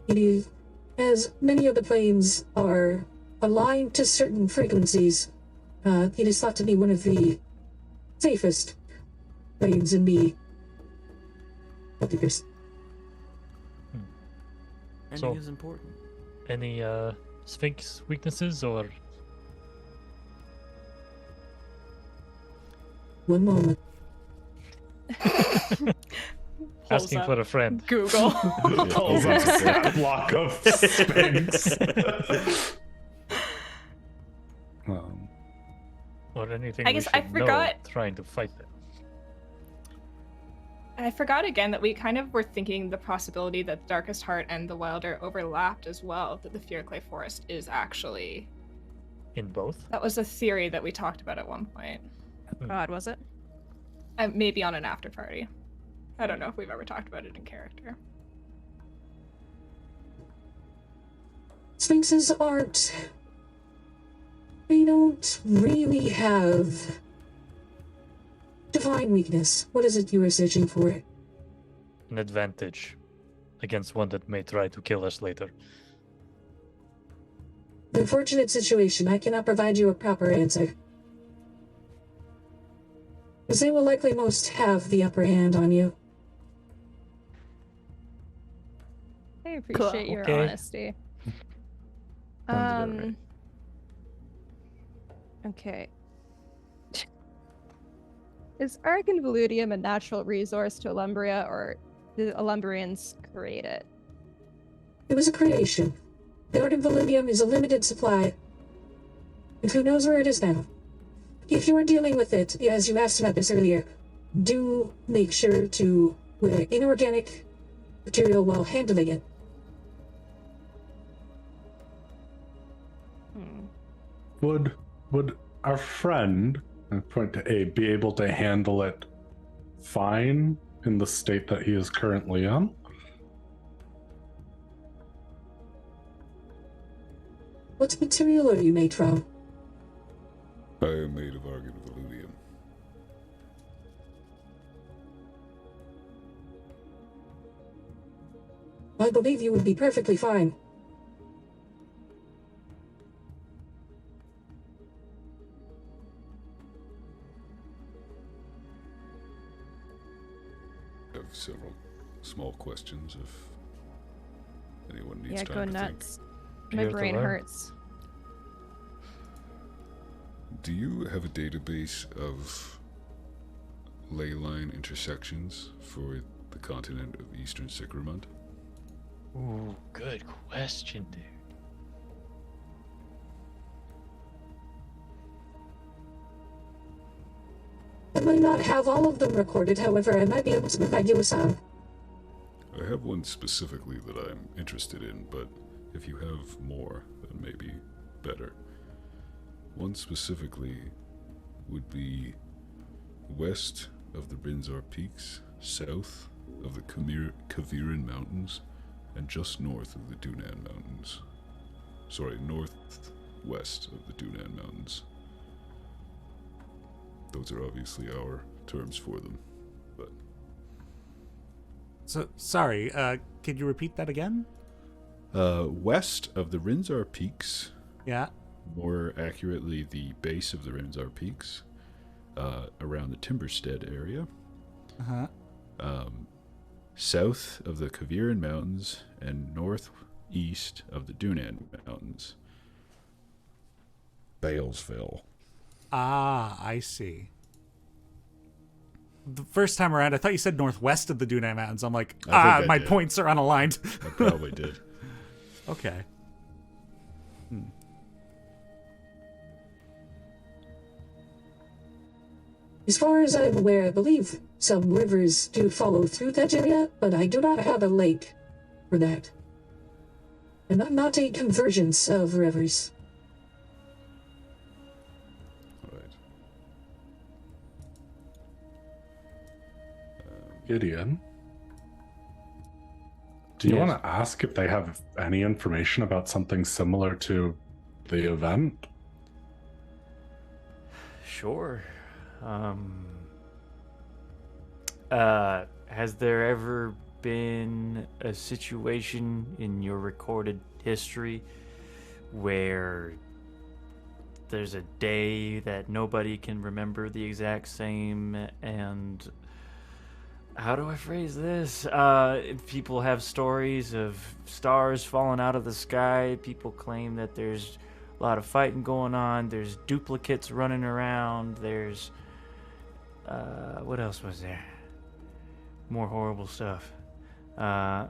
It is, as many of the planes are aligned to certain frequencies, it is thought to be one of the safest planes in the multiverse. Ending So- is important. Any sphinx weaknesses or One moment. Pulls asking up for a friend? Google. Pulls up a stat block of sphinx. Or anything I we guess I should know forgot- trying to fight them? I forgot again that we kind of were thinking the possibility that the Darkest Heart and the Wilder overlapped as well, that the Fearclay Forest is actually... In both? That was a theory that we talked about at one point. God, was it? Maybe on an after party. I don't know if we've ever talked about it in character. Sphinxes aren't. They don't really have divine weakness. What is it you were searching for? An advantage against one that may try to kill us later. Unfortunate situation. I cannot provide you a proper answer. As they will likely most have the upper hand on you. I appreciate your Okay. honesty. Sounds about right. Okay. Is Arcanvoludium a natural resource to Illumbria, or did Illumbrians create it? It was a creation. The Art of Voludium is a limited supply. And who knows where it is now. If you are dealing with it, as you asked about this earlier, do make sure to wear inorganic material while handling it. Would our friend, I point to Abe, be able to handle it fine in the state that he is currently in? What material are you made from? I am made of argon veludium. I believe you would be perfectly fine. I have several small questions if anyone needs Yeah, time go to nuts. My Here to brain learn. hurts. think. Do you have a database of ley line intersections for the continent of Eastern Sicramund? Ooh, good question, dude. I might not have all of them recorded, however, I might be able to provide you with some. I have one specifically that I'm interested in, but if you have more, then maybe better. One specifically would be west of the Brinzar Peaks, south of the Kaviran Mountains, and just north of the Dunan Mountains. Sorry, northwest of the Dunan Mountains. Those are obviously our terms for them, but So sorry, could you repeat that again? west of the Rinzar Peaks, Yeah. more accurately, the base of the Remzar Peaks, around the Timberstead area. South of the Kaviran Mountains and northeast of the Dunan Mountains. Balesville. Ah, I see. The first time around, I thought you said northwest of the Dunan Mountains. I'm like, my points are unaligned. I probably did. Okay. As far as I'm aware, I believe some rivers do follow through that area, but I do not have a lake for that. And I'm not a convergence of rivers. Alright. Gideon, do you Yes. want to ask if they have any information about something similar to the event? Sure. Has there ever been a situation in your recorded history where there's a day that nobody can remember the exact same, and how do I phrase this? People have stories of stars falling out of the sky. People claim that there's a lot of fighting going on. There's duplicates running around. There's what else was there? More horrible stuff. Yeah,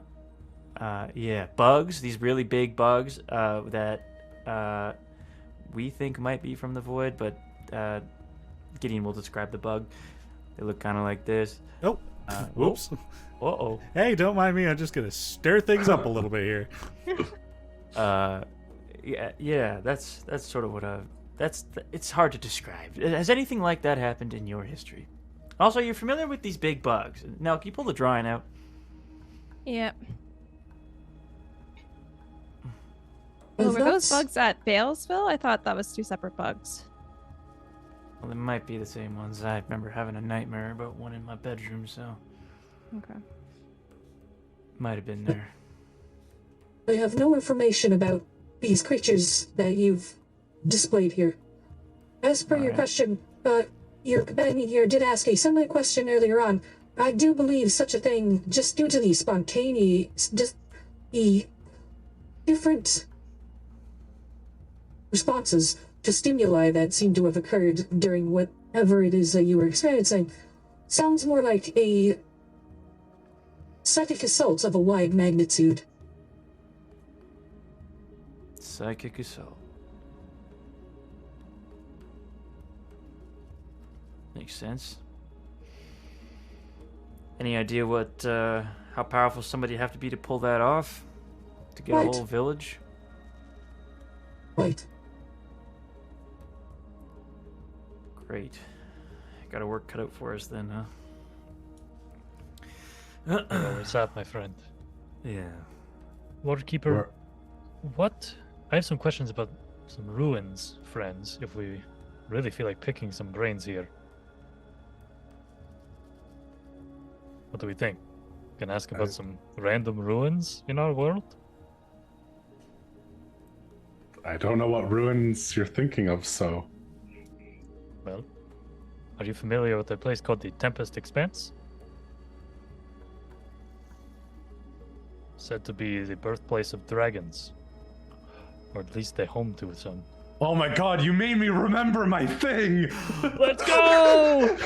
bugs. These really big bugs that we think might be from the void, but Gideon will describe the bug. They look kind of like this. Oh, whoops. Uh-oh. Hey, don't mind me. I'm just gonna stir things up a little bit here. Yeah. That's sort of what it's hard to describe. Has anything like that happened in your history? Also, you're familiar with these big bugs. Now, can you pull the drawing out? Yep. Well, Oh, were those that's- bugs at Balesville? I thought that was two separate bugs. Well, they might be the same ones. I remember having a nightmare about one in my bedroom, so Okay. might have been there. I have no information about these creatures that you've displayed here. As per your Alright. question, your companion here did ask a similar question earlier on. I do believe such a thing, just due to the spontaneous, just the different responses to stimuli that seem to have occurred during whatever it is that you were experiencing, sounds more like a psychic assault of a wide magnitude. Psychic assault. Makes sense. Any idea what, how powerful somebody have to be to pull that off? To get Right. a whole village? Right. Great. Got a work cut out for us then, huh? What's up, my friend? Yeah. Waterkeeper, Where- what? I have some questions about some ruins, friends, if we really feel like picking some grains here. What do we think? Can I ask about some random ruins in our world? I don't know what ruins you're thinking of, so Well, are you familiar with a place called the Tempest Expanse? Said to be the birthplace of dragons. Or at least the home to some. Oh my god, you made me remember my thing! Let's go!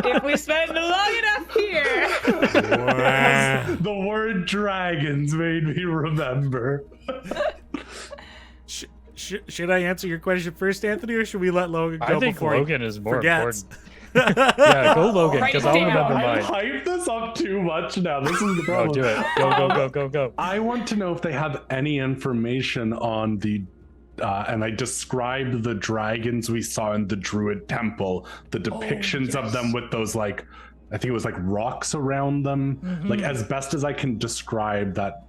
If we spend long enough here. The word dragons made me remember. Should I answer your question first, Anthony, or should we let Logan go I think before Logan is more forgets? important. Yeah, go Logan, Write because it I'll down. remember I've mine. hyped this up too much now. This is the Oh, problem. do it. Go. I want to know if they have any information on the and I described the dragons we saw in the druid temple, the depictions of them with those, like, I think it was like rocks around them, like as best as I can describe that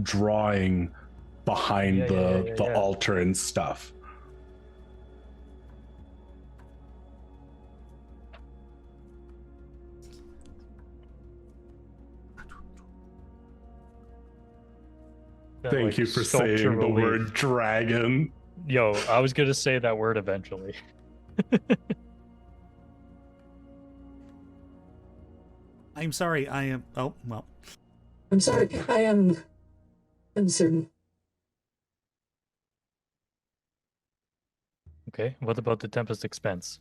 drawing behind the Yeah. altar and stuff. That, Thank like, you for saying the sculptural word dragon. Yo, I was gonna say that word eventually. I'm sorry, I am... Oh, well. I'm sorry, I am uncertain. Okay, what about the Tempest expense?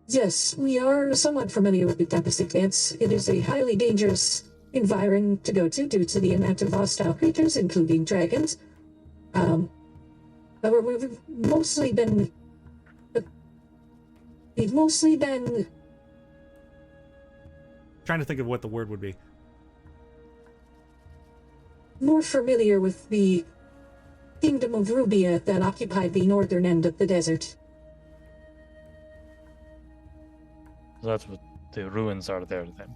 Yes, we are somewhat familiar with the Tempest Expanse. It is a highly dangerous environment to go to due to the amount of hostile creatures, including dragons. However, we've mostly been Trying to think of what the word would be. more familiar with the Kingdom of Rubia that occupied the northern end of the desert. So that's what the ruins are there then.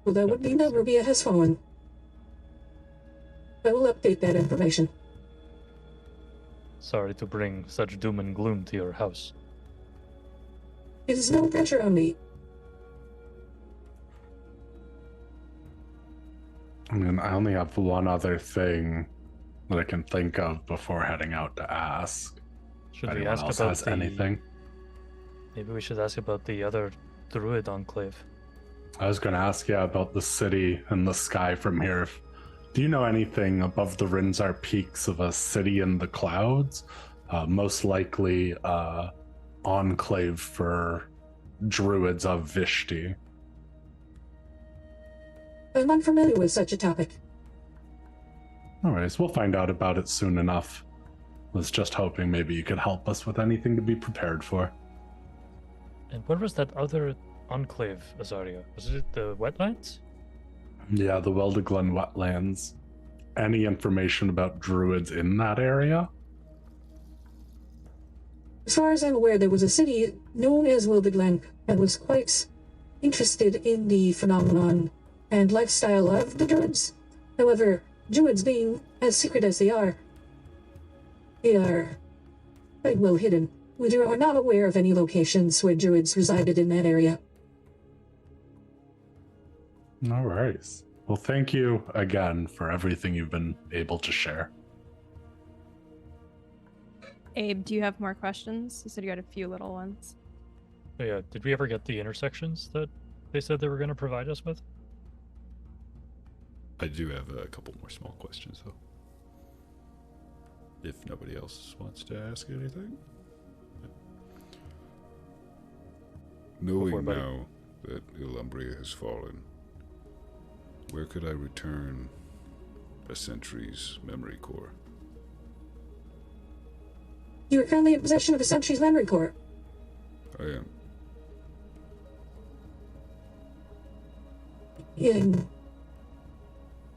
Well, that would mean that Rubia has fallen. I will update that information. Sorry to bring such doom and gloom to your house. It is no pressure on me. I mean, I only have one other thing that I can think of before heading out to ask. Should If we anyone ask else about has the... anything? Maybe we should ask about the other druid enclave. I was going to ask you about the city and the sky from here. Do you know anything above the Rinzar peaks of a city in the clouds? Most likely enclave for druids of Vishti. I'm unfamiliar with such a topic. Alright, we'll find out about it soon enough. Was just hoping maybe you could help us with anything to be prepared for. And where was that other enclave, Azaria? Was it the wetlands? Yeah, the Weldeglen wetlands. Any information about druids in that area? As far as I'm aware, there was a city known as Wildeglen and was quite interested in the phenomenon and lifestyle of the druids. However, druids being as secret as they are quite well hidden. We are not aware of any locations where druids resided in that area. All right. Well, thank you again for everything you've been able to share. Abe, do you have more questions? You said you had a few little ones. Oh, yeah, did we ever get the intersections that they said they were going to provide us with? I do have a couple more small questions, though. If nobody else wants to ask anything. Knowing now that Illumbria has fallen, where could I return a Sentry's memory core? You are currently in possession of a Sentry's memory core. I am.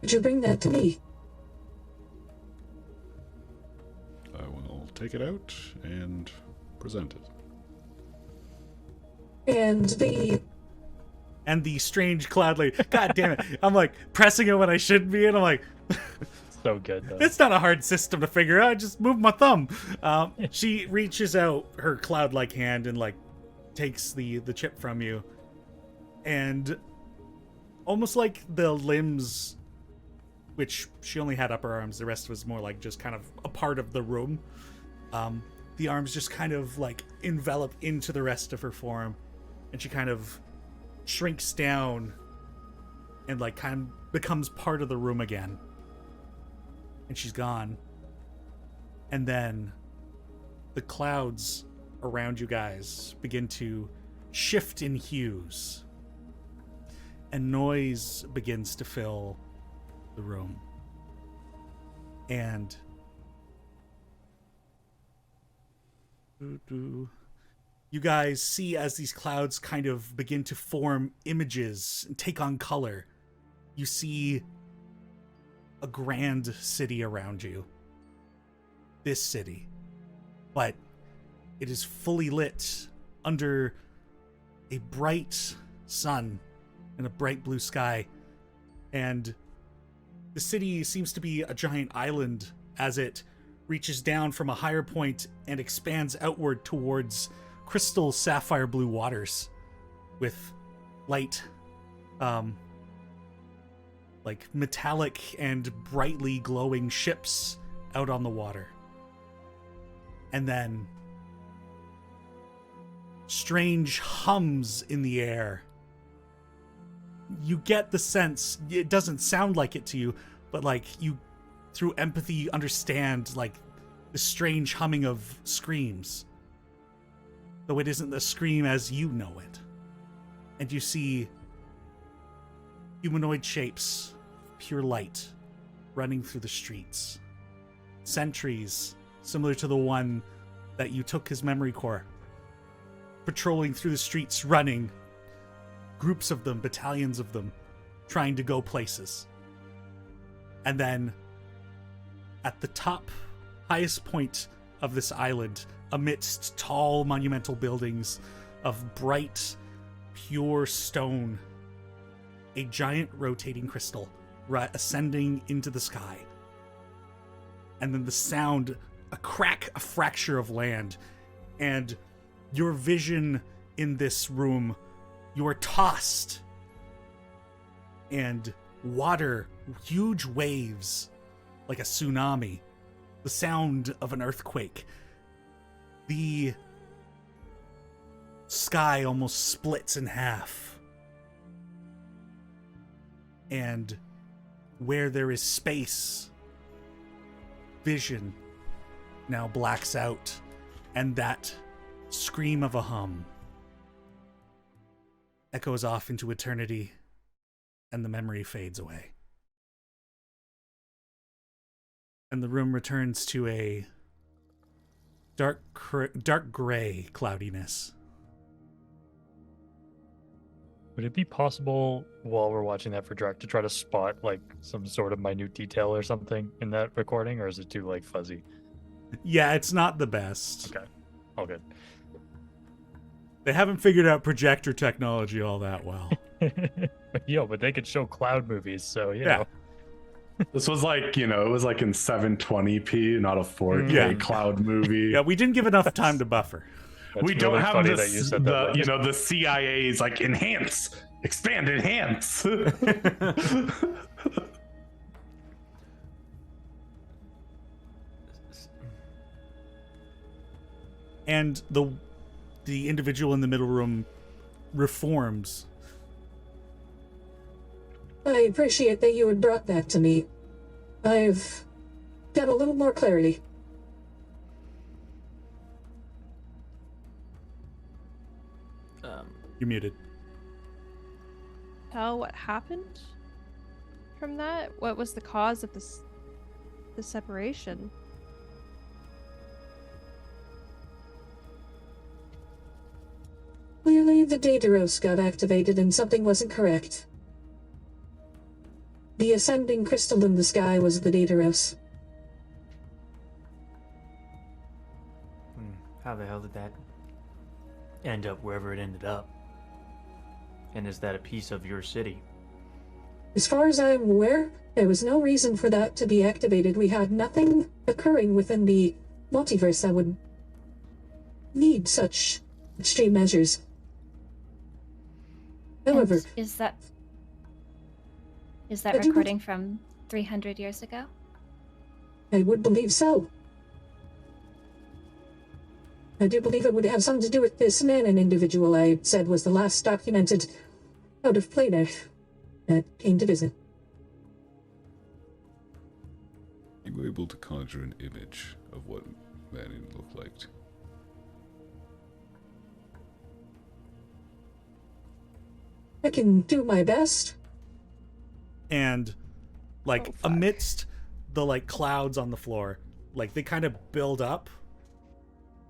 Would you bring that to me? I will take it out and present it. And the strange cloud lady. God damn it. I'm like pressing it when I shouldn't be, and I'm like, So good, though. it's not a hard system to figure out. I just move my thumb. She reaches out her cloud-like hand and like takes the chip from you, and almost like the limbs, which she only had upper arms, the rest was more like just kind of a part of the room. The arms just kind of like envelop into the rest of her form, and she kind of shrinks down and like kind of becomes part of the room again. And she's gone. And then the clouds around you guys begin to shift in hues, and noise begins to fill the room. And you guys see as these clouds kind of begin to form images and take on color. You see a grand city around you. This city. But it is fully lit under a bright sun and a bright blue sky. And the city seems to be a giant island as it reaches down from a higher point and expands outward towards crystal sapphire blue waters with light like metallic and brightly glowing ships out on the water. And then strange hums in the air. You get the sense, it doesn't sound like it to you, but like you, through empathy, understand like the strange humming of screams. Though it isn't the scream as you know it. And you see humanoid shapes, pure light, running through the streets. Sentries, similar to the one that you took his memory core, patrolling through the streets, running. Groups of them, battalions of them, trying to go places. And then, at the top, highest point of this island, amidst tall, monumental buildings of bright, pure stone, a giant rotating crystal ascending into the sky. And then the sound, a crack, a fracture of land, and your vision in this room, you are tossed, and water, huge waves, like a tsunami, the sound of an earthquake. The sky almost splits in half. And where there is space, vision now blacks out, and that scream of a hum echoes off into eternity, and the memory fades away. And the room returns to a dark gray cloudiness. Would it be possible, while we're watching that for Drac, to try to spot like some sort of minute detail or something in that recording, or is it too like fuzzy? Yeah, it's not the best. Okay, all good. They haven't figured out projector technology all that well. Yo, but they could show cloud movies, so you know. This was like, it was like in 720p, not a 4K cloud movie. Yeah, we didn't give enough time to buffer. That's we really don't have funny this, that you said that, the CIA's like enhance, expand, enhance. And the individual in the middle room reforms. I appreciate that you had brought that to me. I've got a little more clarity. You're muted. Tell what happened from that? What was the cause of the separation? Clearly, the Dataros got activated and something wasn't correct. The ascending crystal in the sky was the Dataros. How the hell did that end up wherever it ended up? And is that a piece of your city? As far as I'm aware, there was no reason for that to be activated. We had nothing occurring within the multiverse that would need such extreme measures. However, And is that recording from 300 years ago? I would believe so. I do believe it would have something to do with this Nanan individual I said was the last documented out of planar that came to visit. You were able to conjure an image of what Manning looked like. I can do my best. And like Oh, fuck. amidst the like clouds on the floor, like they kind of build up.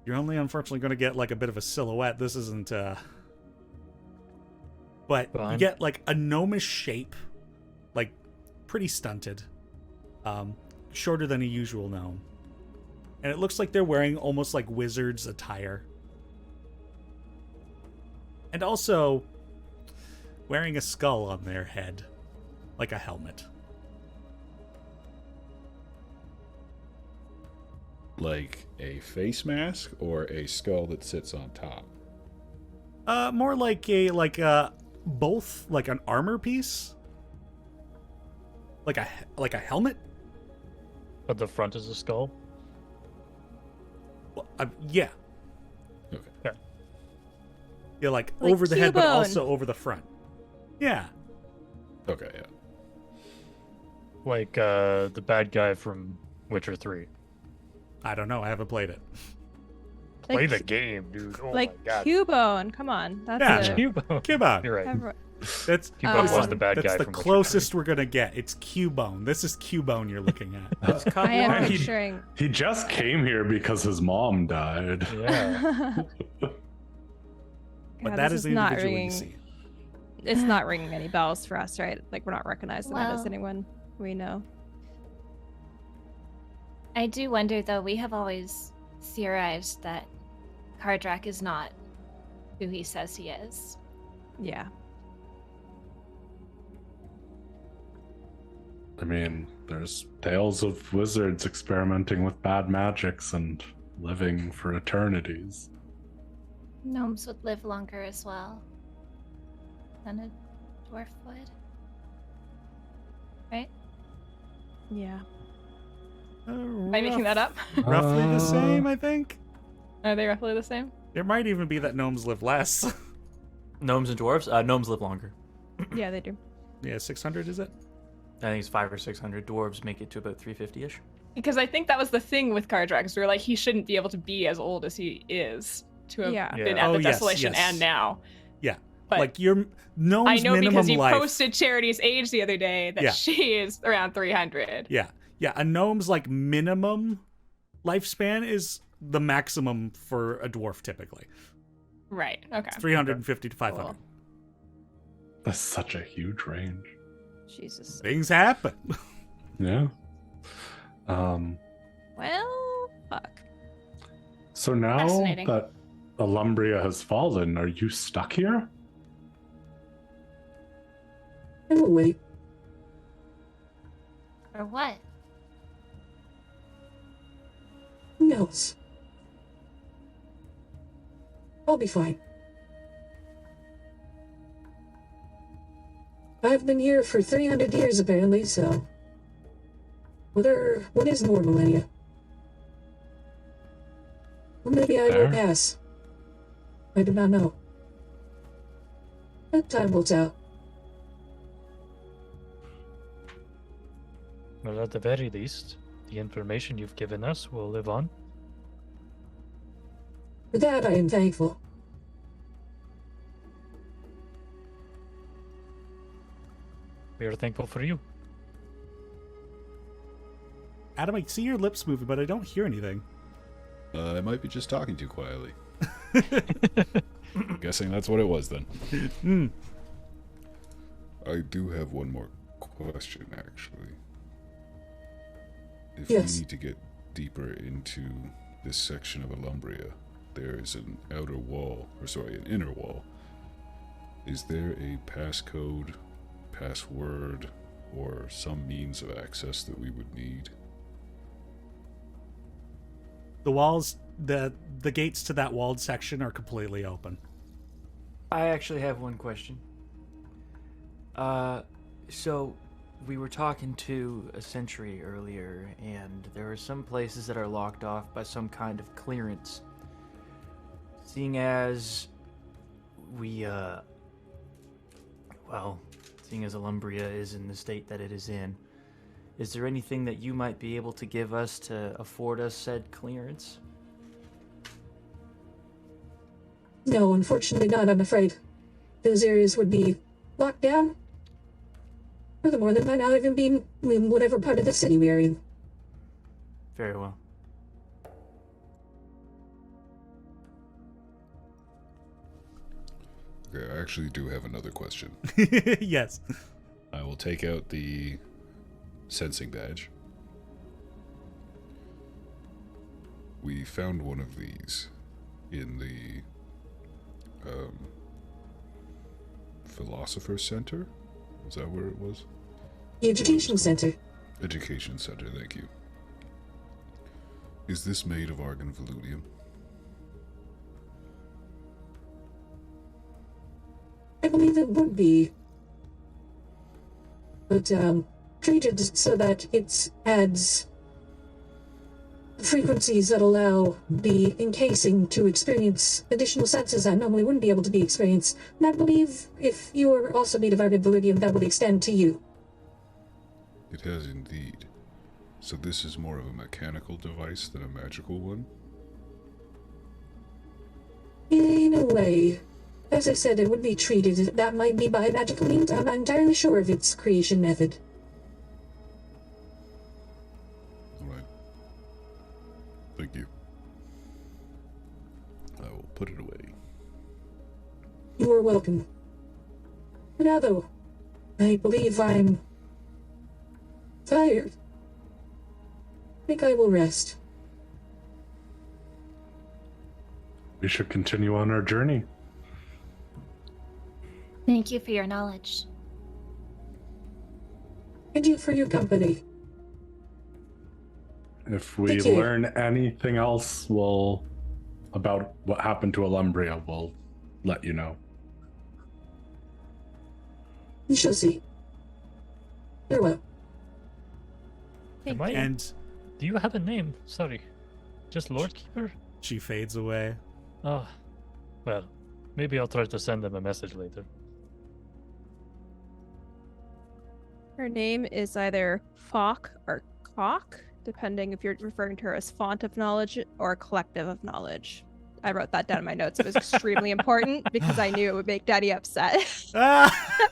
You're only unfortunately going to get like a bit of a silhouette. This isn't but you Fine. get like a gnomish shape, like pretty stunted, shorter than a usual gnome, and it looks like they're wearing almost like wizards attire, and also wearing a skull on their head, like a helmet. Like a face mask or a skull that sits on top? More like both, like an armor piece. Like a helmet? But the front is a skull. Well, yeah. Okay. Yeah. Yeah, like Like over the head, but Cubone. also over the front. Yeah. Okay, yeah. Like the bad guy from Witcher 3. I don't know. I haven't played it. Play Like- the game, dude. Oh like my god. Cubone. Come on, that's Yeah. a. Cubone. Cubone. You're right. everyone- That's Cubone was listen, the bad that's guy the from Witcher 3. closest we're gonna get. It's Cubone. This is Cubone you're looking at. It's I am And he- picturing. He just came here because his mom died. Yeah. But God, that this is the not individual ringing. you see. It's not ringing any bells for us, right? Like we're not recognizing that as Well- anyone we know. I do wonder, though, we have always theorized that Kardrak is not who he says he is. Yeah. I mean, there's tales of wizards experimenting with bad magics and living for eternities. Gnomes would live longer as well than a dwarf would. Right? Yeah. Am I making that up? Roughly the same, I think. Are they roughly the same? It might even be that gnomes live less. Gnomes and dwarves? Gnomes live longer. Yeah, they do. Yeah, 600 is it? I think it's 500 or 600. Dwarves make it to about 350-ish. Because I think that was the thing with Kardrak, is we were like, he shouldn't be able to be as old as he is to have Yeah. been Yeah. at Oh, the yes, Desolation yes. and now. Yeah. But like your gnome's I know minimum because you life. posted Charity's age the other day that Yeah. she is around 300. Yeah. Yeah, a gnome's like minimum lifespan is the maximum for a dwarf typically. Right. Okay. It's 350 to 500. Cool. That's such a huge range. Jesus. Things happen. Yeah. Well, fuck. So now Fascinating. that Illumbria has fallen, are you stuck here? I will wait. Or what? Who knows? I'll be fine. I've been here for 300 years apparently, so... What is more millennia? Or maybe I will Fair. pass. I do not know. But time will tell. Well, at the very least, the information you've given us will live on. For that I am thankful. We are thankful for you. Adam, I see your lips moving, but I don't hear anything. I might be just talking too quietly. Guessing that's what it was then. Hmm. I do have one more question, actually. If Yes. we need to get deeper into this section of Illumbria, there is an outer wall, an inner wall. Is there a passcode, password, or some means of access that we would need? The walls, the gates to that walled section are completely open. I actually have one question. So we were talking to a sentry earlier, and there are some places that are locked off by some kind of clearance. Seeing as seeing as Illumbria is in the state that it is in, is there anything that you might be able to give us to afford us said clearance? No, unfortunately not, I'm afraid. Those areas would be locked down. Furthermore, they might not even be in whatever part of the city we are in. Very well. Okay, I actually do have another question. Yes. I will take out the sensing badge. We found one of these in the Philosopher Center? Is that where it was? The Education Center. Education Center, thank you. Is this made of argon veludium? I believe it would be. But, treated so that it adds frequencies that allow the encasing to experience additional senses that normally wouldn't be able to be experienced. And I believe if you are also made of ardent validium, that would extend to you. It has indeed. So this is more of a mechanical device than a magical one? In a way. As I said, it would be treated. That might be by magical means. I'm not entirely sure of its creation method. Alright. Thank you. I will put it away. You are welcome. Now though, I believe I'm tired. I think I will rest. We should continue on our journey. Thank you for your knowledge. And you for your company. If we Thank you. learn anything else, about what happened to Illumbria, we'll let you know. We shall see. Farewell. Am I- And Do you have a name? Sorry. Just Lord Keeper? she fades away. Oh. Well, maybe I'll try to send them a message later. Her name is either Falk or Cock, depending if you're referring to her as Font of Knowledge or Collective of Knowledge. I wrote that down in my notes. It was extremely important because I knew it would make Daddy upset. Ah!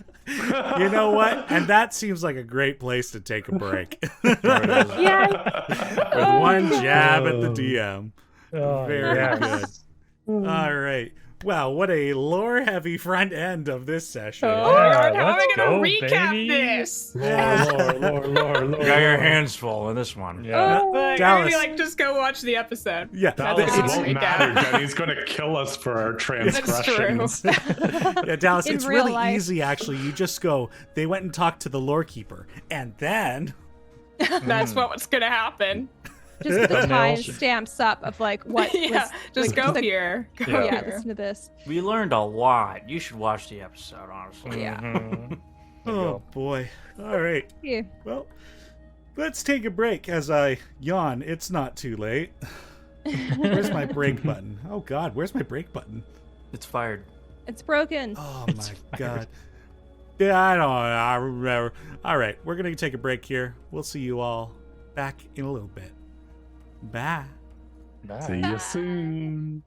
You know what? And that seems like a great place to take a break. With one jab at the DM. Oh, Very yes. good. All right. Wow, what a lore-heavy front end of this session. Oh my god, Yeah, how am I let's gonna go, recap baby. this? You got your hands full in this one. Yeah. Like, Dallas. maybe just go watch the episode. Yeah, Dallas, That's it won't recap. matter. Jenny's going to kill us for our transgressions. yeah, Dallas, In it's real really life. easy actually. You just go, they went and talked to the lore keeper, and then That's what's gonna happen. Just put the Thumbnail. timestamps up of like what Yeah, was, just like, go the- here. Go Yeah. Yeah, here. listen to this. We learned a lot. You should watch the episode, honestly. Yeah. Mhm. There you oh go. boy. All right. Yeah. Well, let's take a break as I yawn. It's not too late. Where's my break button? Oh god, where's my break button? It's fired. It's broken. Oh my god. Yeah, I don't know. I remember. All right, we're going to take a break here. We'll see you all back in a little bit. Bye. Bye. See you soon.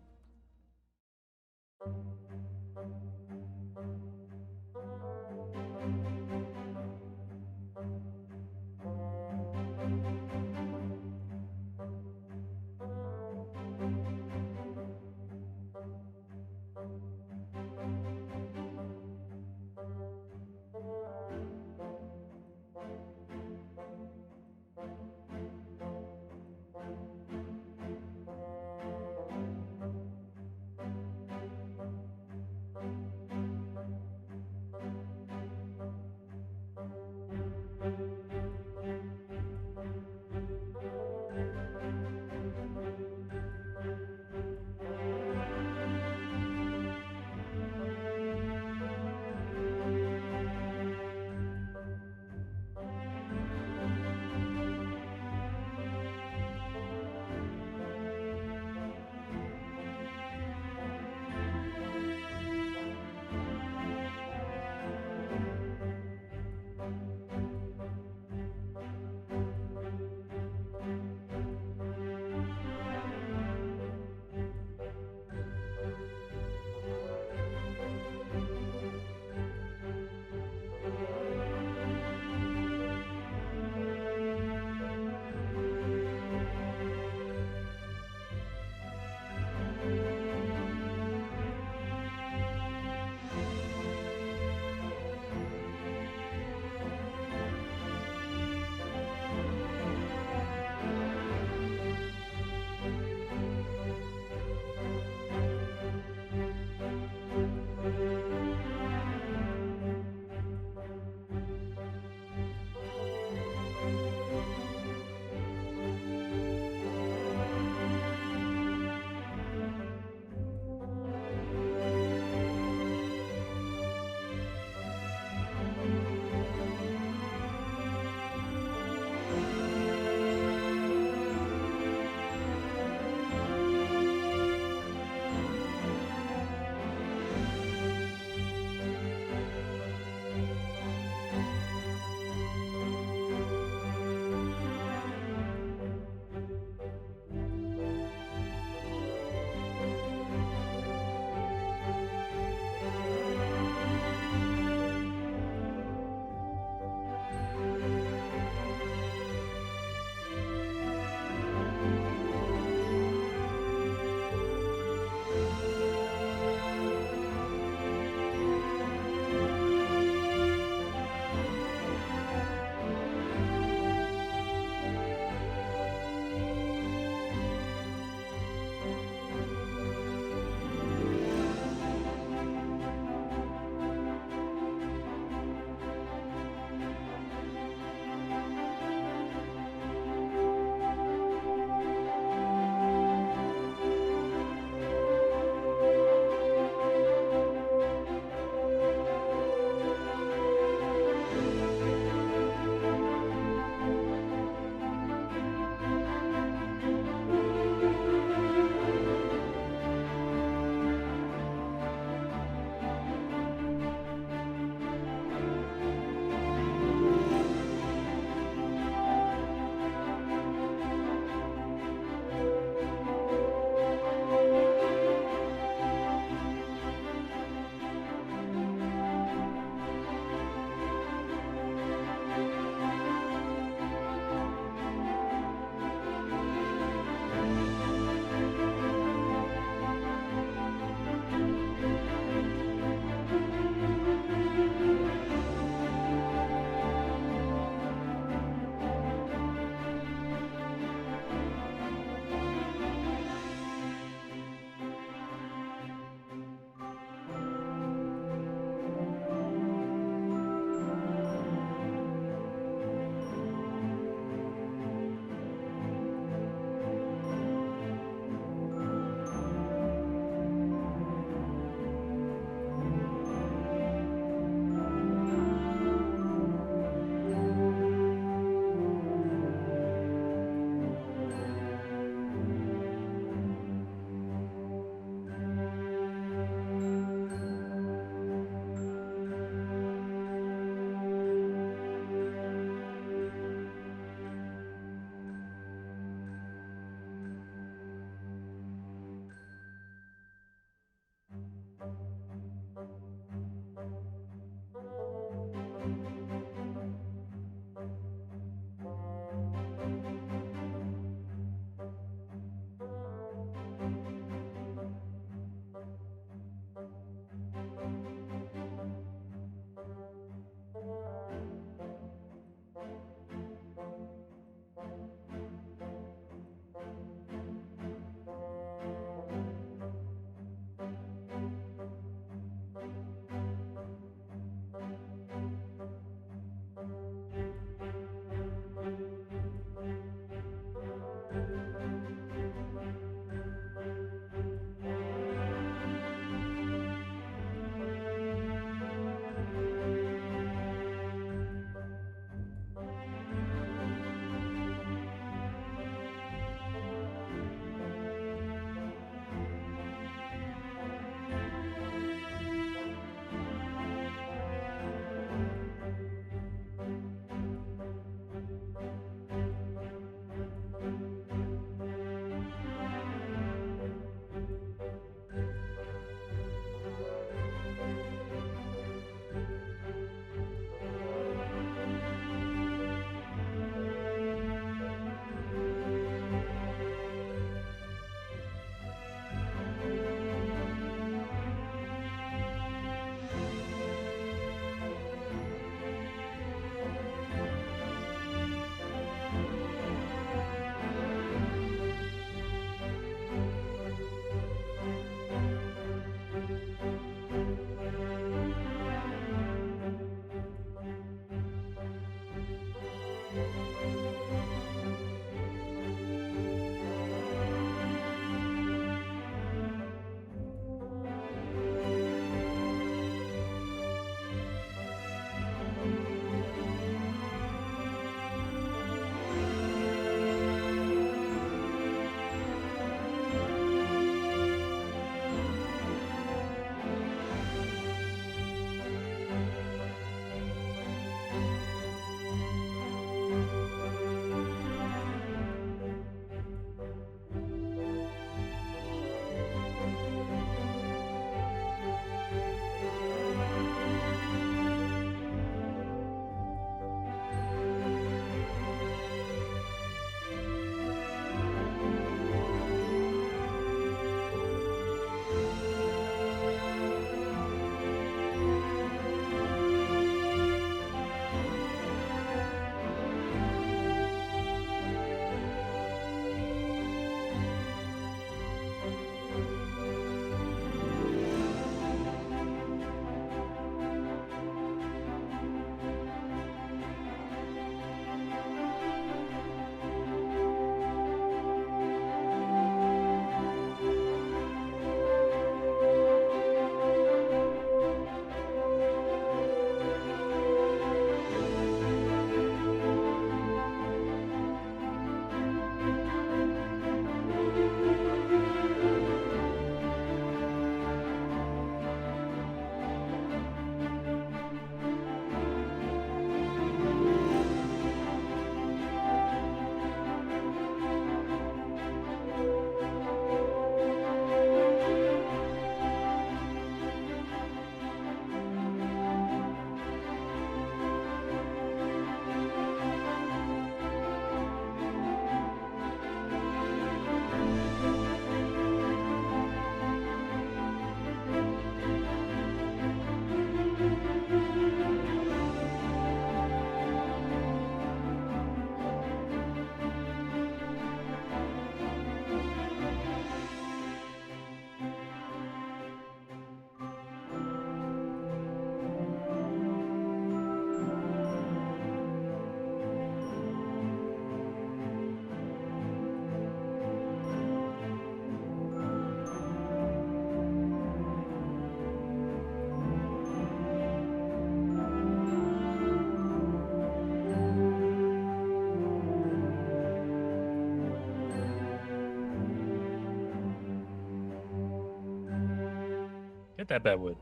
Get that bad wood.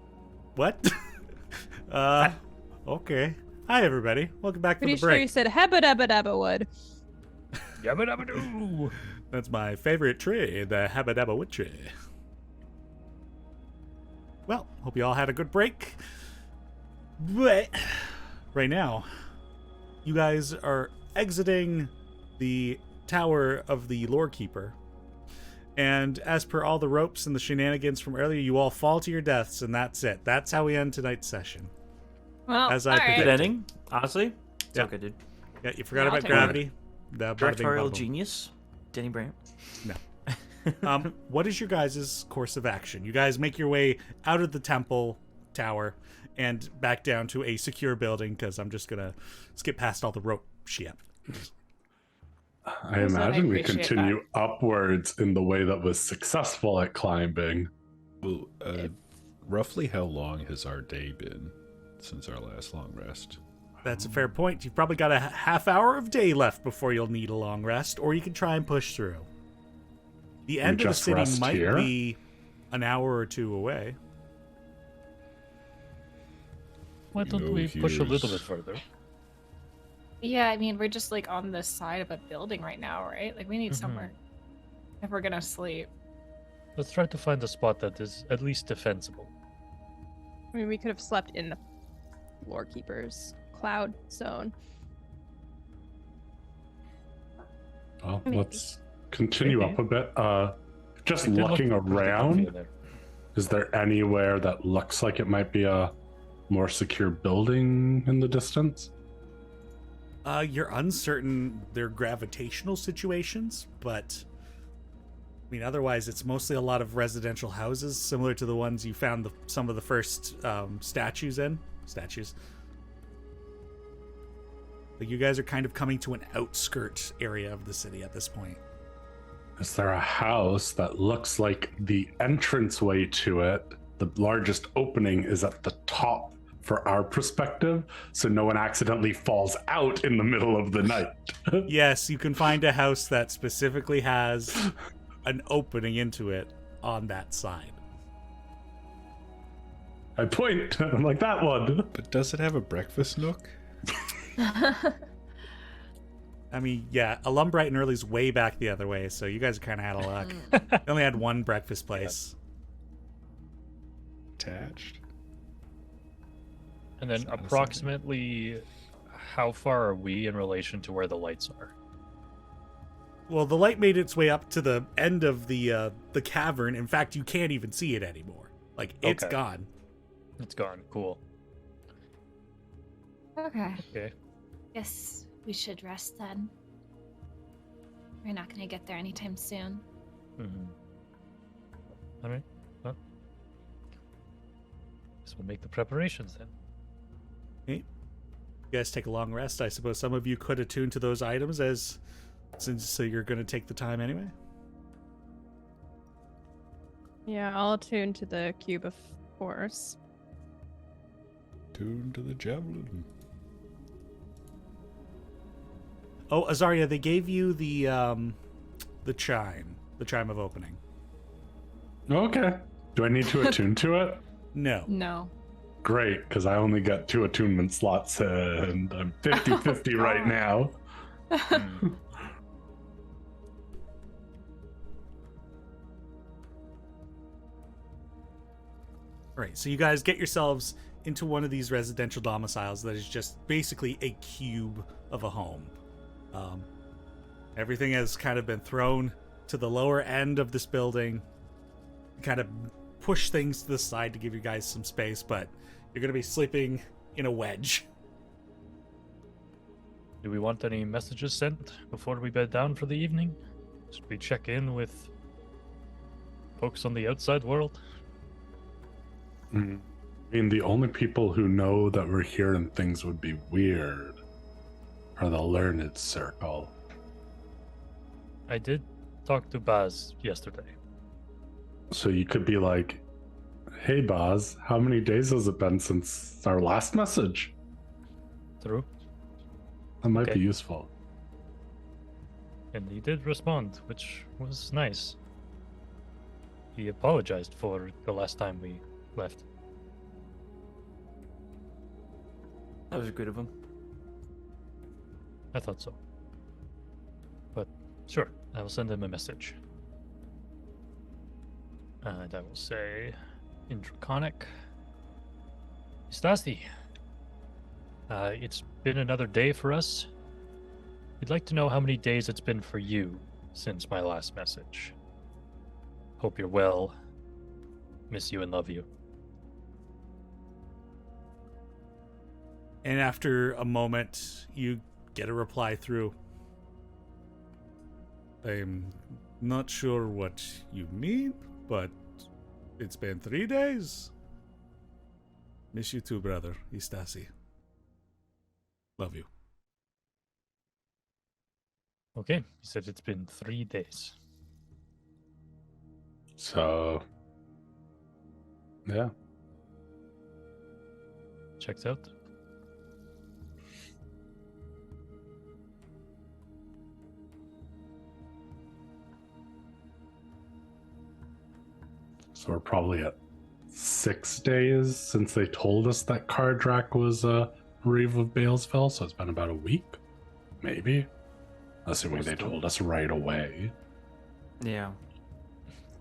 What? Okay. Hi, everybody. Welcome back Pretty from the sure break. you said hebba dabba dabba wood. Yabba dabba doo. That's my favorite tree, the Habba Dabba Wood tree. Well, hope you all had a good break. But right now, you guys are exiting the tower of the Lore Keeper. And as per all the ropes and the shenanigans from earlier, you all fall to your deaths, and that's it. That's how we end tonight's session. Well, As I all right. predicted. Good ending, honestly. It's Yeah. okay, dude. Yeah, you forgot Yeah, I'll about take it. gravity. The bada bing, Directorial bada boom. genius, Denny Brandt. What is your guys' course of action? You guys make your way out of the temple tower and back down to a secure building, because I'm just gonna skip past all the rope shit. I Also, I imagine we appreciate continue upwards in the way that was successful at climbing. Well, roughly how long has our day been since our last long rest? That's a fair point. You've probably got a half hour of day left before you'll need a long rest, or you can try and push through. The end of the just city rest might here? be an hour or two away. Why don't No, we push a little here's- bit further? Yeah, I mean, we're just like on the side of a building right now, right? Like, we need Mhm. somewhere if we're gonna sleep. Let's try to find a spot that is at least defensible. I mean, we could have slept in the Lore Keeper's cloud zone. Well, Maybe. let's continue Maybe. up a bit. Just It did look looking pretty comfy around, in there. is there anywhere that looks like it might be a more secure building in the distance? You're uncertain they're gravitational situations, but I mean, otherwise it's mostly a lot of residential houses, similar to the ones you found some of the first statues in. Like, you guys are kind of coming to an outskirt area of the city at this point. Is there a house that looks like the entranceway to it? The largest opening is at the top for our perspective, so no one accidentally falls out in the middle of the night. Yes, you can find a house that specifically has an opening into it on that side. I point, I'm like, that one. But does it have a breakfast nook? I mean, yeah, Illumbrite and Early's way back the other way, so you guys kind of out of luck. They only had one breakfast place. Attached? And then It's not a sign. approximately how far are we in relation to where the lights are? Well, the light made its way up to the end of the cavern. In fact, you can't even see it anymore. Like, it's Okay. gone. It's gone. Cool. Okay. Okay. Guess we should rest then. We're not gonna get there anytime soon. Mm-hmm. All right. Well, guess we'll make the preparations then. You guys take a long rest. I suppose some of you could attune to those items since you're going to take the time anyway. Yeah, I'll attune to the cube of force. Tune to the javelin. Oh, Azaria, they gave you the chime of opening. Okay. Do I need to attune to it? No. No. Great, because I only got 2 attunement slots and I'm 50-50 right now. All right, so you guys get yourselves into one of these residential domiciles that is just basically a cube of a home. Everything has kind of been thrown to the lower end of this building, kind of push things to the side to give you guys some space, but you're going to be sleeping in a wedge. Do we want any messages sent before we bed down for the evening? Should we check in with folks on the outside world? I mean, the only people who know that we're here and things would be weird are the learned circle. I did talk to Baz yesterday. So you could be like, hey, Baz, how many days has it been since our last message? True. That might Okay. be useful. And he did respond, which was nice. He apologized for the last time we left. That was good of him. I thought so. But sure, I will send him a message. And I will say, in Draconic, Stasi, it's been another day for us. We'd like to know how many days it's been for you since my last message. Hope you're well. Miss you and love you. And after a moment, you get a reply through. I'm not sure what you mean, but it's been 3 days. Miss you too, brother, Istasi. Love you. Okay, he said it's been 3 days. So, yeah. Checks out. So we're probably at 6 days since they told us that Kardrak was a Reeve of Balesfell, so it's been about a week, maybe. Assuming they told us right away. Yeah.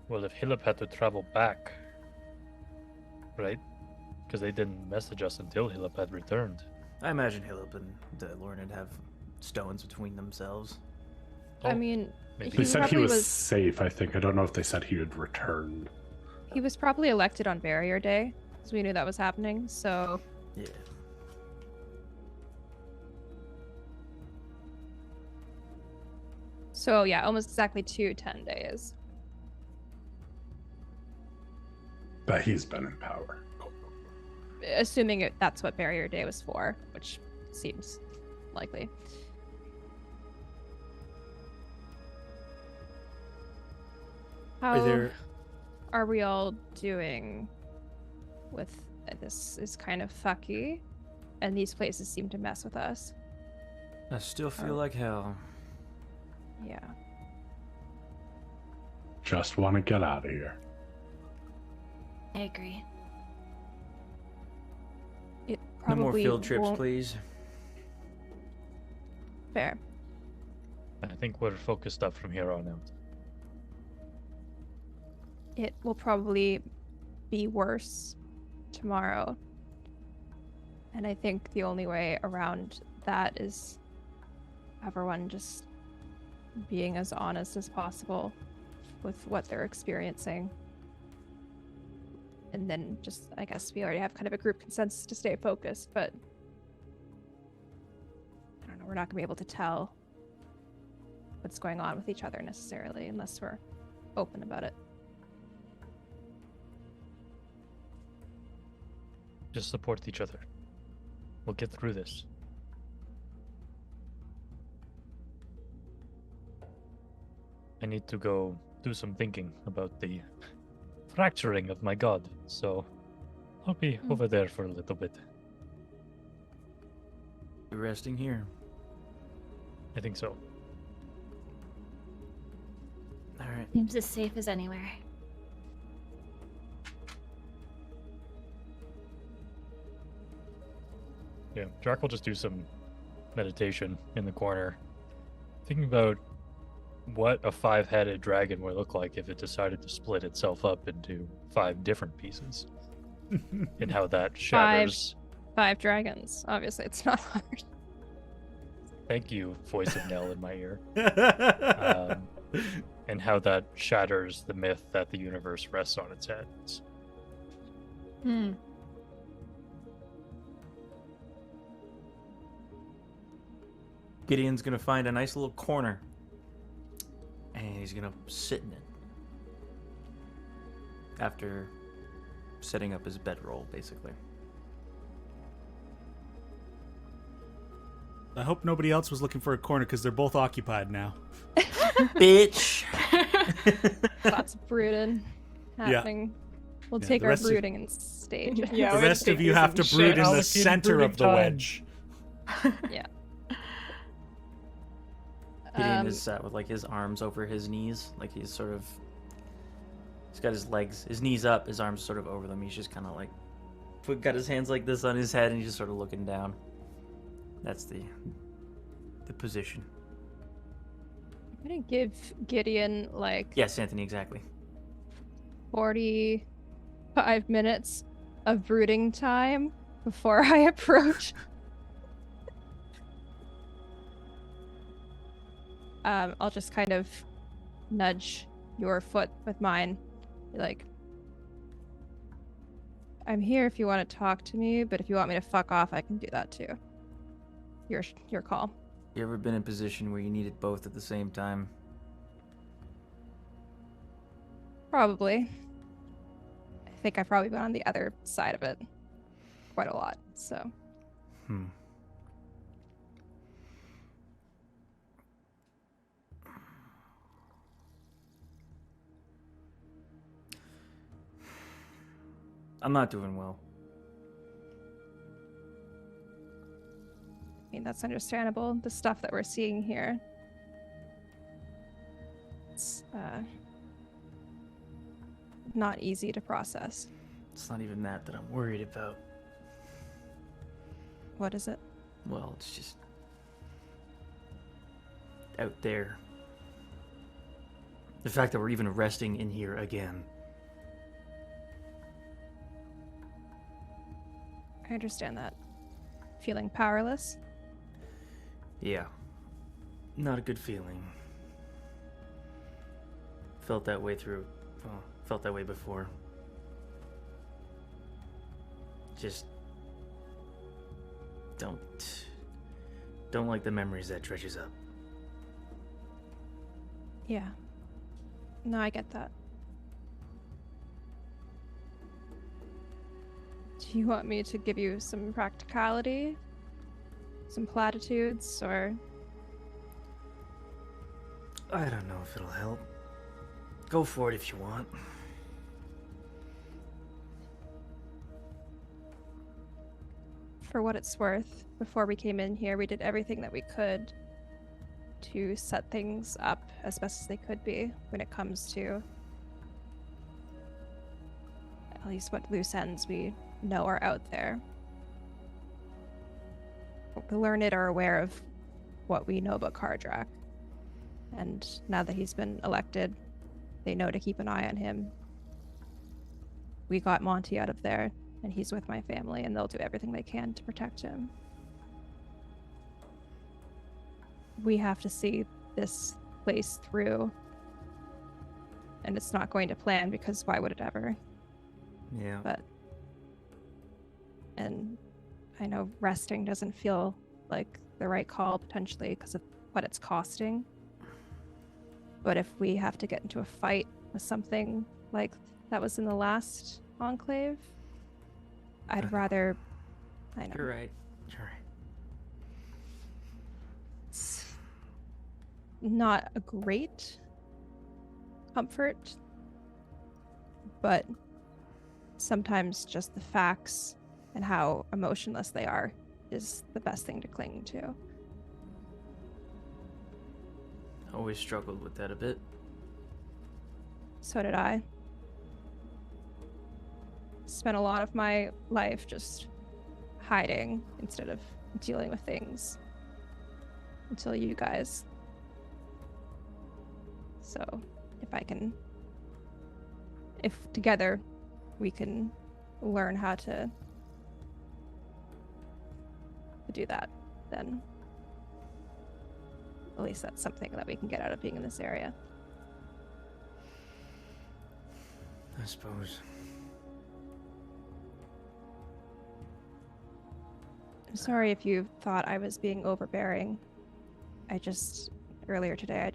Well, if Hillip had to travel back, right? Because they didn't message us until Hillip had returned. I imagine Hillip and Lorna would have stones between themselves. I mean, maybe. They said he probably was safe, I think. I don't know if they said he had returned. He was probably elected on Barrier Day, so we knew that was happening. So Yeah. yeah, almost exactly 10 days. But he's been in power. Assuming that's what Barrier Day was for, which seems likely. How are we all doing with this? Is kind of fucky, and these places seem to mess with us. I still feel like hell. Yeah. Just want to get out of here. I agree. It No probably more field trips, won't... please. Fair. I think we're focused up from here on out. It will probably be worse tomorrow. And I think the only way around that is everyone just being as honest as possible with what they're experiencing. And then just, I guess we already have kind of a group consensus to stay focused, but I don't know, we're not going to be able to tell what's going on with each other necessarily unless we're open about it. Just support each other. We'll get through this. I need to go do some thinking about the fracturing of my god, so I'll be over there for a little bit. You're resting here. I think so. Alright. Seems as safe as anywhere. Yeah, Drac will just do some meditation in the corner, thinking about what a 5-headed dragon would look like if it decided to split itself up into 5 different pieces, and how that shatters. 5 dragons. Obviously, it's not hard. Thank you, voice of Nell in my ear. And how that shatters the myth that the universe rests on its head. Gideon's gonna find a nice little corner, and he's gonna sit in it after setting up his bedroll, basically. I hope nobody else was looking for a corner because they're both occupied now. Bitch. Lots of brooding happening. We'll take the our rest of- brooding and stage it. Yeah, The we're rest gonna of take you these have and to shit. brood in the Allocated center brooding of the time. wedge. Yeah. Gideon is sat with like his arms over his knees, like he's sort of He's got his knees up, his arms sort of over them. He's just kind of like, got his hands like this on his head, and he's just sort of looking down. That's the position. I'm gonna give Gideon like Yes, Anthony, exactly. 45 minutes of brooding time before I approach. I'll just kind of nudge your foot with mine. Like, I'm here if you want to talk to me, but if you want me to fuck off, I can do that too. Your call. You ever been in a position where you needed both at the same time? Probably. I think I've probably been on the other side of it quite a lot, so. I'm not doing well. I mean, that's understandable. The stuff that we're seeing here. It's not easy to process. It's not even that I'm worried about. What is it? Well, it's just out there. The fact that we're even resting in here again. I understand that. Feeling powerless? Yeah. Not a good feeling. Felt that way felt that way before. Just don't like the memories that dredges up. Yeah. No, I get that. Do you want me to give you some practicality? Some platitudes, or... I don't know if it'll help. Go for it if you want. For what it's worth, before we came in here, we did everything that we could to set things up as best as they could be when it comes to at least what loose ends we know are out there. The learned are aware of what we know about Kardrak, and now that he's been elected, they know to keep an eye on him. We got Monty out of there, and he's with my family, and they'll do everything they can to protect him. We have to see this place through, and it's not going to plan, because why would it ever? Yeah. And I know resting doesn't feel like the right call, potentially, because of what it's costing. But if we have to get into a fight with something like that was in the last Enclave, I'd rather... I know. You're right. You're right. It's not a great comfort, but sometimes just the facts and how emotionless they are is the best thing to cling to. Always struggled with that a bit. So did I. Spent a lot of my life just hiding instead of dealing with things until you guys. So if together we can learn how to do that, then at least that's something that we can get out of being in this area. I suppose. I'm sorry if you thought I was being overbearing. Earlier today,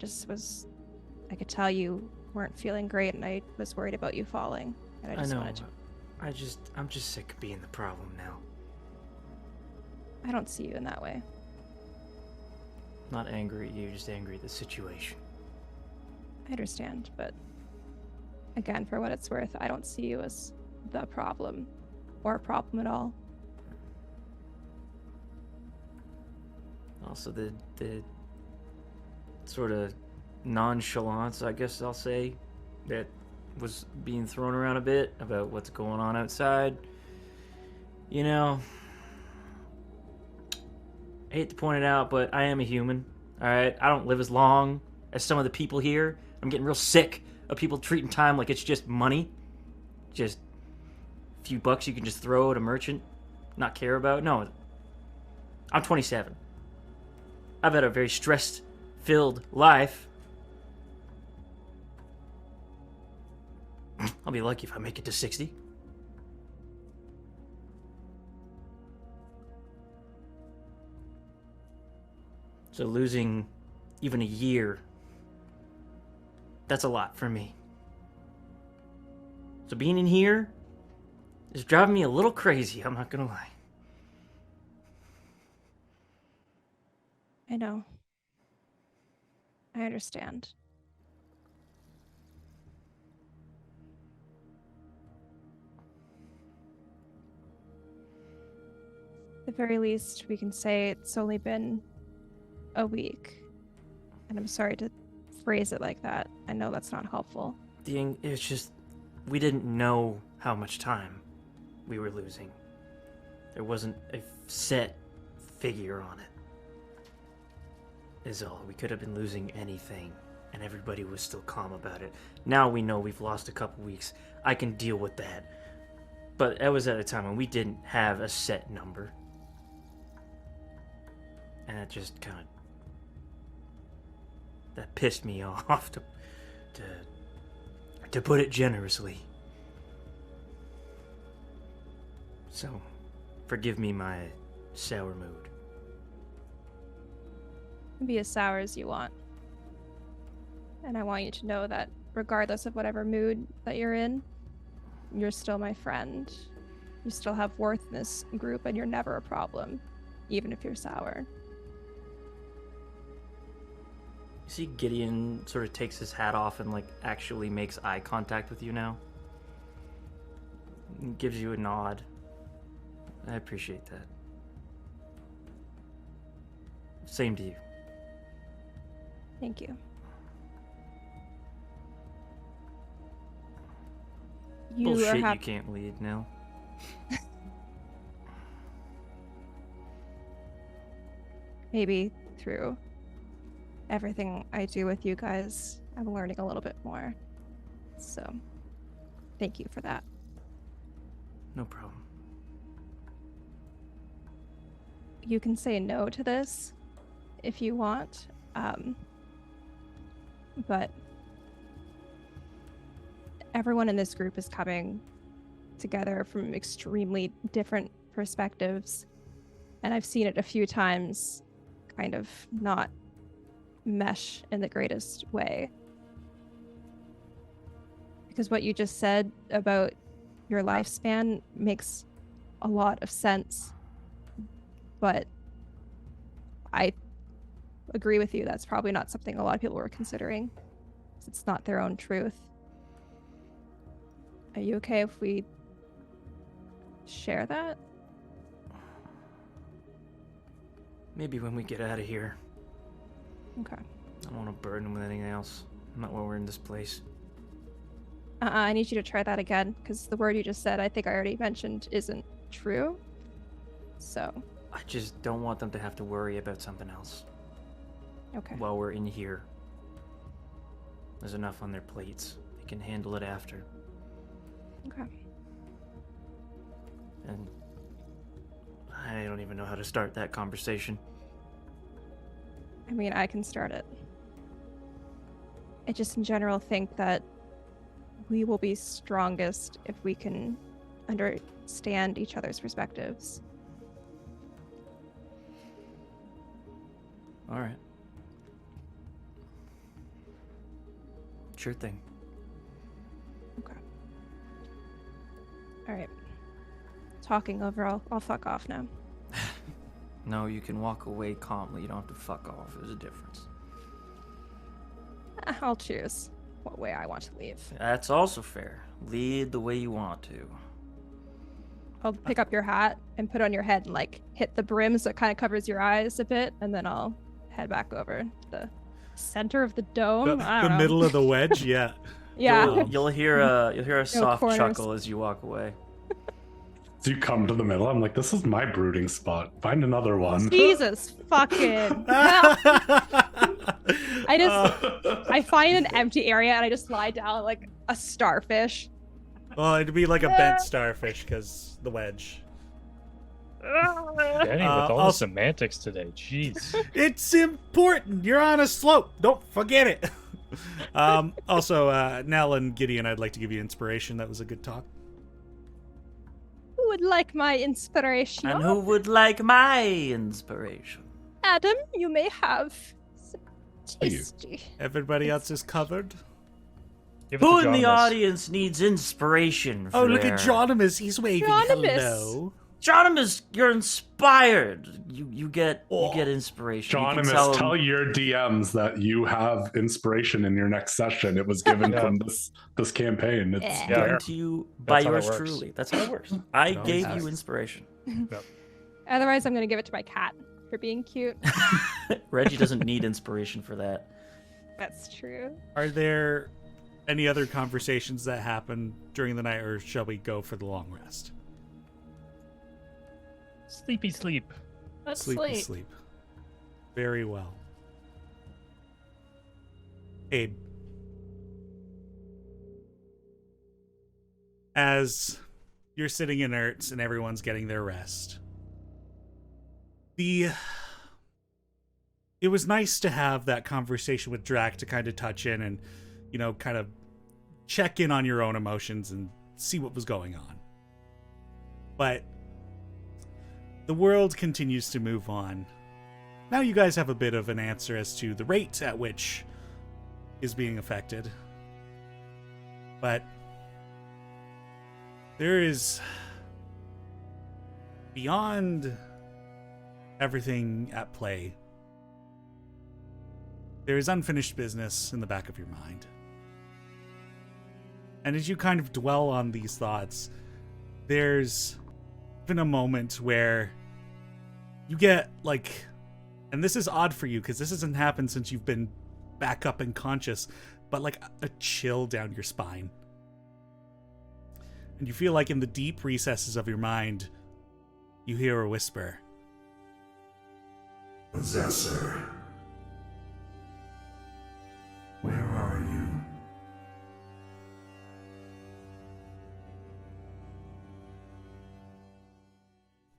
I could tell you weren't feeling great, and I was worried about you falling. And I know. wanted to... I'm just sick of being the problem now. I don't see you in that way. Not angry at you, just angry at the situation. I understand, but again, for what it's worth, I don't see you as the problem or a problem at all. Also, the sort of nonchalance, I guess I'll say, that was being thrown around a bit about what's going on outside. You know, I hate to point it out, but I am a human, alright? I don't live as long as some of the people here. I'm getting real sick of people treating time like it's just money. Just a few bucks you can just throw at a merchant, not care about. No, I'm 27. I've had a very stress-filled life. I'll be lucky if I make it to 60. So losing even a year, that's a lot for me. So being in here is driving me a little crazy, I'm not gonna lie. I know. I understand. At the very least, we can say it's only been a week. And I'm sorry to phrase it like that. I know that's not helpful. It's just, we didn't know how much time we were losing. There wasn't a set figure on it. Is all. We could have been losing anything, and everybody was still calm about it. Now we know we've lost a couple weeks. I can deal with that. But that was at a time when we didn't have a set number. And it just kind of... that pissed me off, to put it generously. So, forgive me my sour mood. Be as sour as you want. And I want you to know that regardless of whatever mood that you're in, you're still my friend. You still have worth in this group and you're never a problem, even if you're sour. You see Gideon sort of takes his hat off and like actually makes eye contact with you now. He gives you a nod. I appreciate that. Same to you. Thank you. Bullshit, you can't lead now. Maybe through everything I do with you guys, I'm learning a little bit more. So, thank you for that. No problem. You can say no to this if you want, but everyone in this group is coming together from extremely different perspectives, and I've seen it a few times kind of not mesh in the greatest way. Because what you just said about your lifespan makes a lot of sense, but I agree with you, that's probably not something a lot of people were considering. It's not their own truth. Are you okay if we share that? Maybe when we get out of here. Okay. I don't want to burden him with anything else. Not while we're in this place. I need you to try that again, because the word you just said, I think I already mentioned, isn't true. So. I just don't want them to have to worry about something else. Okay. While we're in here. There's enough on their plates. They can handle it after. Okay. And I don't even know how to start that conversation. I mean, I can start it. I just in general think that we will be strongest if we can understand each other's perspectives. All right. Sure thing. Okay. All right. Talking over, I'll fuck off now. No, you can walk away calmly. You don't have to fuck off. There's a difference. I'll choose what way I want to leave. That's also fair. Lead the way you want to. I'll pick up your hat and put it on your head and like hit the brim so it kind of covers your eyes a bit, and then I'll head back over to the center of the dome. The middle of the wedge, yeah. Yeah. You'll hear a soft corners. chuckle as you walk away. So you come to the middle. I'm like, this is my brooding spot. Find another one. Jesus fucking. I find an empty area and I just lie down like a starfish. Well, it'd be like a bent starfish because the wedge. Danny, with all the also- semantics today. Jeez. It's important. You're on a slope. Don't forget it. Also, Nell and Gideon, I'd like to give you inspiration. That was a good talk. Who would like my inspiration? And who would like my inspiration? Adam, you may have some Thank you. tasty. Everybody else is covered. Give it Who to in the Jonas. audience needs inspiration? Oh, look there? at Jonimus. He's waving Jonimus. hello. Jonimus, you're inspired. You get inspiration. You can Jonimus, him- tell your DMs that you have inspiration in your next session. It was given Yeah. from this campaign. It's Yeah. Yeah. given to you by That's how it yours works. truly. That's how it works. I It always gave has. you inspiration. Otherwise, I'm gonna give it to my cat for being cute. Reggie doesn't need inspiration for that. That's true. Are there any other conversations that happen during the night, or shall we go for the long rest? Sleepy sleep. Let's Sleepy sleep. sleep. Very well. Abe. As you're sitting inert and everyone's getting their rest, it was nice to have that conversation with Drac to kind of touch in and, kind of check in on your own emotions and see what was going on. But the world continues to move on. Now you guys have a bit of an answer as to the rate at which is being affected. But there is, beyond everything at play, there is unfinished business in the back of your mind. And as you kind of dwell on these thoughts, there's been a moment where you get and this is odd for you because this hasn't happened since you've been back up and conscious, but a chill down your spine. And you feel like in the deep recesses of your mind, you hear a whisper. Possessor. Where are you?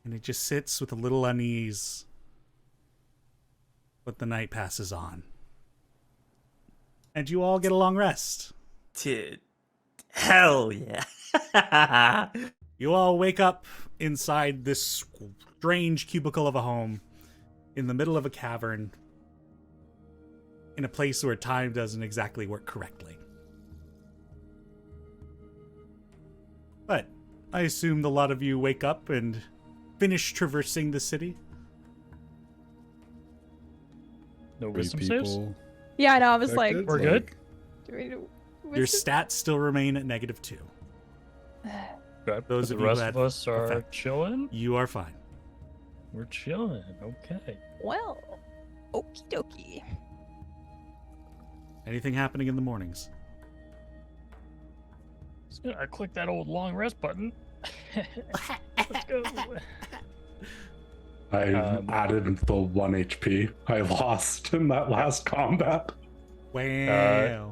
And it just sits with a little unease. But the night passes on. And you all get a long rest. Hell yeah. You all wake up inside this strange cubicle of a home in the middle of a cavern in a place where time doesn't exactly work correctly. But I assumed a lot of you wake up and finish traversing the city. No Three wisdom saves? people Yeah, I know. I was affected? like, We're good? do we do Your wisdom? stats still remain at -2. Good. Those the of you rest who of had us are effect. chilling. You are fine. We're chilling. Okay. Well, okie dokie. Anything happening in the mornings? So I click that old long rest button. Let's go. I added the 1 HP I lost in that last combat. Wow.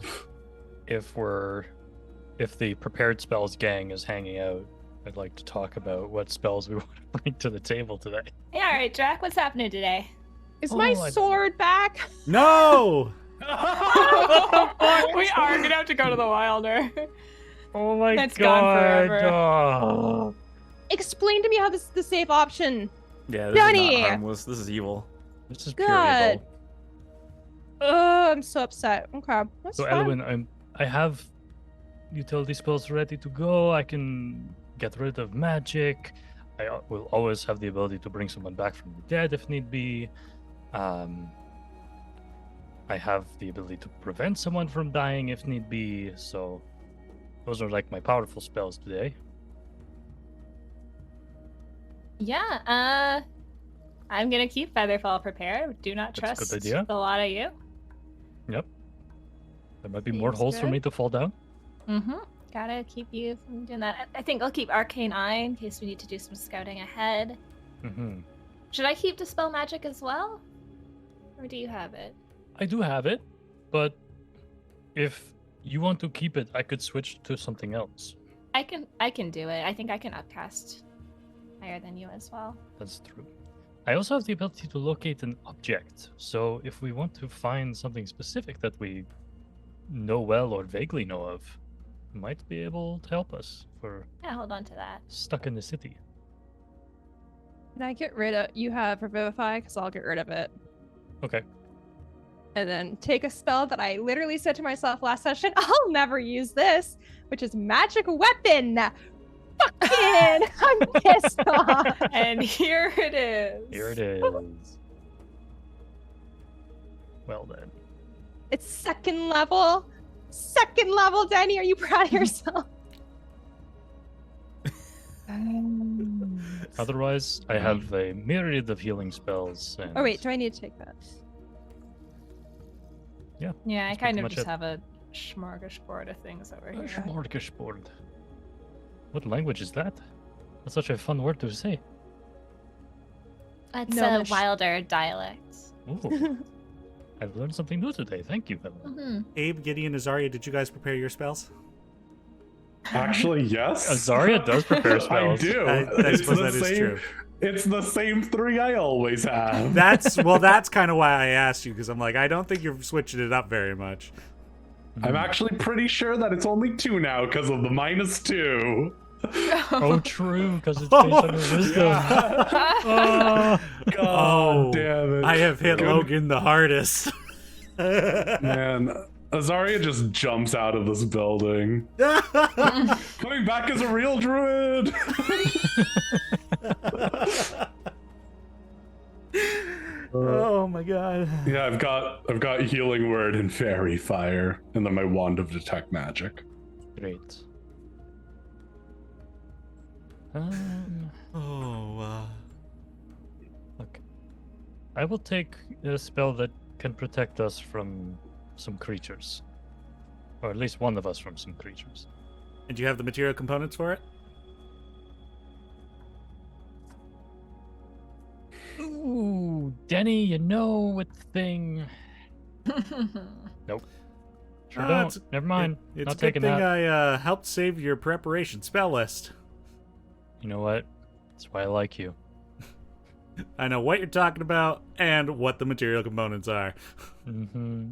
If the prepared spells gang is hanging out, I'd like to talk about what spells we want to bring to the table today. Hey, all right, Jack, what's happening today? Is my Oh, I- sword back? No! We are gonna have to go to the Wilder. Oh my That's gone god! forever. Oh. Explain to me how this is the safe option. Yeah, this Johnny! is not harmless. This is evil. This is pure God. evil. Oh, I'm so upset. Okay, that's So, fine. Elwyn, I have utility spells ready to go. I can get rid of magic. I will always have the ability to bring someone back from the dead if need be. I have the ability to prevent someone from dying if need be. So, those are like my powerful spells today. Yeah, I'm gonna keep Featherfall prepared. Do not That's a good trust idea. the lot of you. Yep. There might be more Seems holes for good. me to fall down. Mm-hmm. Gotta keep you from doing that. I think I'll keep Arcane Eye in case we need to do some scouting ahead. Mm-hmm. Should I keep Dispel Magic as well? Or do you have it? I do have it, but if you want to keep it, I could switch to something else. I can do it. I think I can upcast higher than you as well. That's true. I also have the ability to locate an object. So if we want to find something specific that we know well or vaguely know of, it might be able to help us if we're Yeah, hold on to that. stuck in the city. Can I get rid of... You have Revivify, because I'll get rid of it. Okay. And then take a spell that I literally said to myself last session, I'll never use this, which is Magic Weapon. Fucking, I'm pissed off. And here it is. Here it is. Well then. It's second level. Second level, Danny. Are you proud of yourself? Otherwise, I have a myriad of healing spells. And... Oh, wait. Do I need to take that? Yeah. Yeah, I that's kind pretty of much just it. have a smorgasbord of things over A here. smorgasbord. What language is that? That's such a fun word to say. It's No, a the sh- wilder dialect. Ooh. I've learned something new today. Thank you, Evelyn. Mm-hmm. Abe, Gideon, Azaria, did you guys prepare your spells? Actually, yes. Azaria does prepare spells. I do. I It's suppose the that is same- true. It's the same 3 I always have. That's kind of why I asked you, because I'm like, I don't think you're switching it up very much. I'm actually pretty sure that it's only 2 now because of the -2. Oh, true, because it's based on your wisdom. God Oh, damn it. I have hit Good- Logan the hardest. Man, Azaria just jumps out of this building. Coming back as a real druid. Oh my god. Yeah, I've got healing word and fairy fire, and then my wand of detect magic. Great. Oh, Look, I will take a spell that can protect us from some creatures. Or at least one of us from some creatures. and do you have the material components for it? Ooh, Denny, you know what thing. Nope. Sure don't. It's- Never mind. It's Not a good taking thing that. I helped save your preparation spell list. You know what? That's why I like you. I know what you're talking about and what the material components are. Mm-hmm.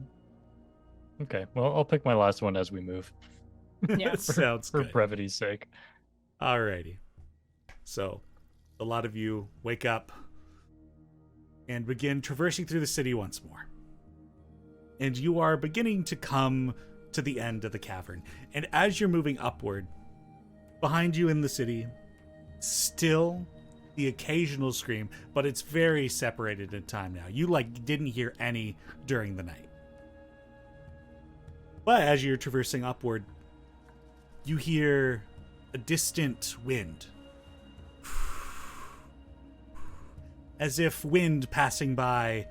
Okay, well, I'll pick my last one as we move. Yeah. Sounds For good. brevity's sake. Alrighty. So, a lot of you wake up and begin traversing through the city once more. And you are beginning to come to the end of the cavern. And as you're moving upward, behind you in the city, still the occasional scream, but it's very separated in time now. You didn't hear any during the night. But as you're traversing upward, you hear a distant wind. As if wind passing by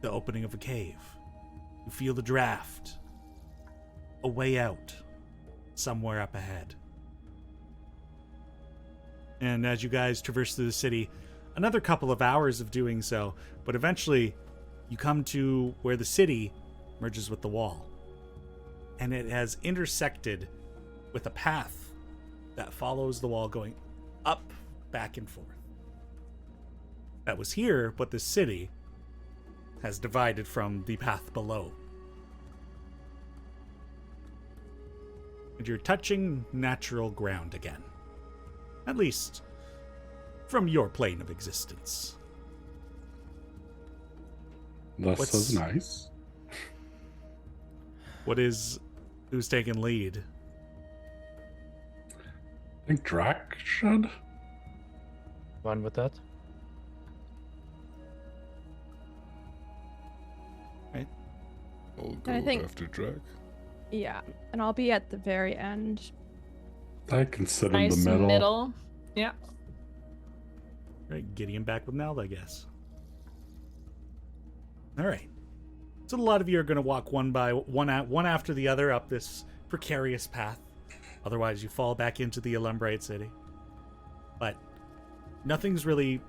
the opening of a cave. You feel the draft. A way out. Somewhere up ahead. And as you guys traverse through the city, another couple of hours of doing so, but eventually you come to where the city merges with the wall. And it has intersected with a path that follows the wall going up, back, and forth. That was here, but the city has divided from the path below. And you're touching natural ground again. At least, from your plane of existence. This is nice. Who's taking lead? I think Drac should. Fine with that? I'll go I think- after Drac. Yeah, and I'll be at the very end. I can sit in Nice the middle. middle. Yeah. Right, Gideon back with Neld, I guess. Alright. So a lot of you are going to walk one after the other up this precarious path. Otherwise, you fall back into the Illumbrite city. But nothing's really,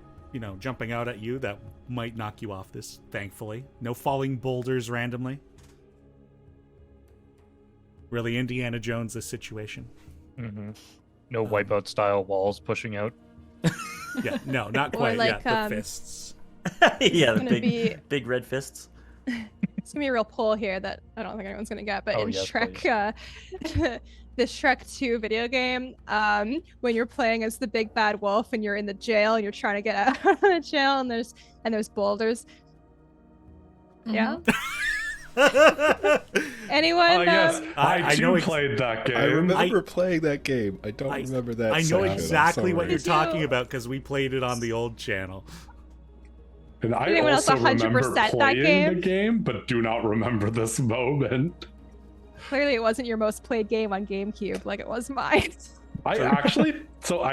jumping out at you that might knock you off this, thankfully. No falling boulders randomly. Really Indiana Jones this situation. Mm-hmm. No wipeout style walls pushing out. Yeah, no, not quite like, yet. The fists. Yeah, the gonna big red fists. It's gonna be a real pull here that I don't think anyone's gonna get, but Oh, in yes, Shrek, the Shrek 2 video game, when you're playing as the big bad wolf and you're in the jail and you're trying to get out of the jail and there's boulders. Yeah. Anyone? Oh, yes. I know played that game. I remember playing that game. I don't remember that. I know section. I'm exactly what sorry. you're talking about because we played it on the old channel. And I Anyone else also 100% remember that playing the game, but do not remember this moment. Clearly, it wasn't your most played game on GameCube like it was mine. I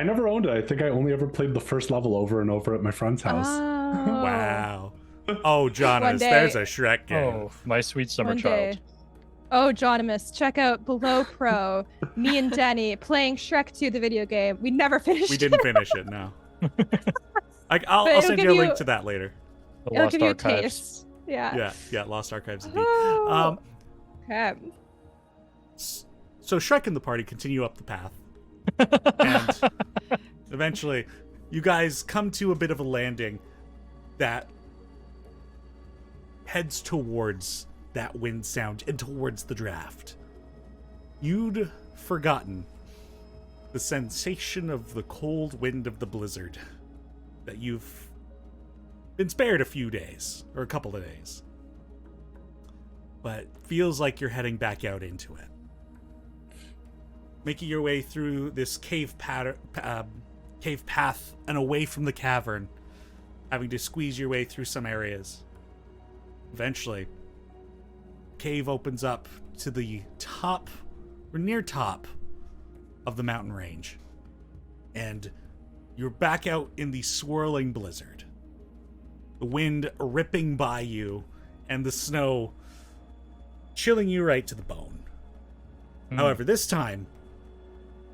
never owned it. I think I only ever played the first level over and over at my friend's house. Oh. Wow. Oh, Jonas, day- there's a Shrek game. Oh, my sweet summer One child. day. Oh, Jonimus, check out Below Pro. Me and Denny playing Shrek 2, the video game. We never finished We it. didn't finish it, no. But I'll it'll send give you a you- link to that later. The It'll Lost give you a Archives. taste. Yeah. Yeah, Lost Archives indeed. Oh. Okay. So Shrek and the party continue up the path. And eventually, you guys come to a bit of a landing that heads towards that wind sound and towards the draft. You'd forgotten the sensation of the cold wind of the blizzard that you've been spared a few days, or a couple of days. But feels like you're heading back out into it. Making your way through this cave path and away from the cavern, having to squeeze your way through some areas. Eventually, cave opens up to the top, or near top, of the mountain range. And you're back out in the swirling blizzard. The wind ripping by you, and the snow chilling you right to the bone. However, this time,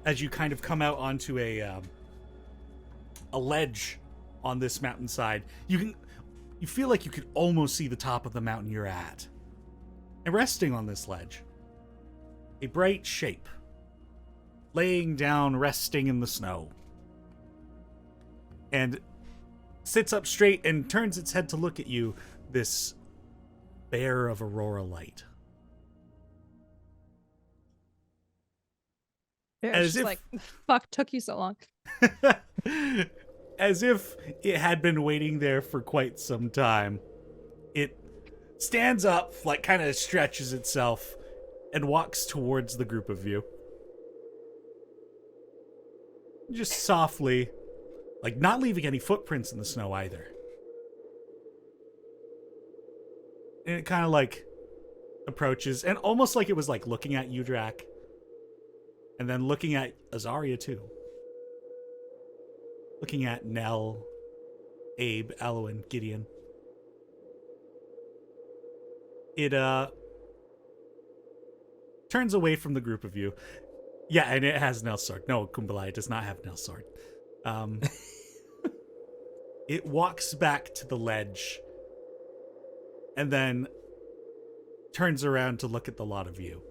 as you kind of come out onto a ledge on this mountainside, you feel like you could almost see the top of the mountain you're at. And resting on this ledge, a bright shape, laying down, resting in the snow, and sits up straight and turns its head to look at you, this bear of Aurora light. Yeah, As it's just if- like, fuck, took you so long. As if it had been waiting there for quite some time. It stands up, like kind of stretches itself, and walks towards the group of you. Just softly, like not leaving any footprints in the snow either. And it kind of like approaches, and almost like it was like looking at you, Drac, and then looking at Azaria too. Looking at Nell, Abe, Alwyn, Gideon. It turns away from the group of you. Yeah, and it has Nell's sword. No, Kumbalai does not have Nell's sword. It walks back to the ledge and then turns around to look at the lot of you.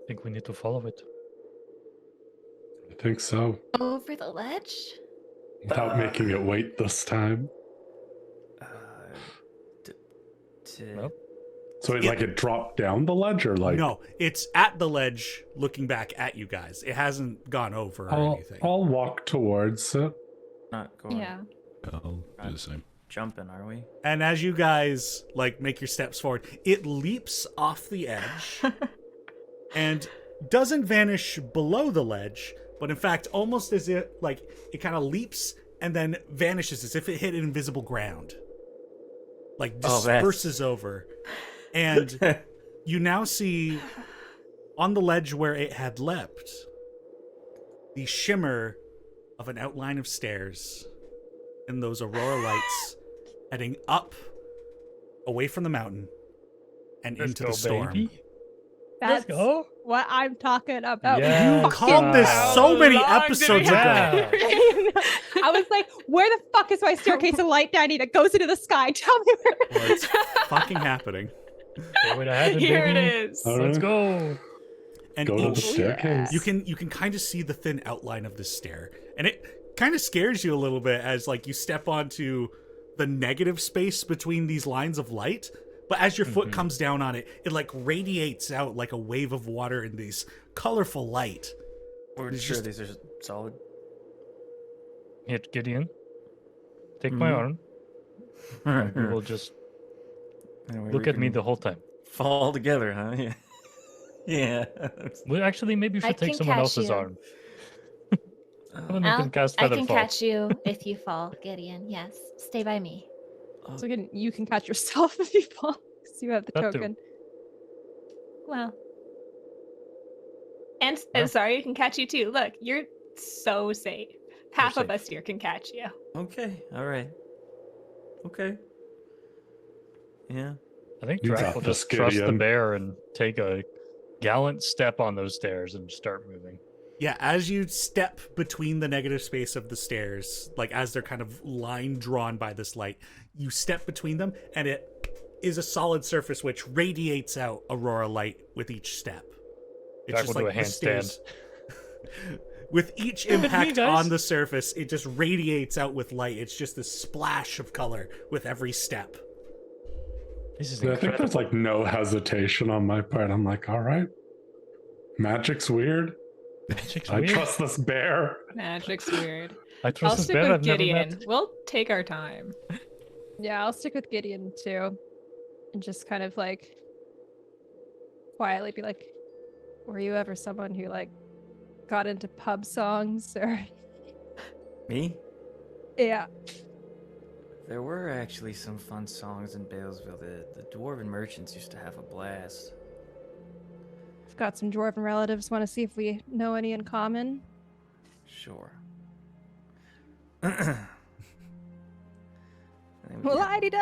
I think we need to follow it. I think so. Over the ledge? Without making it wait this time. Well, So it dropped down the ledge, or like No, it's at the ledge looking back at you guys. It hasn't gone over or anything. I'll walk towards it. Not going. Yeah. I'll do the same. Jumping, are we? And as you guys like make your steps forward, it leaps off the edge and doesn't vanish below the ledge, but in fact almost as if like it kind of leaps and then vanishes as if it hit invisible ground. Like disperses over. And you now see on the ledge where it had leapt the shimmer of an outline of stairs and those aurora lights heading up away from the mountain and Let's into go, the storm. baby. That's go. what I'm talking about. Yes. You called this so many long did episodes we ago. have? I was like, where the fuck is my staircase of light, Danny, that goes into the sky? Tell me where. Well, it's fucking happening. Wait, I had it, Here it baby. is. All Let's right. go. And Go to the each, staircase. you can kind of see the thin outline of this stair, and it kind of scares you a little bit as like you step onto the negative space between these lines of light. But as your foot comes down on it, it like radiates out like a wave of water in these colorful light. We're It's sure just- these are solid. Here, Gideon. Take my arm. And we will just look at me the whole time. fall together, huh? Yeah. Yeah. Well, actually, maybe you I should take can someone catch else's you. arm. Someone who can cast I Feather can Fall. catch you if you fall, Gideon. Yes, stay by me. So you can catch yourself if you fall, because you have the That too. token. Well, And Huh? sorry, you can catch you too. Look, you're so safe. Half of safe. us here can catch you. Okay. All right. Okay. Yeah. I think You Drac got will this, just trust the Gideon. bear and take a gallant step on those stairs and start moving. Yeah, as you step between the negative space of the stairs, like as they're kind of line drawn by this light, you step between them, and it is a solid surface which radiates out aurora light with each step. It's Drac will do a the handstand. stairs. With each Look at me, impact guys. on the surface, it just radiates out with light. It's just this splash of color with every step. This is I think incredible. there's like no hesitation on my part. I'm like, all right, magic's weird. Magic's I weird. trust this bear. Magic's weird. I I'll trust this stick bear. with I've never Gideon. met. We'll take our time. Yeah, I'll stick with Gideon too, and just kind of like quietly be like, "Were you ever someone who like got into pub songs or?" Me? Yeah. There were actually some fun songs in Balesville. The dwarven merchants used to have a blast. I've got some dwarven relatives. Want to see if we know any in common? Sure. Well, I did.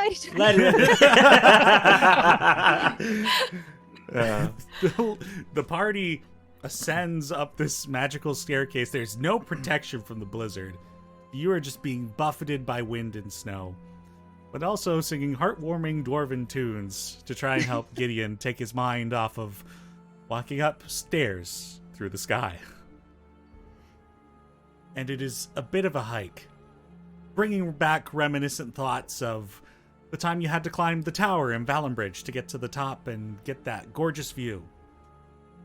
The party ascends up this magical staircase. There's no protection from the blizzard. You are just being buffeted by wind and snow, but also singing heartwarming dwarven tunes to try and help Gideon take his mind off of walking up stairs through the sky. And it is a bit of a hike, bringing back reminiscent thoughts of the time you had to climb the tower in Valenbridge to get to the top and get that gorgeous view.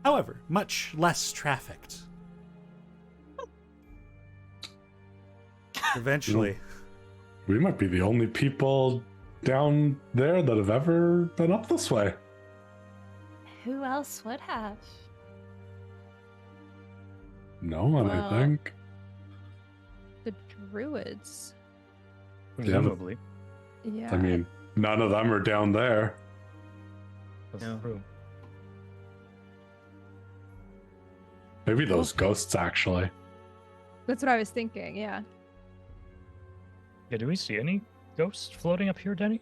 However, much less trafficked. Eventually. We might be the only people down there that have ever been up this way. who else would have? No one, Well, I think. The druids. Presumably. Yeah. I mean, none of them are down there. That's No. true. Maybe those ghosts, actually. That's what I was thinking. Yeah. Yeah, do we see any ghosts floating up here, Denny?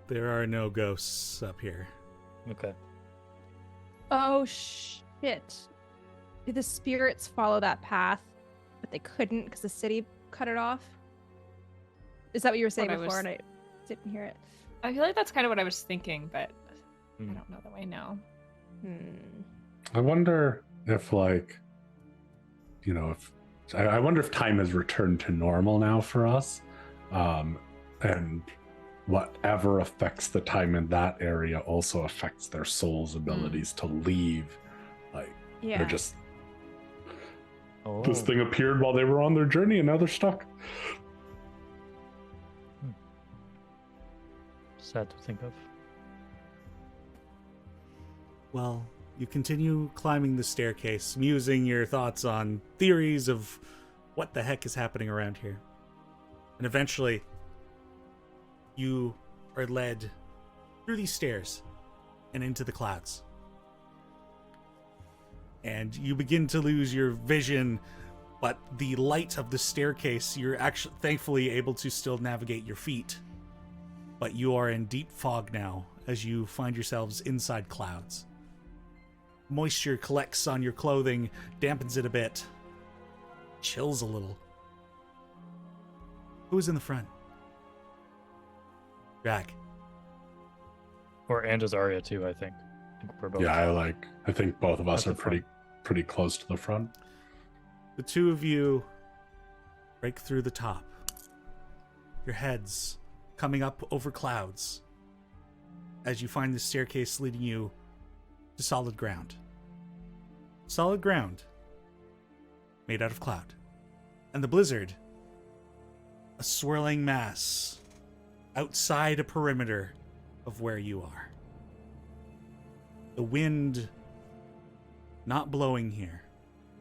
There are no ghosts up here. Okay. Oh shit. Did the spirits follow that path, but they couldn't because the city cut it off? Is that what you were saying What I before was- and I didn't hear it? I feel like that's kind of what I was thinking, but Hmm. I don't know that I know. I wonder if, like, you know, if I wonder if time has returned to normal now for us, and whatever affects the time in that area also affects their soul's abilities to leave. Like, Yeah. they're just Oh. this thing appeared while they were on their journey, and now they're stuck. Sad to think of. Well, you continue climbing the staircase, musing your thoughts on theories of what the heck is happening around here. And eventually, you are led through these stairs and into the clouds. And you begin to lose your vision, but the light of the staircase, you're actually thankfully able to still navigate your feet. But you are in deep fog now as you find yourselves inside clouds. moisture collects on your clothing, dampens it a bit, chills a little. Who's in the front? Drag. And Azaria too, I think. We're both. Yeah, I think both of us At are the front. pretty close to the front. The two of you break through the top. Your heads coming up over clouds as you find the staircase leading you to solid ground. Solid ground made out of cloud. And the blizzard, a swirling mass outside a perimeter of where you are. The wind not blowing here,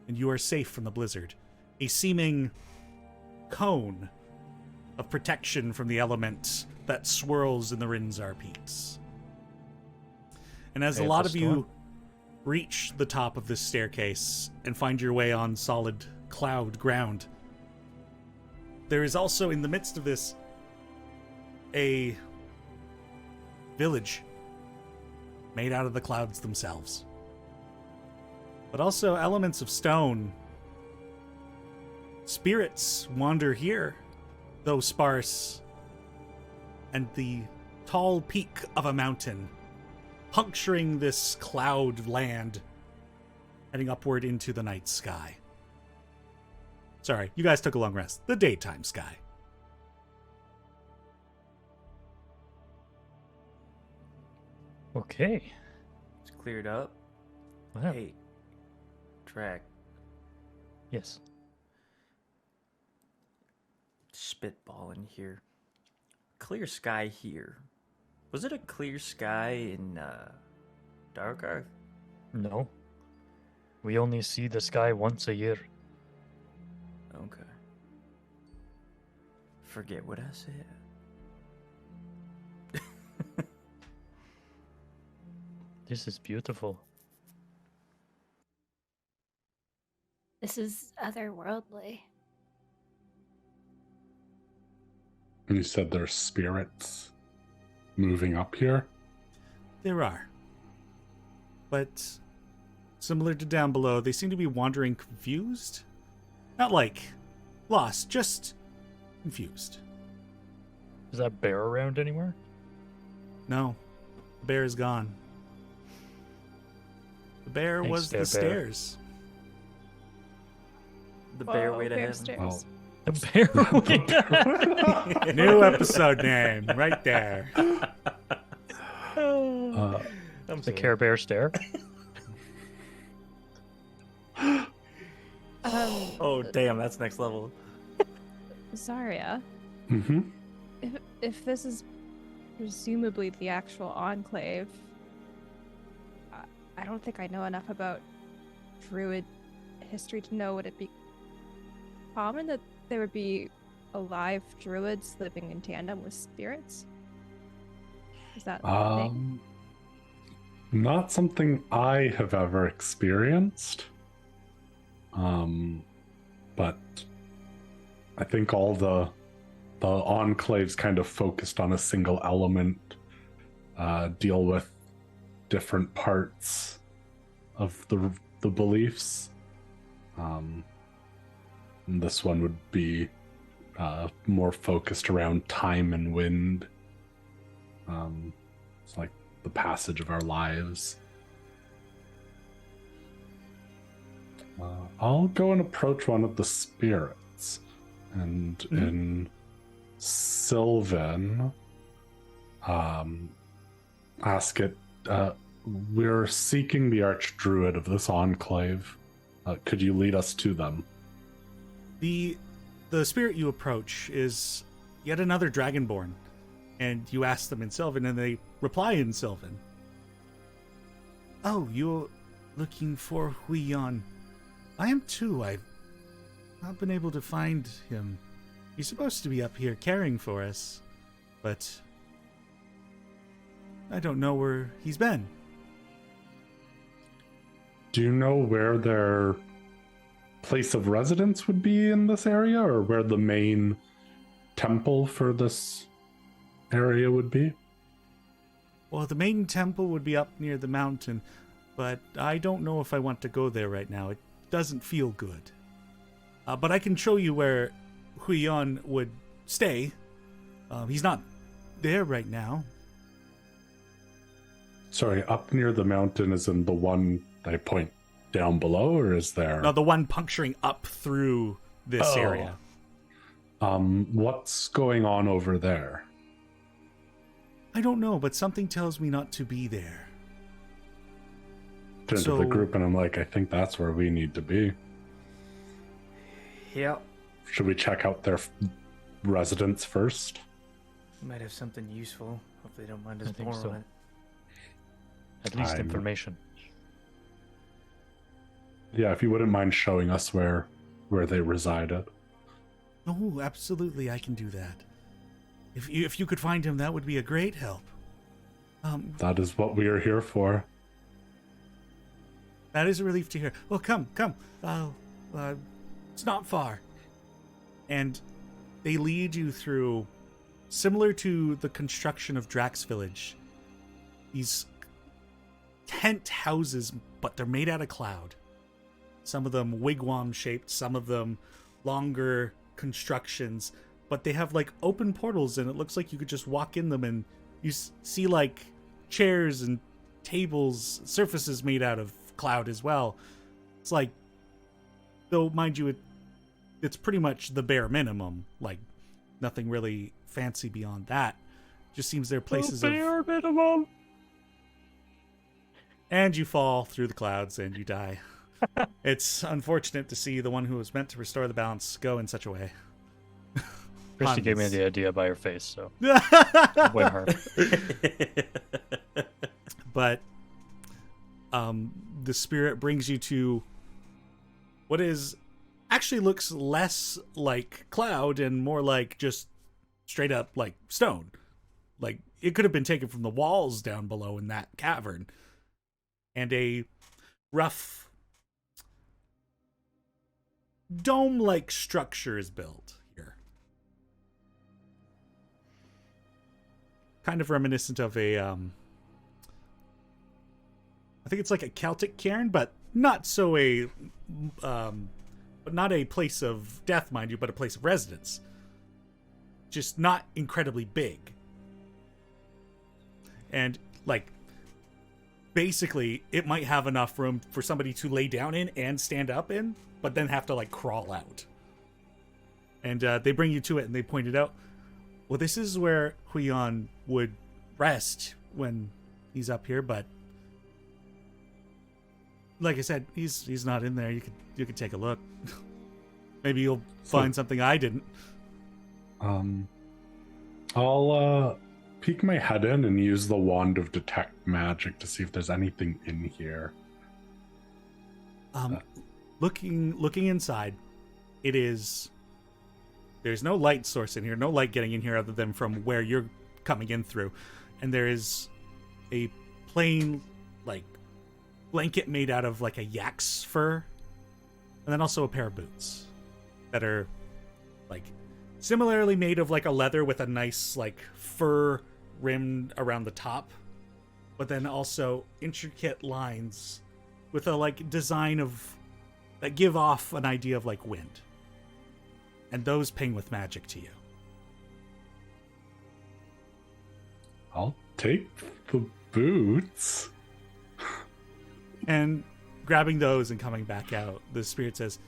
and you are safe from the blizzard. A seeming cone of protection from the elements that swirls in the Rinzar peaks. And as a lot of you reach the top of this staircase and find your way on solid cloud ground, there is also in the midst of this a village made out of the clouds themselves. But also elements of stone. Spirits wander here, though sparse, and the tall peak of a mountain, puncturing this cloud land, heading upward into the night sky. Sorry, you guys took a long rest. The daytime sky. Okay. It's cleared up. Wow. Hey, Drag. Yes. Spitball in here. Clear sky here. Was it a clear sky in Dark Earth? No. We only see the sky once a year. Okay. Forget what I said. This is beautiful. This is otherworldly. You said there's spirits moving up here? There are. But similar to down below, they seem to be wandering confused. Not like lost, just confused. Is that bear around anywhere? No, the bear is gone. The bear Thanks, was the Bear. stairs. The bear Whoa, way to bear heaven. stairs. The bear. New episode name, right there. The Care Bear stare. Oh damn, that's next level. Zarya, Mm-hmm. if this is presumably the actual enclave, I don't think I know enough about druid history to know would it be common that there would be alive druids living in tandem with spirits? Is that a thing? Not something I have ever experienced. But I think all the enclaves kind of focused on a single element, deal with different parts of the beliefs. And this one would be more focused around time and wind. It's like the passage of our lives. I'll go and approach one of the spirits, and in Sylvan, ask it. We're seeking the Archdruid of this enclave. Could you lead us to them? The spirit you approach is yet another Dragonborn, and you ask them in Sylvan, and they reply in Sylvan. Oh, you're looking for Huion. I am too. I've not been able to find him. He's supposed to be up here caring for us, but I don't know where he's been. Do you know where their place of residence would be in this area, or where the main temple for this area would be? Well, the main temple would be up near the mountain. but I don't know if I want to go there right now. It doesn't feel good. But I can show you where Huion would stay. He's not there right now. Sorry, up near the mountain is in the one I point down below, or is there? No, the one puncturing up through this area. What's going on over there? I don't know, but something tells me not to be there. Turn to the group and I'm like, I think that's where we need to be. Yep. Should we check out their residence first? Might have something useful. Hope they don't mind us I think borrowing so. it. At least information. Yeah, if you wouldn't mind showing us where they resided. Oh, absolutely, I can do that. If you could find him, that would be a great help. That is what we are here for. That is a relief to hear. Well, come. It's not far. And they lead you through, similar to the construction of Drax Village, these tent houses, but they're made out of cloud. Some of them wigwam-shaped, some of them longer constructions, but they have like open portals, and it looks like you could just walk in them, and you see like chairs and tables, surfaces made out of cloud as well. It's like, though mind you, it's pretty much the bare minimum, like nothing really fancy beyond that. Just seems there are places of bare minimum. And you fall through the clouds and you die. It's unfortunate to see the one who was meant to restore the balance go in such a way. Christy gave me the idea by her face, so blame her. But the spirit brings you to what is actually looks less like cloud and more like just straight up like stone. Like it could have been taken from the walls down below in that cavern. And a rough dome-like structure is built here. Kind of reminiscent of a I think it's like a Celtic cairn, but not so but not a place of death, mind you, but a place of residence. Just not incredibly big. And like basically it might have enough room for somebody to lay down in and stand up in, but then have to like crawl out. And they bring you to it and they point it out. Well, this is where Huion would rest when he's up here, but like I said, he's not in there. You could take a look. Maybe you'll find something I didn't. I'll peek my head in and use the wand of detect magic to see if there's anything in here. Looking inside, there's no light source in here, no light getting in here other than from where you're coming in through. And there is a plain like blanket made out of like a yak's fur, and then also a pair of boots that are like similarly made of like a leather with a nice like fur rimmed around the top, but then also intricate lines with a like design of that give off an idea of like wind, and those ping with magic to you. I'll take the boots. And grabbing those and coming back out, the spirit says,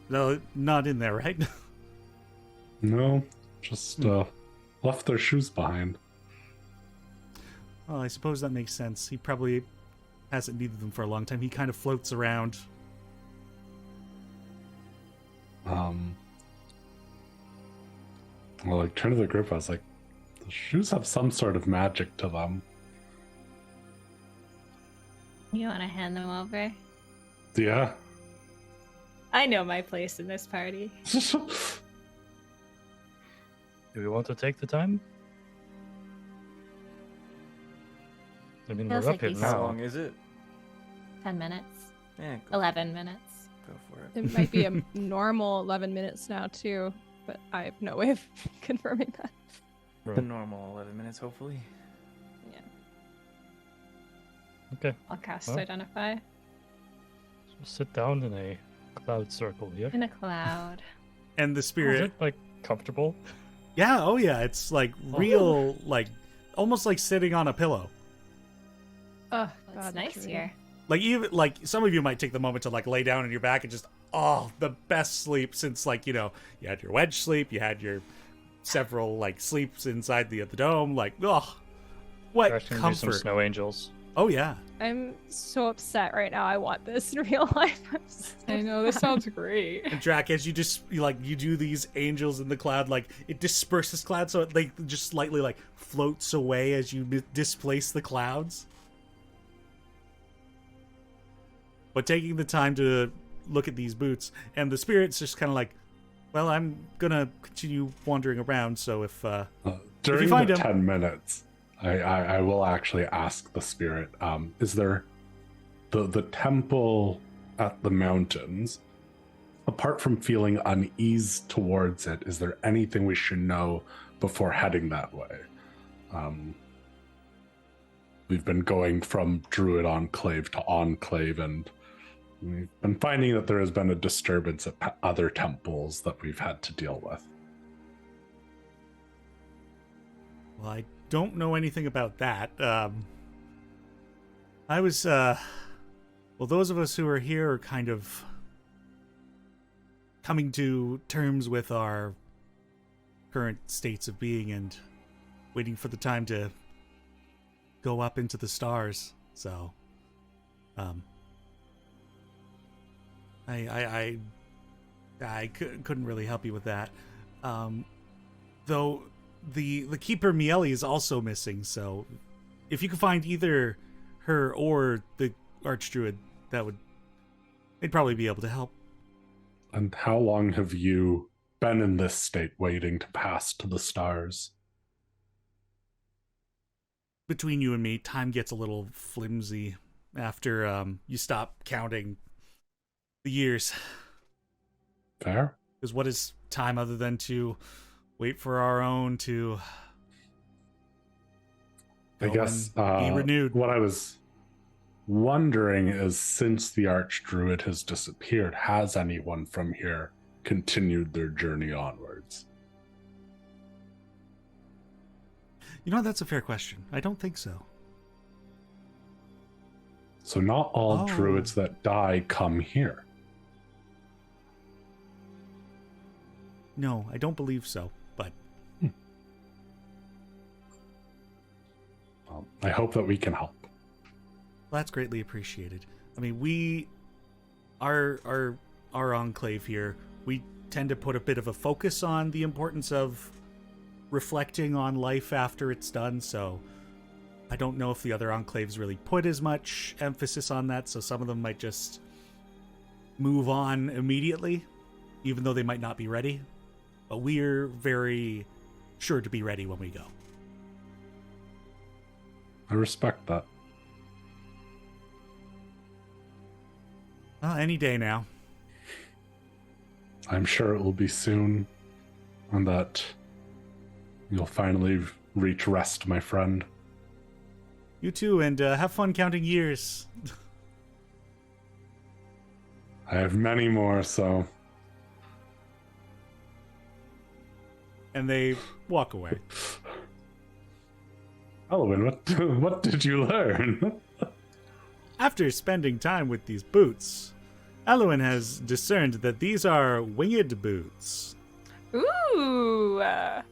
"No, not in there, right?" No, just left their shoes behind. Well, I suppose that makes sense. He probably hasn't needed them for a long time. He kind of floats around. Well, like turn to the group, I was like, the shoes have some sort of magic to them. You want to hand them over? Yeah. I know my place in this party. Do we want to take the time? I mean, Feels we're like up here we How now. long is it? 10 minutes. Yeah, go, 11 minutes. go for it. It might be a normal 11 minutes now, too, but I have no way of confirming that. The normal 11 minutes, hopefully. Yeah. Okay. I'll cast Well. Identify. So sit down in a cloud circle here. In a cloud. And the Is spirit. it like comfortable? Yeah, oh yeah, it's like real, like almost like sitting on a pillow. Oh, It's God, nice druid. here. Like even like some of you might take the moment to like lay down on your back and just the best sleep since like you had your wedge sleep, you had your several like sleeps inside the dome. Like what We're actually gonna do some comfort! snow angels. Oh yeah, I'm so upset right now. I want this in real life. I know, this sounds great. and Drac, as you just you do these angels in the cloud, like it disperses cloud, so it like just slightly like floats away as you displace the clouds. But taking the time to look at these boots, and the spirit's just kind of like, well, I'm gonna continue wandering around. So if During find the him- 10 minutes, I will actually ask the spirit, is there the temple at the mountains, apart from feeling unease towards it, is there anything we should know before heading that way? We've been going from Druid Enclave to Enclave, and we've been finding that there has been a disturbance at other temples that we've had to deal with. well, I don't know anything about that. I was those of us who are here are kind of coming to terms with our current states of being and waiting for the time to go up into the stars. So, I couldn't really help you with that. Though the keeper Miele is also missing. So, if you could find either her or the archdruid, they'd probably be able to help. And how long have you been in this state, waiting to pass to the stars? Between you and me, time gets a little flimsy after you stop counting the years. Fair? Because what is time other than to wait for our own to I go guess and be renewed? what I was wondering is, since the archdruid has disappeared, has anyone from here continued their journey onwards? You know, that's a fair question. I don't think so. So not all Oh. druids that die come here. No, I don't believe so. But Well, I hope that we can help. that's greatly appreciated. I mean, our enclave here, we tend to put a bit of a focus on the importance of reflecting on life after it's done, so I don't know if the other enclaves really put as much emphasis on that, so some of them might just move on immediately, even though they might not be ready. But we're very sure to be ready when we go. I respect that. Well, any day now. I'm sure it will be soon, and that you'll finally reach rest, my friend. You too, and have fun counting years. I have many more, so And they walk away. Elwin, what did you learn? After spending time with these boots, Elwin has discerned that these are winged boots. Ooh! That's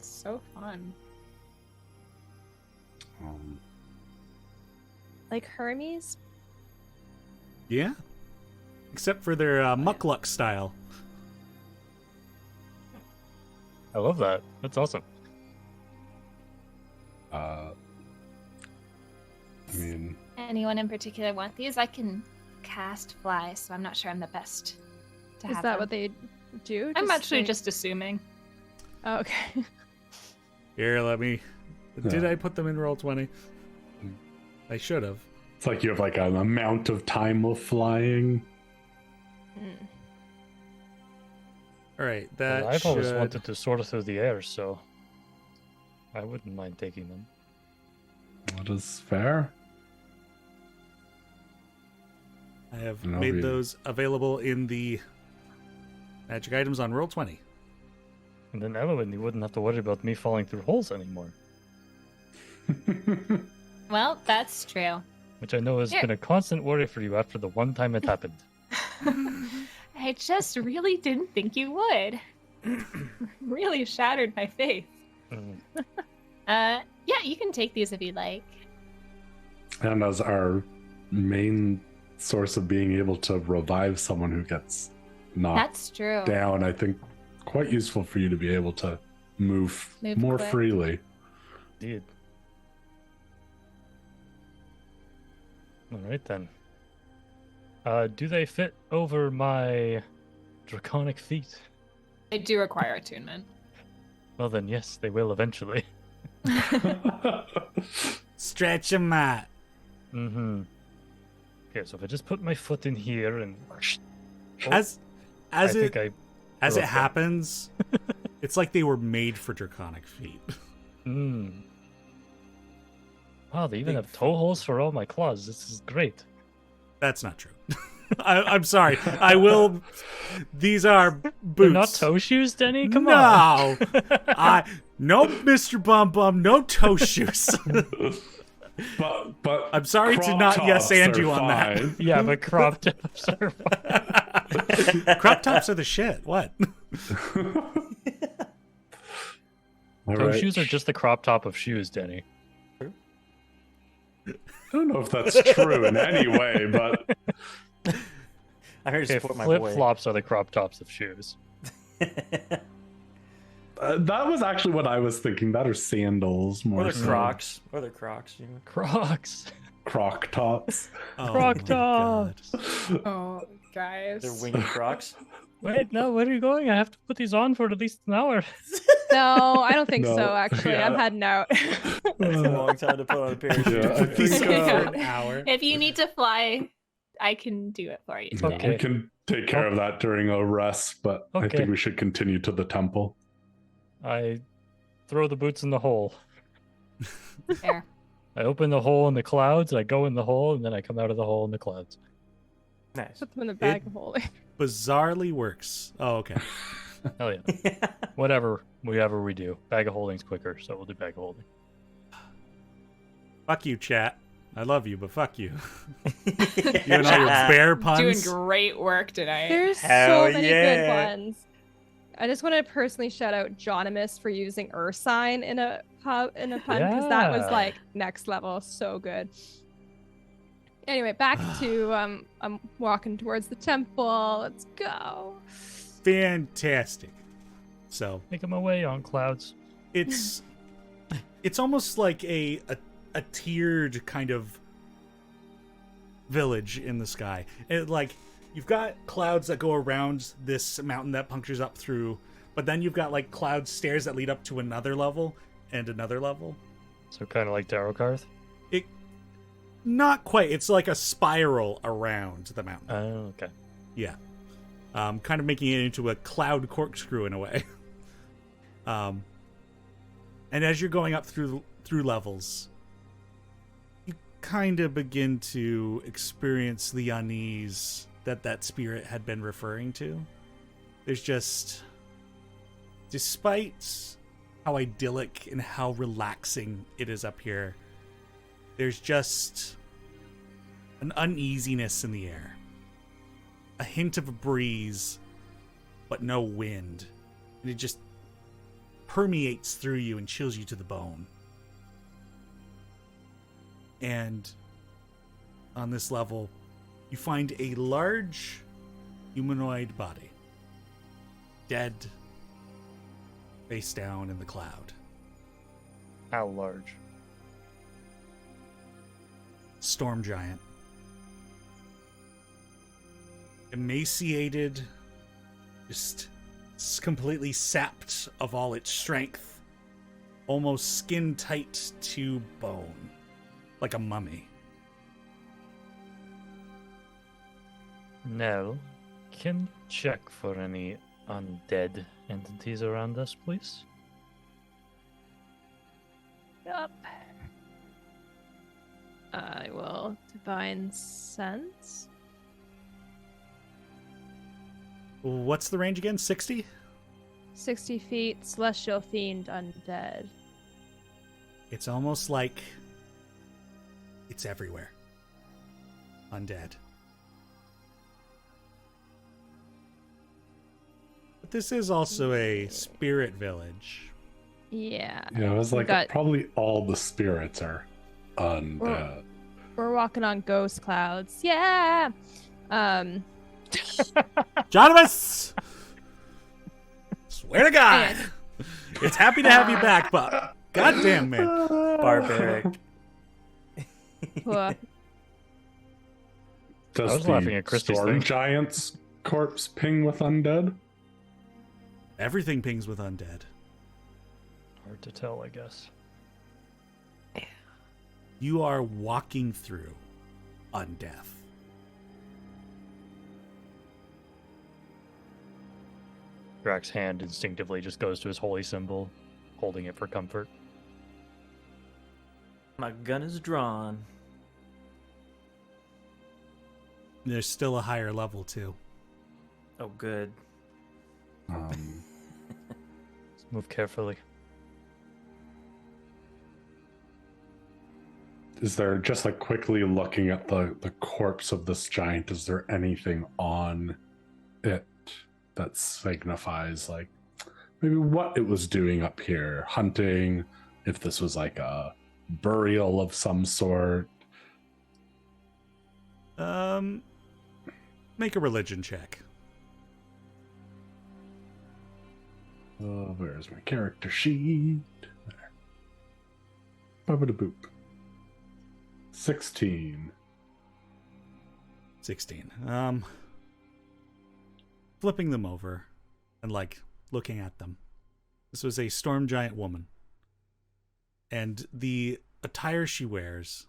so fun. Like Hermes? Yeah? Except for their muckluck style. I love that. That's awesome. I mean, Anyone in particular want these? I can cast fly, so I'm not sure I'm the best to Is have that them. what they do? I'm actually like- just assuming. Oh, okay. Here, let me... Did Yeah. I put them in Roll20? I should have. it's like you have like an amount of time of flying. Alright, Well, that I've always should... wanted to soar through the air, so I wouldn't mind taking them. That is fair. I have And I'll made be- those available in the magic items on Roll20. And then Elowen, you wouldn't have to worry about me falling through holes anymore. Well, that's true. Which I know has Here. been a constant worry for you after the one time it happened. I just really didn't think you would. Really shattered my faith. Mm. Yeah, you can take these if you'd like. And as our main source of being able to revive someone who gets knocked That's true. down, I think quite useful for you to be able to move Move more quick. freely. Indeed. All right then. Do they fit over my draconic feet? I do require attunement. Well then, yes, they will eventually. Stretch 'em out. Mm-hmm. Okay, so if I just put my foot in here and As I it think I as it broke them. happens, it's like they were made for draconic feet. Wow, they even have toe holes for all my claws. This is great. That's not true. I'm sorry. I will. These are boots. They're not toe shoes, Denny? Come on. No, Mr. Bum Bum, no toe shoes. But I'm sorry to crop not yes tops and are you on that. fine. Yeah, but crop tops are fine. Crop tops are the shit. What? All Toe right. shoes are just the crop top of shoes, Denny. I don't know if that's true in any way, but I'm here to Okay, support my flip boy. flops are the crop tops of shoes. that was actually what I was thinking. That are sandals Or more they're so. Crocs. Or they're Crocs. You know. Crocs. Croc tops. Oh, Croc my God. tops. Oh, guys. They're winged Crocs. Wait, no, where are you going? I have to put these on for at least an hour. No, I don't think No. so, actually. I'm Yeah. heading out. It's a long time to put on a pair of shoes. Yeah, I think For an hour. If you need to fly, I can do it for you. Yeah, Okay. we can take care of that during a rest, but I Okay. think we should continue to the temple. I throw the boots in the hole. Fair. I open the hole in the clouds, I go in the hole, and then I come out of the hole in the clouds. Nice. Put them in the bag of holding. Bizarrely works. Oh, okay. Hell yeah. Whatever we do. Bag of holding's quicker, so we'll do bag of holding. Fuck you, chat. I love you, but fuck you. You and all your bear Doing puns. great work tonight. There's Hell so many yeah. good ones. I just want to personally shout out Jonimus for using Ursine in a pun because that was Yeah. like next level, so good. Anyway, back to I'm walking towards the temple. Let's go. Fantastic. So Make them away on clouds. it's almost like a tiered kind of village in the sky. Like you've got clouds that go around this mountain that punctures up through, but then you've got like cloud stairs that lead up to another level and another level. So kind of like Darrow-Karth. Not quite. It's like a spiral around the mountain. Oh, okay. Yeah. Kind of making it into a cloud corkscrew in a way. And as you're going up through levels, you kind of begin to experience the unease that spirit had been referring to. There's just, despite how idyllic and how relaxing it is up here, there's just an uneasiness in the air. A hint of a breeze, but no wind. And it just permeates through you and chills you to the bone. And on this level, you find a large humanoid body. Dead, face down in the cloud. How large? Storm giant. Emaciated, just completely sapped of all its strength, almost skin tight to bone, like a mummy. Nell, can you check for any undead entities around us, please? Yup. I will divine sense. What's the range again? 60? 60 feet, celestial fiend, undead. It's almost like it's everywhere. Undead. But this is also a spirit village. Yeah. Yeah, it was like got- probably all the spirits are undead. We're walking on ghost clouds. Yeah. Jonavis! Swear to God! And- It's happy to have you back, but goddamn, man. Barbaric. Whoa. Does I was the laughing at Christy's storm thing. giant's corpse ping with undead? Everything pings with undead. Hard to tell, I guess. You are walking through undeath. Drax's hand instinctively just goes to his holy symbol, holding it for comfort. My gun is drawn. There's still a higher level, too. Oh, good. Let's move carefully. Is there, just like quickly looking at the corpse of this giant, is there anything on it that signifies like maybe what it was doing up here? Hunting, if this was like a burial of some sort? Make a religion check. Where's my character sheet? There. Boop. 16. 16. Flipping them over and like looking at them. This was a storm giant woman. And the attire she wears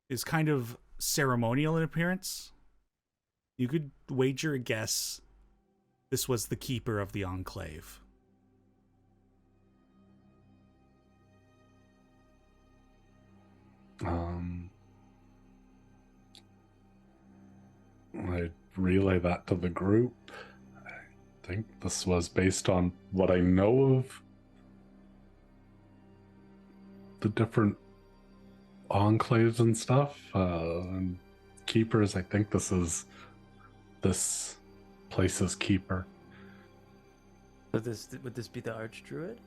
is kind of ceremonial in appearance. You could wager a guess this was the keeper of the Enclave. I relay that to the group. I think this was based on what I know of the different enclaves and stuff. And keepers, I think this is this place's keeper. Would this be the Archdruid?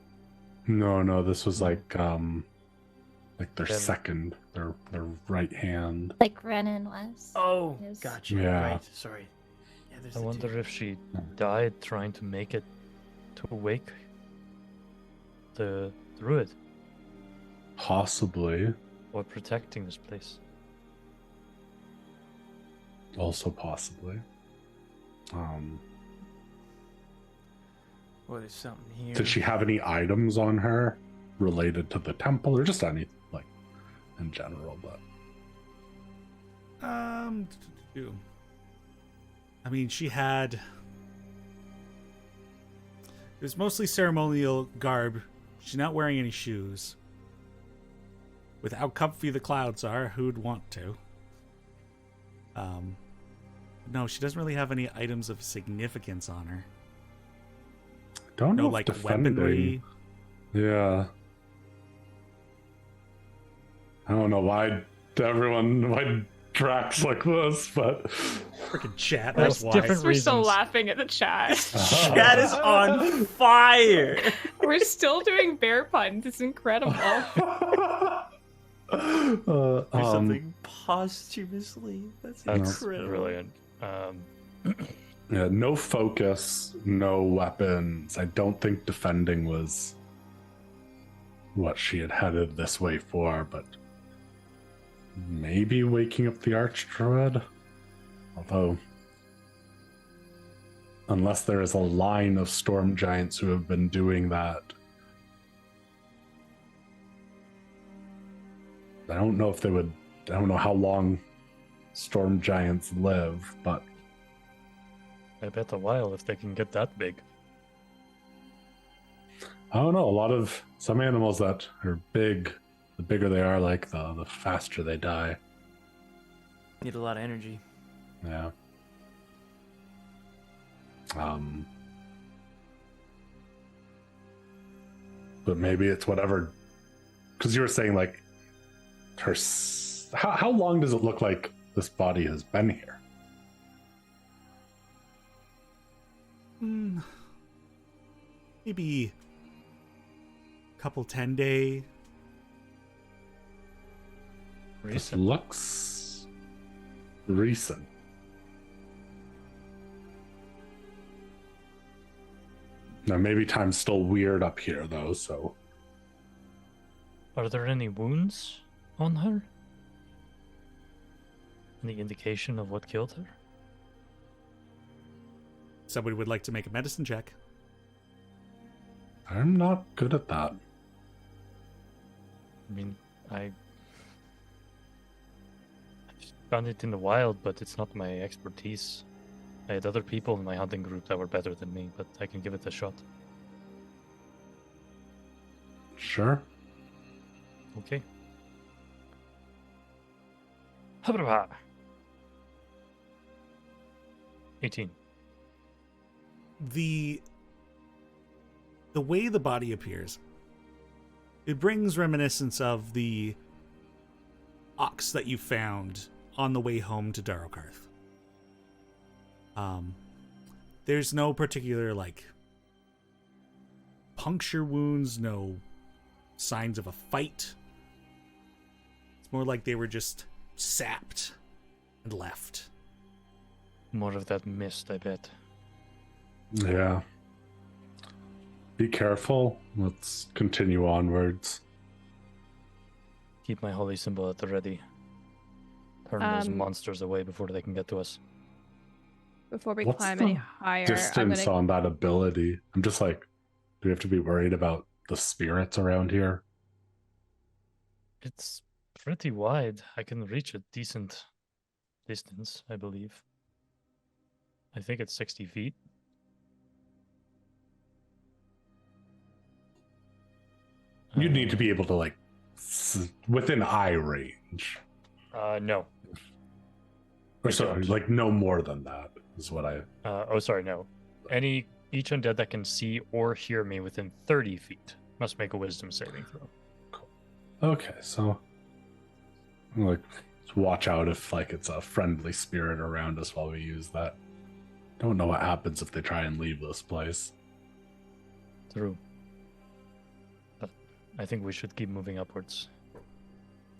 No, this was like their Then- second, their right hand. Like Renan was. Oh, Yes. gotcha. Yeah. Right. Sorry. Yeah, there's I the wonder two. if she died trying to make it to wake the druid Possibly. or protecting this place. Also possibly. Well, there's something here. Did she have any items on her related to the temple or just any, like, in general? But I mean, she had... It was mostly ceremonial garb. She's not wearing any shoes. With how comfy the clouds are, who'd want to? No, she doesn't really have any items of significance on her. don't No, know if like, defending. weaponry. Yeah. I don't know why Drax like this, but Freaking chat, There's that's why. different We're still reasons. laughing at the chat. Chat is on fire. We're still doing bear puns. It's incredible. Or something posthumously. That's That's incredible. brilliant. yeah, no focus, no weapons. I don't think defending was what she had headed this way for, but maybe waking up the Archdruid. Although, unless there is a line of storm giants who have been doing that, I don't know if they would. I don't know how long storm giants live, but I bet a while if they can get that big. I don't know. A lot of some animals that are big, the bigger they are, like the faster they die. Need a lot of energy. Yeah. But maybe it's whatever, because you were saying like how long does it look like this body has been here? Maybe a couple 10-day. This looks recent. Now maybe time's still weird up here though, so. Are there any wounds on her? Any indication of what killed her? Somebody would like to make a medicine check. I'm not good at that. I mean, I found it in the wild, but it's not my expertise. I had other people in my hunting group that were better than me, but I can give it a shot. Sure. Okay. Habra. 18. The way the body appears, it brings reminiscence of the ox that you found on the way home to Darokarth. There's no particular like puncture wounds, no signs of a fight. It's more like they were just sapped and left. More of that mist, I bet. Yeah. Be careful. Let's continue onwards. Keep my holy symbol at the ready. Turn those monsters away before they can get to us. Before we What's climb the any higher, distance on that ability? I'm just like, do we have to be worried about the spirits around here? It's pretty wide. I can reach a decent distance, I believe. I think it's 60 feet. You'd need to be able to like within eye range. No. Or sorry, like no more than that is what I. No. Each undead that can see or hear me within 30 feet must make a wisdom saving throw. Cool. Okay, so like watch out if like it's a friendly spirit around us while we use that. Don't know what happens if they try and leave this place. True. But I think we should keep moving upwards.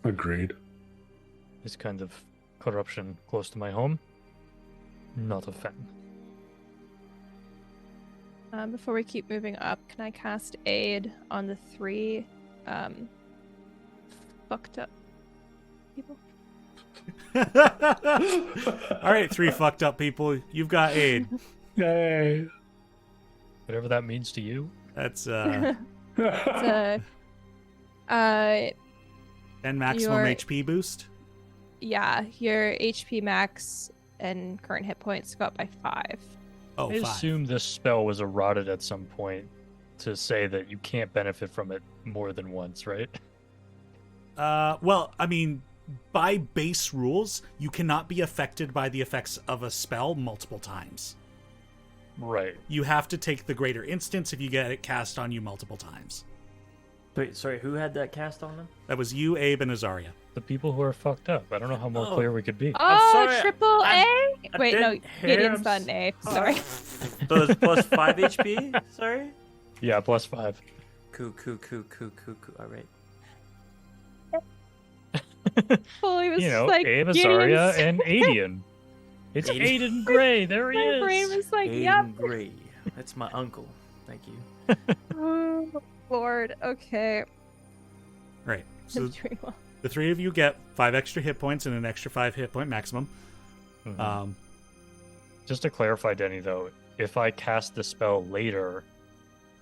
Agreed. This kind of corruption close to my home, not a fan. Before we keep moving up, can I cast Aid on the 3 fucked up people? All right, 3 fucked up people. You've got aid. Yay. Whatever that means to you. That's It's a 10 maximum your- HP boost. yeah, your HP max and current hit points go up by 5. Oh, I 5. assume this spell was eroded at some point to say that you can't benefit from it more than once, right? Well, I mean, by base rules, you cannot be affected by the effects of a spell multiple times. Right. You have to take the greater instance if you get it cast on you multiple times. Wait, sorry, who had that cast on them? That was you, Abe, and Azaria. The people who are fucked up. I don't know how more clear we could be. Oh, sorry, triple A? I Wait, no, didn't hear Gideon's him done A. Sorry. So it's plus 5 HP? Sorry? Yeah, plus 5. Cool. Alright. Fully was You know, like, Abe, Gideon's- Azaria, and Aiden. It's Aiden Gray. There he My is. brain was like, Aiden yep. Gray. That's my uncle. Thank you. Oh, Lord. Okay. Right. So I'm doing well. the 3 of you get 5 extra hit points and an extra 5 hit point maximum. Mhm. Just to clarify, Denny, though, if I cast the spell later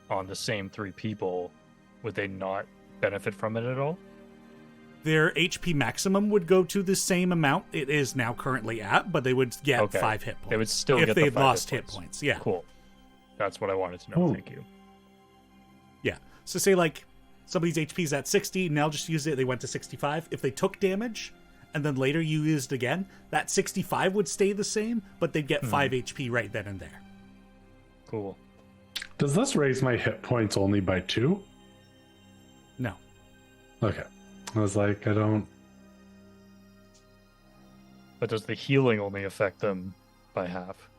on the same 3 people, would they not benefit from it at all? Their HP maximum would go to the same amount it is now currently at, but they would get Okay. 5 hit points. They would still if get they the 5 lost hit hit points. Yeah. Cool. That's what I wanted to know. Ooh. Thank you. Yeah. So say like somebody's HP is at 60, now just use it, they went to 65. If they took damage and then later you used again, that 65 would stay the same, but they'd get 5 HP right then and there. Cool. Does this raise my hit points only by 2? No. Okay. I was like, I don't... But does the healing only affect them by half?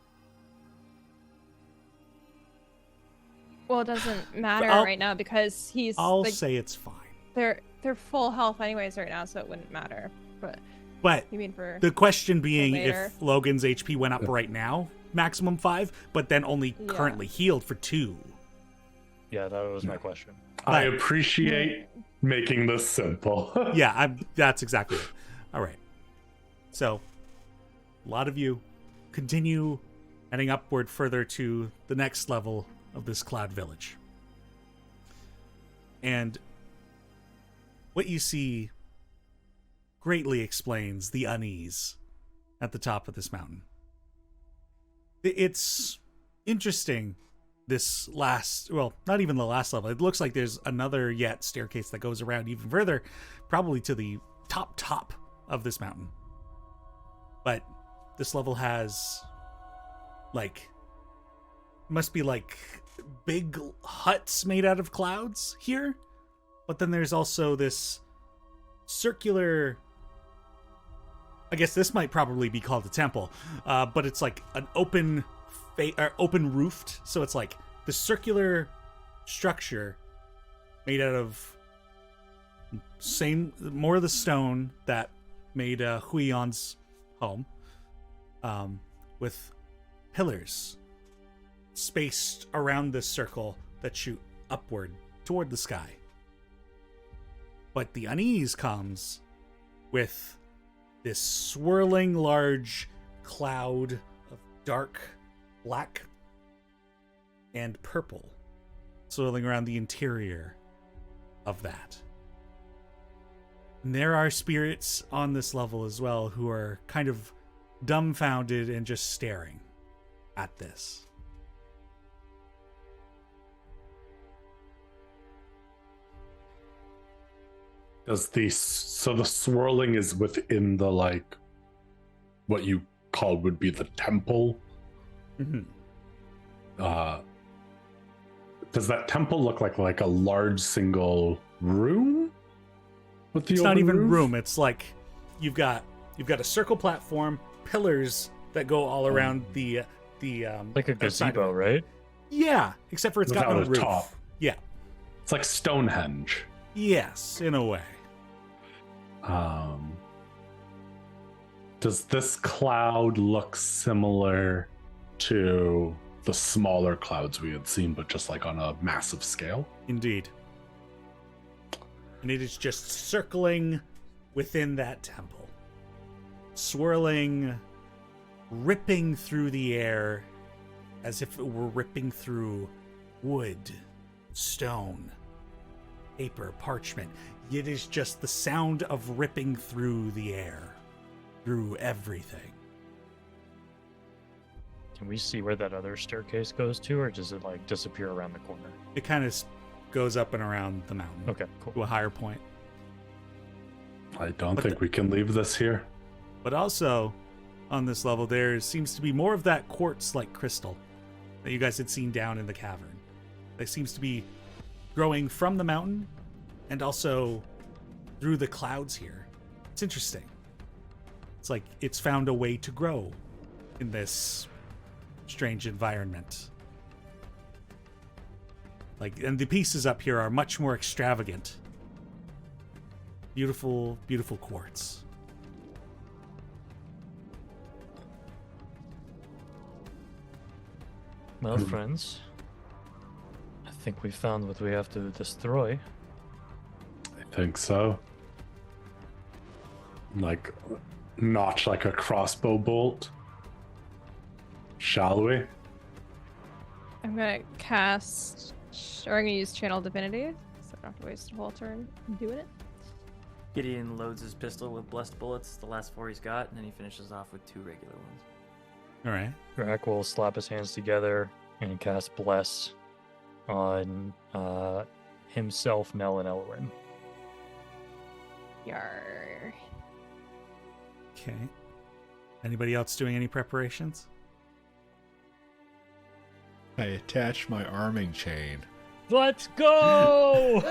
Well, it doesn't matter I'll- right now because he's. I'll like, say it's fine. they're full health anyways right now, so it wouldn't matter. But But you mean for the question being later? if Logan's HP went up right now, maximum 5, but then only Yeah. currently healed for 2. Yeah, that was my question. I appreciate making this simple. Yeah, that's exactly it. All right. So, a lot of you continue heading upward further to the next level of this cloud village. And what you see greatly explains the unease at the top of this mountain. It's interesting, this last, well, not even the last level. It looks like there's another yet staircase that goes around even further, probably to the top of this mountain. But this level has, like, must be like big huts made out of clouds here. But then there's also this circular, I guess this might probably be called a temple, but it's like an open roofed, so it's like the circular structure made out of more of the stone that made Huion's home, with pillars spaced around this circle that shoot upward toward the sky. But the unease comes with this swirling large cloud of dark black and purple swirling around the interior of that. And there are spirits on this level as well who are kind of dumbfounded and just staring at this. So the swirling is within the, like, what you call would be the temple? Mm-hmm. Does that temple look like a large single room? With the It's not even roof? room. It's like you've got a circle platform, pillars that go all around the Like a outside of gazebo, it. right? Yeah, except for it's got Without no a roof. top. Yeah. It's like Stonehenge. Yes, in a way. Does this cloud look similar to the smaller clouds we had seen, but just like on a massive scale? Indeed. And it is just circling within that temple, swirling, ripping through the air as if it were ripping through wood, stone, paper, parchment. It is just the sound of ripping through the air, through everything. Can we see where that other staircase goes to, or does it like disappear around the corner? It kind of goes up and around the mountain. Okay, cool. To a higher point. I don't think we can leave this here. But also, on this level, there seems to be more of that quartz-like crystal that you guys had seen down in the cavern. That seems to be growing from the mountain and also through the clouds here. It's interesting. It's like it's found a way to grow in this strange environment. Like, and the pieces up here are much more extravagant. Beautiful, beautiful quartz. Well, friends, I think we found what we have to destroy. I think so. Like, notch like a crossbow bolt. Shall we? I'm gonna cast, or I'm gonna use Channel Divinity, so I don't have to waste a whole turn doing it. Gideon loads his pistol with blessed bullets, the last 4 he's got, and then he finishes off with 2 regular ones. All right. Drac will slap his hands together and cast Bless on himself, Nell, and Elwyn. Yar. Okay. Anybody else doing any preparations? I attach my arming chain. Let's go!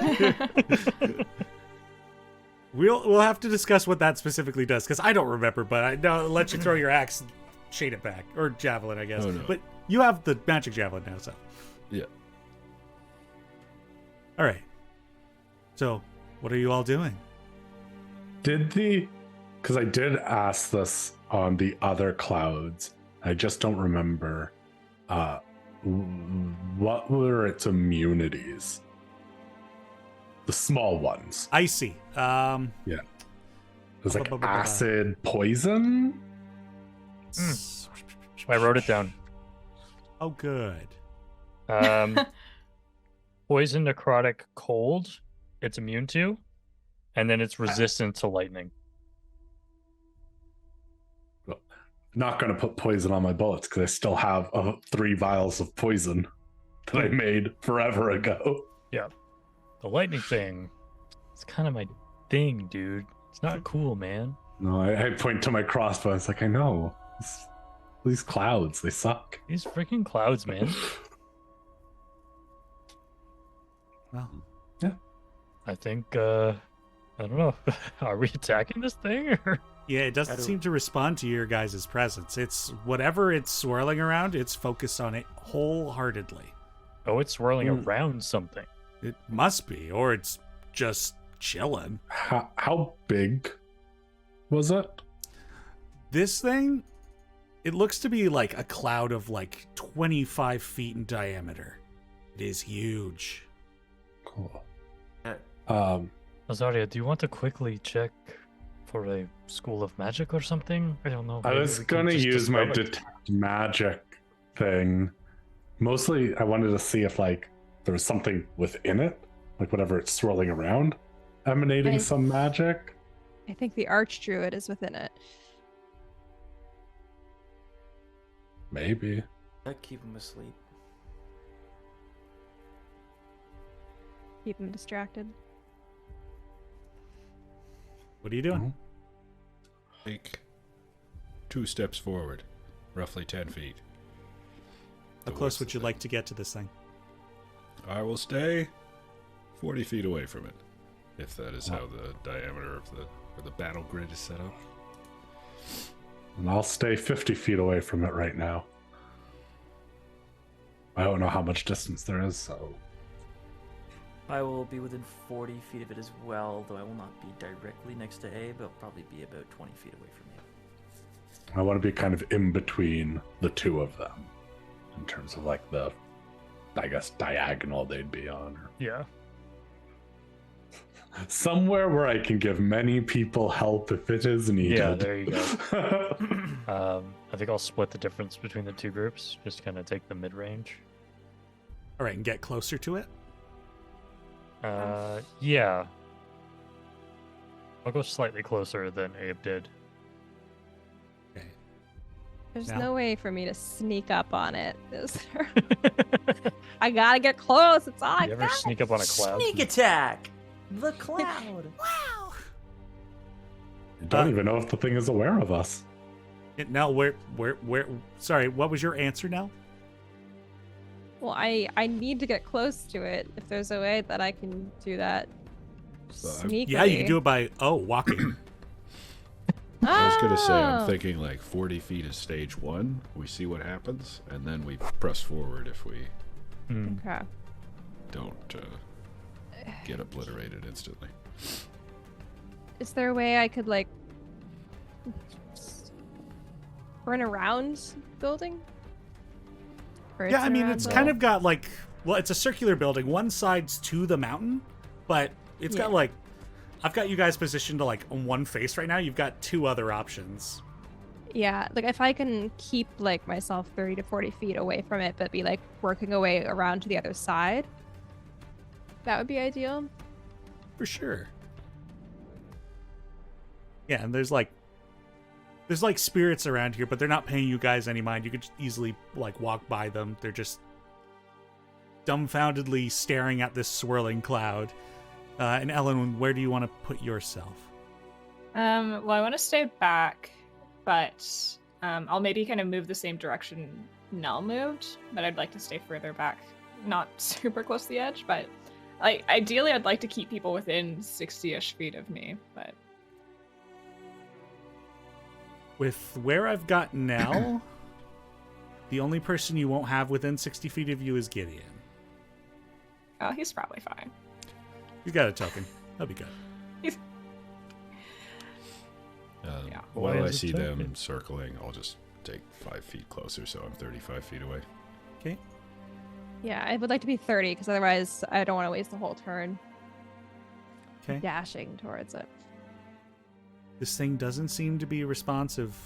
We'll have to discuss what that specifically does, because I don't remember, but I know I'll let you throw your axe and shade it back. Or javelin, I guess. Oh, no. But you have the magic javelin now, so. Yeah. Alright. So, what are you all doing? Because I did ask this on the other clouds. I just don't remember what were its immunities. The small ones. Icy. Yeah. It was like acid, poison. I wrote it down. Oh, good. Poison, necrotic, cold. It's immune to, and then it's resistant to lightning. Well, not going to put poison on my bullets because I still have 3 vials of poison that I made forever ago. Yeah. The lightning thing, it's kind of my thing, dude. It's not cool, man. No, I point to my crossbow. It's like, I know. These clouds, they suck. These freaking clouds, man. Well, yeah. I think, I don't know. Are we attacking this thing? Or? Yeah, it doesn't seem to respond to your guys' presence. It's whatever it's swirling around, it's focused on it wholeheartedly. Oh, it's swirling around something. It must be, or it's just chilling. How big was it? This thing, it looks to be like a cloud of like 25 feet in diameter. It is huge. Cool. Azaria, do you want to quickly check for a school of magic or something? I don't know. I was going to use my detect magic thing. Mostly, I wanted to see if like there was something within it, like whatever it's swirling around, emanating some magic. I think the archdruid is within it. Maybe. I'd keep him asleep. Keep him distracted. What are you doing? Take 2 steps forward, roughly 10 feet. How close would you like to get to this thing? I will stay 40 feet away from it, if that is how the diameter of the battle grid is set up. And I'll stay 50 feet away from it right now. I don't know how much distance there is, so... I will be within 40 feet of it as well, though I will not be directly next to A, but I'll probably be about 20 feet away from you. I want to be kind of in between the two of them, in terms of like the, I guess, diagonal they'd be on. Or... Yeah. Somewhere where I can give many people help if it is needed. Yeah, there you go. I think I'll split the difference between the two groups, just kind of take the mid-range. All right, and get closer to it? Yeah. I'll go slightly closer than Abe did. Okay. There's Now? no way for me to sneak up on it, is there? I gotta get close. It's all I You ever got. sneak up on a cloud? Sneak attack! The cloud! Wow. I don't even know if the thing is aware of us. Now, where, sorry, what was your answer now? Well, I need to get close to it. If there's a way that I can do that sneakily. Yeah, you can do it by, walking. I was going to say, I'm Oh. thinking like 40 feet is stage 1. We see what happens, and then we press forward if we Okay. don't get obliterated instantly. Is there a way I could like run around the building? Or Yeah, I mean, around it's the- kind of got like, well, it's a circular building. One side's to the mountain, but it's got Yeah. like, I've got you guys positioned to like on one face right now. You've got 2 other options. Yeah, like if I can keep like myself 30 to 40 feet away from it, but be like working away around to the other side, that would be ideal. For sure. Yeah, and there's like spirits around here, but they're not paying you guys any mind. You could just easily like walk by them. They're just dumbfoundedly staring at this swirling cloud. And Ellen, where do you want to put yourself? Well, I want to stay back, but I'll maybe kind of move the same direction Nell moved, but I'd like to stay further back. Not super close to the edge, but ideally I'd like to keep people within 60-ish feet of me, but... With where I've got now, the only person you won't have within 60 feet of you is Gideon. Oh, he's probably fine. He's got a token. That'll be good. He's... Yeah. Why While I is it see token? them circling, I'll just take 5 feet closer, so I'm 35 feet away. Okay. Yeah, I would like to be 30 because otherwise I don't want to waste the whole turn Okay. dashing towards it. This thing doesn't seem to be responsive.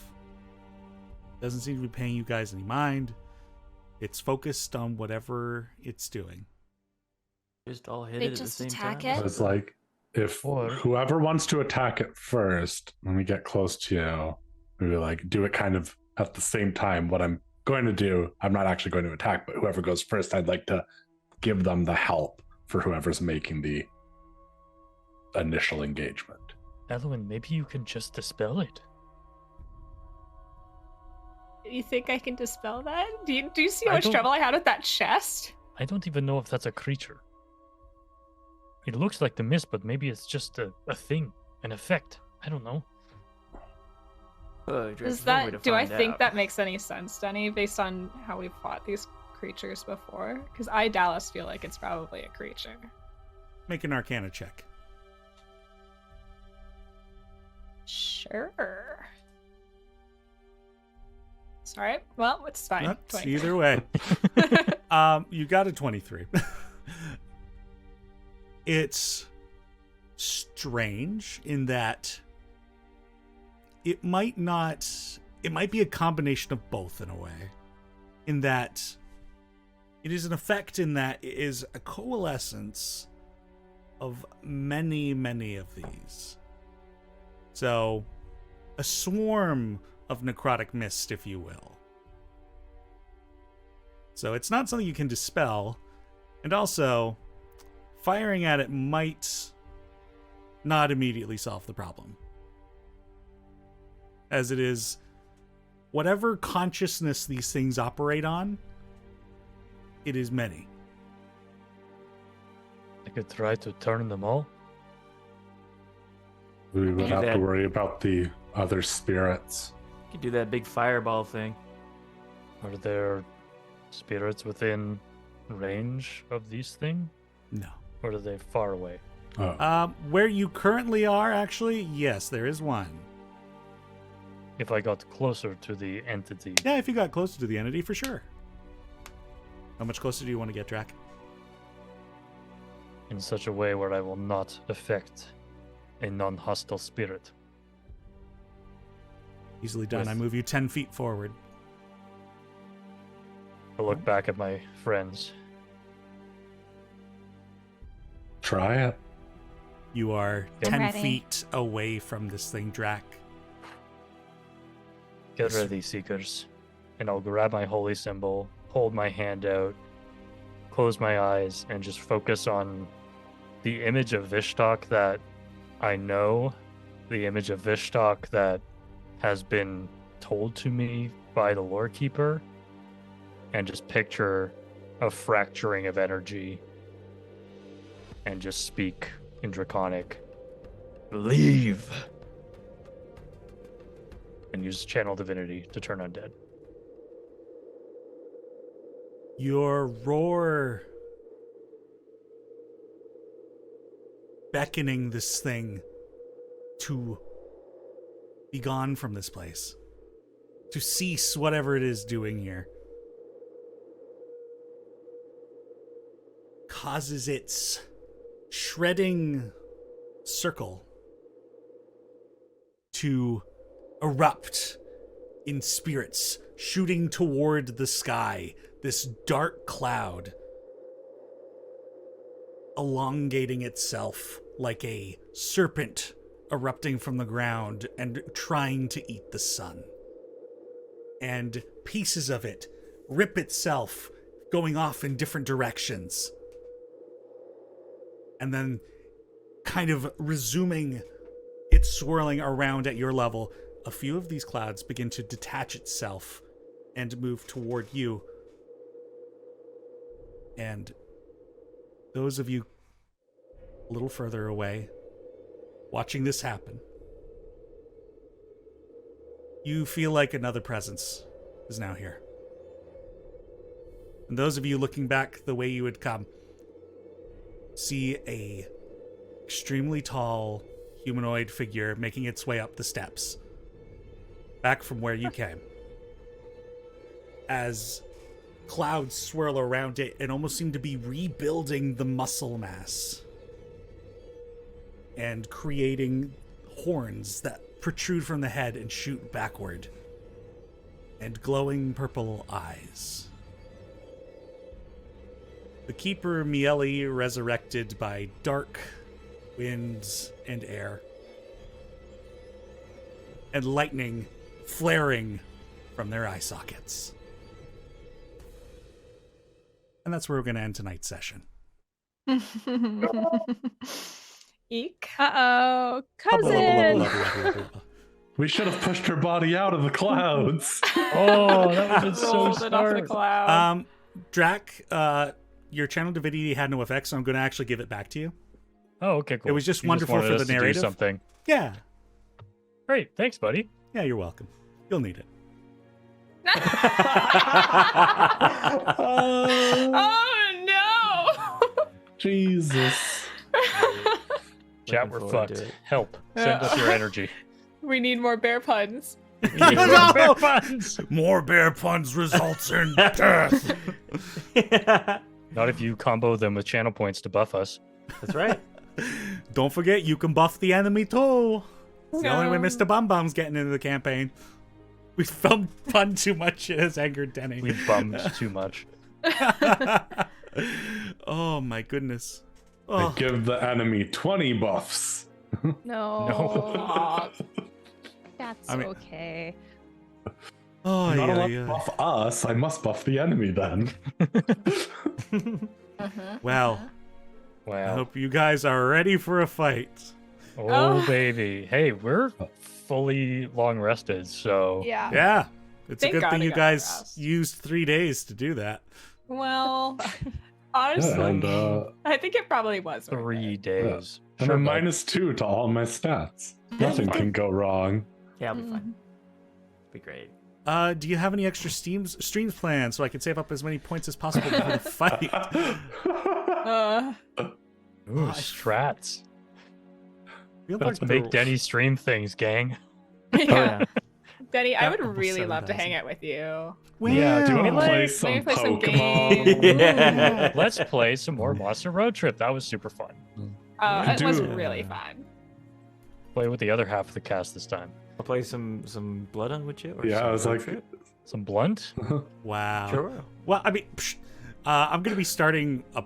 Doesn't seem to be paying you guys any mind. It's focused on whatever it's doing. Just all hit They it at the just same attack time. it? It's like if Or- whoever wants to attack it first, when we get close to you, we like do it kind of at the same time. What I'm going to do, I'm not actually going to attack, but whoever goes first, I'd like to give them the help for whoever's making the initial engagement. Eloin, maybe you can just dispel it. You think I can dispel that? Do you see how I much don't- trouble I had with that chest? I don't even know if that's a creature. It looks like the mist, but maybe it's just a thing, an effect. I don't know. Is that? Do I think that makes any sense, Denny, based on how we've fought these creatures before? Because I, Dallas, feel like it's probably a creature. Make an Arcana check. Sure. Sorry. Well, it's fine. That's 23. either way. You got a 23. It's strange in that it might be a combination of both in a way. In that it is an effect in that it is a coalescence of many, many of these. So, a swarm of necrotic mist, if you will. So it's not something you can dispel, and also, firing at it might not immediately solve the problem. As it is, whatever consciousness these things operate on, it is many. I could try to turn them all. We would Do have to that. worry about the other spirits. You could do that big fireball thing. Are there spirits within range of these things? No. Or are they far away? Where you currently are, actually, yes, there is one. If I got closer to the entity, Yeah, if you got closer to the entity, for sure. How much closer do you want to get, Drac? in such a way where I will not affect a non-hostile spirit. Easily done. With- I move you 10 feet forward. I look back at my friends. Try it. You are I'm 10 ready. feet away from this thing, Drac. Get ready, Seekers. And I'll grab my holy symbol, hold my hand out, close my eyes, and just focus on the image of Vishtak that I know, the image of Vishtak that has been told to me by the lore keeper, and just picture a fracturing of energy and just speak in Draconic. Leave! And use Channel Divinity to turn undead. Your roar beckoning this thing to be gone from this place, to cease whatever it is doing here, causes its shredding circle to erupt in spirits shooting toward the sky, this dark cloud elongating itself like a serpent erupting from the ground and trying to eat the sun. And pieces of it rip itself, going off in different directions. And then kind of resuming its swirling around at your level, a few of these clouds begin to detach itself and move toward you. And those of you a little further away, watching this happen, you feel like another presence is now here. And those of you looking back the way you had come, see a extremely tall humanoid figure making its way up the steps, back from where you came. As clouds swirl around it and almost seem to be rebuilding the muscle mass and creating horns that protrude from the head and shoot backward, and glowing purple eyes. The Keeper Miele resurrected by dark winds and air, and lightning flaring from their eye sockets. And that's where we're going to end tonight's session. Eek. Uh-oh. Cousin! We should have pushed her body out of the clouds. Oh, that would have been so Rolled it off the smart. cloud. Drac, your channel divinity had no effect, so I'm going to actually give it back to you. Oh, okay, cool. It was just You wonderful wanted for us the to do narrative. something. Yeah. Great, thanks, buddy. Yeah, you're welcome. You'll need it. Oh no! Jesus. Chat, Looking we're forward fucked. to it. Help. Send us your energy. We need more bear puns. No! Bear puns! More bear puns results in death. Not if you combo them with channel points to buff us. That's right. Don't forget, you can buff the enemy too. It's the only way No. Mr. Bum Bum's getting into the campaign. We fun too much. It has angered Denny. We bummed too much. Oh my goodness. I Oh, give the enemy 20 buffs. No. Aw. That's I mean- okay. oh I'm not yeah, allowed to yeah. buff us. I must buff the enemy then. Well, I Wow. hope you guys are ready for a fight. Oh, Oh. baby. Hey, we're fully long rested, so Yeah. Yeah. It's Thank a good God thing you you got guys rest. used 3 days to do that. Well, honestly, Yeah, and I think it probably was worth 3 it. days. and Sure, a bud. -2 to all my stats. Nothing can go wrong. Yeah, I'll be Mm-hmm. fine. Be great. Do you have any extra streams planned so I can save up as many points as possible before the fight? Ooh, strats. Feel Let's like make the- Denny stream things, gang. Yeah. Denny, I Yeah, would almost really love to 7,000. hang out with you. Yeah, do Wow. we Play like- some maybe play some Pokemon. games. Yeah. Let's play some more Monster Road Trip. That was super fun. It was do. really fun. Play with the other half of the cast this time. I'll play some Bloodhunt with you. Or Yeah, some I was road like, trip? Some blunt? Wow. Sure. Well, I mean, I'm going to be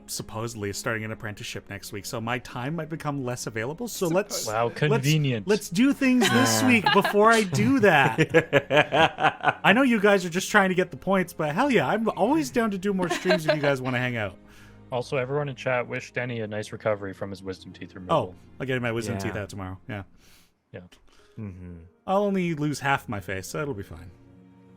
supposedly starting an apprenticeship next week, so my time might become less available. So let's Wow, convenient. let's do things this week before I do that. I know you guys are just trying to get the points, but hell yeah, I'm always down to do more streams if you guys want to hang out. Also, everyone in chat wish Denny a nice recovery from his wisdom teeth removal. Oh, I'll get my wisdom Yeah. teeth out tomorrow. Yeah. Mm-hmm. I'll only lose half my face, so it'll be fine.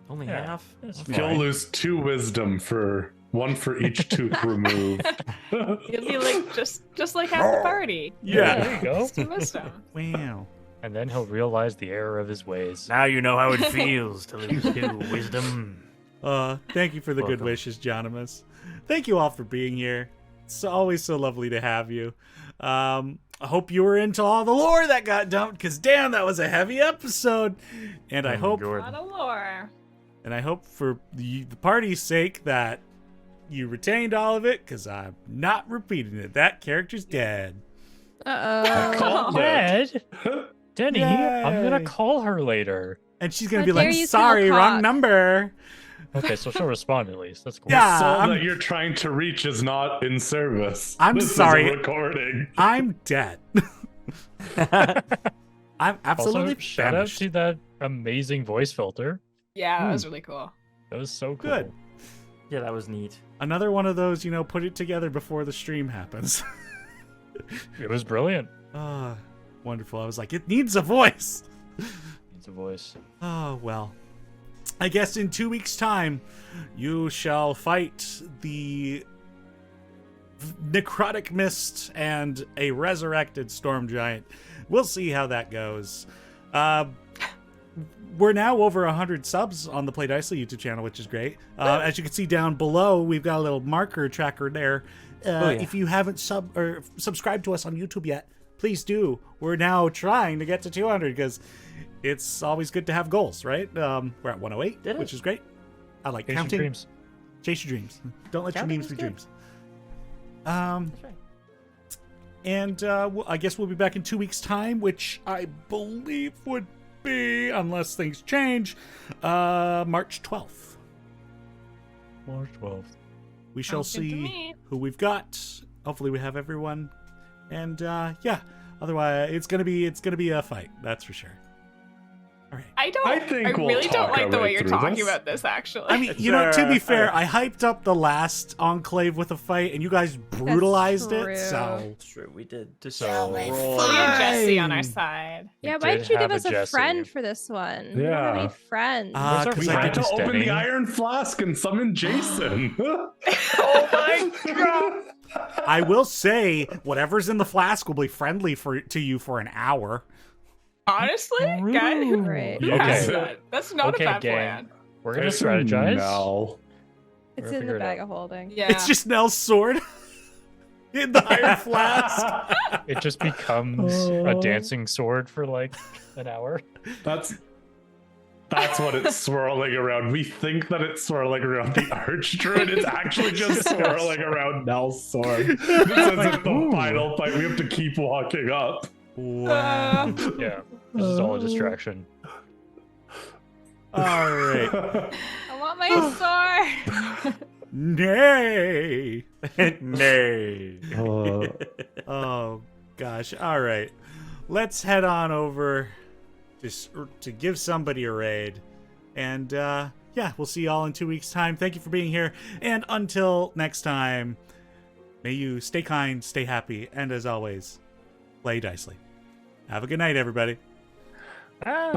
Only Yeah, half. that's Okay. fine. You'll lose 2 wisdom for one for each tooth removed. You'll be like just like half the party. Yeah, there you go. Just do wisdom. Wow. And then he'll realize the error of his ways. Now you know how it feels to lose 2 wisdom. Thank you for the good Welcome. wishes, Jonimus. Thank you all for being here. It's always so lovely to have you. I hope you were into all the lore that got dumped, because damn, that was a heavy episode. And I hope, A lot of lore. for the party's sake that you retained all of it, because I'm not repeating it. That character's dead. Uh-oh. Dead? Denny, I'm gonna Yay. call her later. And she's gonna How be like, dare you "Sorry, smell wrong cock." number." Okay, so she'll respond at least. That's cool. Yeah. Soul I'm- that you're trying to reach is not in service. I'm This sorry. Is a recording. I'm dead. I'm absolutely Also, shout out famished. to that amazing voice filter. Yeah, that was really cool. That was so cool. Good. Yeah, that was neat. Another one of those, put it together before the stream happens. It was brilliant. Ah, wonderful. I was like, it needs a voice. a voice. Oh, well. I guess in 2 weeks' time, you shall fight the necrotic mist and a resurrected storm giant. We'll see how that goes. We're now over 100 subs on the Play Dicely YouTube channel, which is great. As you can see down below, we've got a little marker tracker there. If you haven't subscribed to us on YouTube yet, please do. We're now trying to get to 200 because it's always good to have goals, right? We're at 108, which is great. I like counting. Dreams. Chase your dreams. Don't let Counting your memes is be good. dreams. That's right. And I guess we'll be back in 2 weeks' time, which I believe would be, unless things change, March 12th. March 12th. We shall Sounds good to see me. who we've got. Hopefully we have everyone. And yeah, otherwise it's gonna be a fight, that's for sure. All right. I think we'll really don't talk like our the way way you're through talking this. about this, actually. I mean, you know, to be fair, I hyped up the last Enclave with a fight, and you guys brutalized true. it. So It's true, we did. So we had Jesse on our side. Yeah, We why did didn't you give have us a a Jesse. friend for this one? We don't have Yeah. any friends. Where's our because We I had friend? to didn't. open Denny. the iron flask and summon Jason. Oh my god! I will say, whatever's in the flask will be friendly to you for an hour. Honestly, guys, Great. who Okay. has that? That's not Okay, a bad gang. plan. We're gonna strategize. No. It's We'll in figure the it bag out. of holding. Yeah. It's just Nell's sword in the iron flask. It just becomes a dancing sword for like an hour. That's what it's swirling around. We think that it's swirling around the archdruid. It's actually just swirling around Nell's sword. This isn't the final fight. We have to keep walking up. Wow. Yeah, this is all a distraction. All right. I want my sword. Nay. Nay. Oh, gosh. All right. Let's head on over to give somebody a raid. And, yeah, we'll see you all in 2 weeks' time. Thank you for being here. And until next time, may you stay kind, stay happy, and as always, play Dicely. Have a good night, everybody. Bye.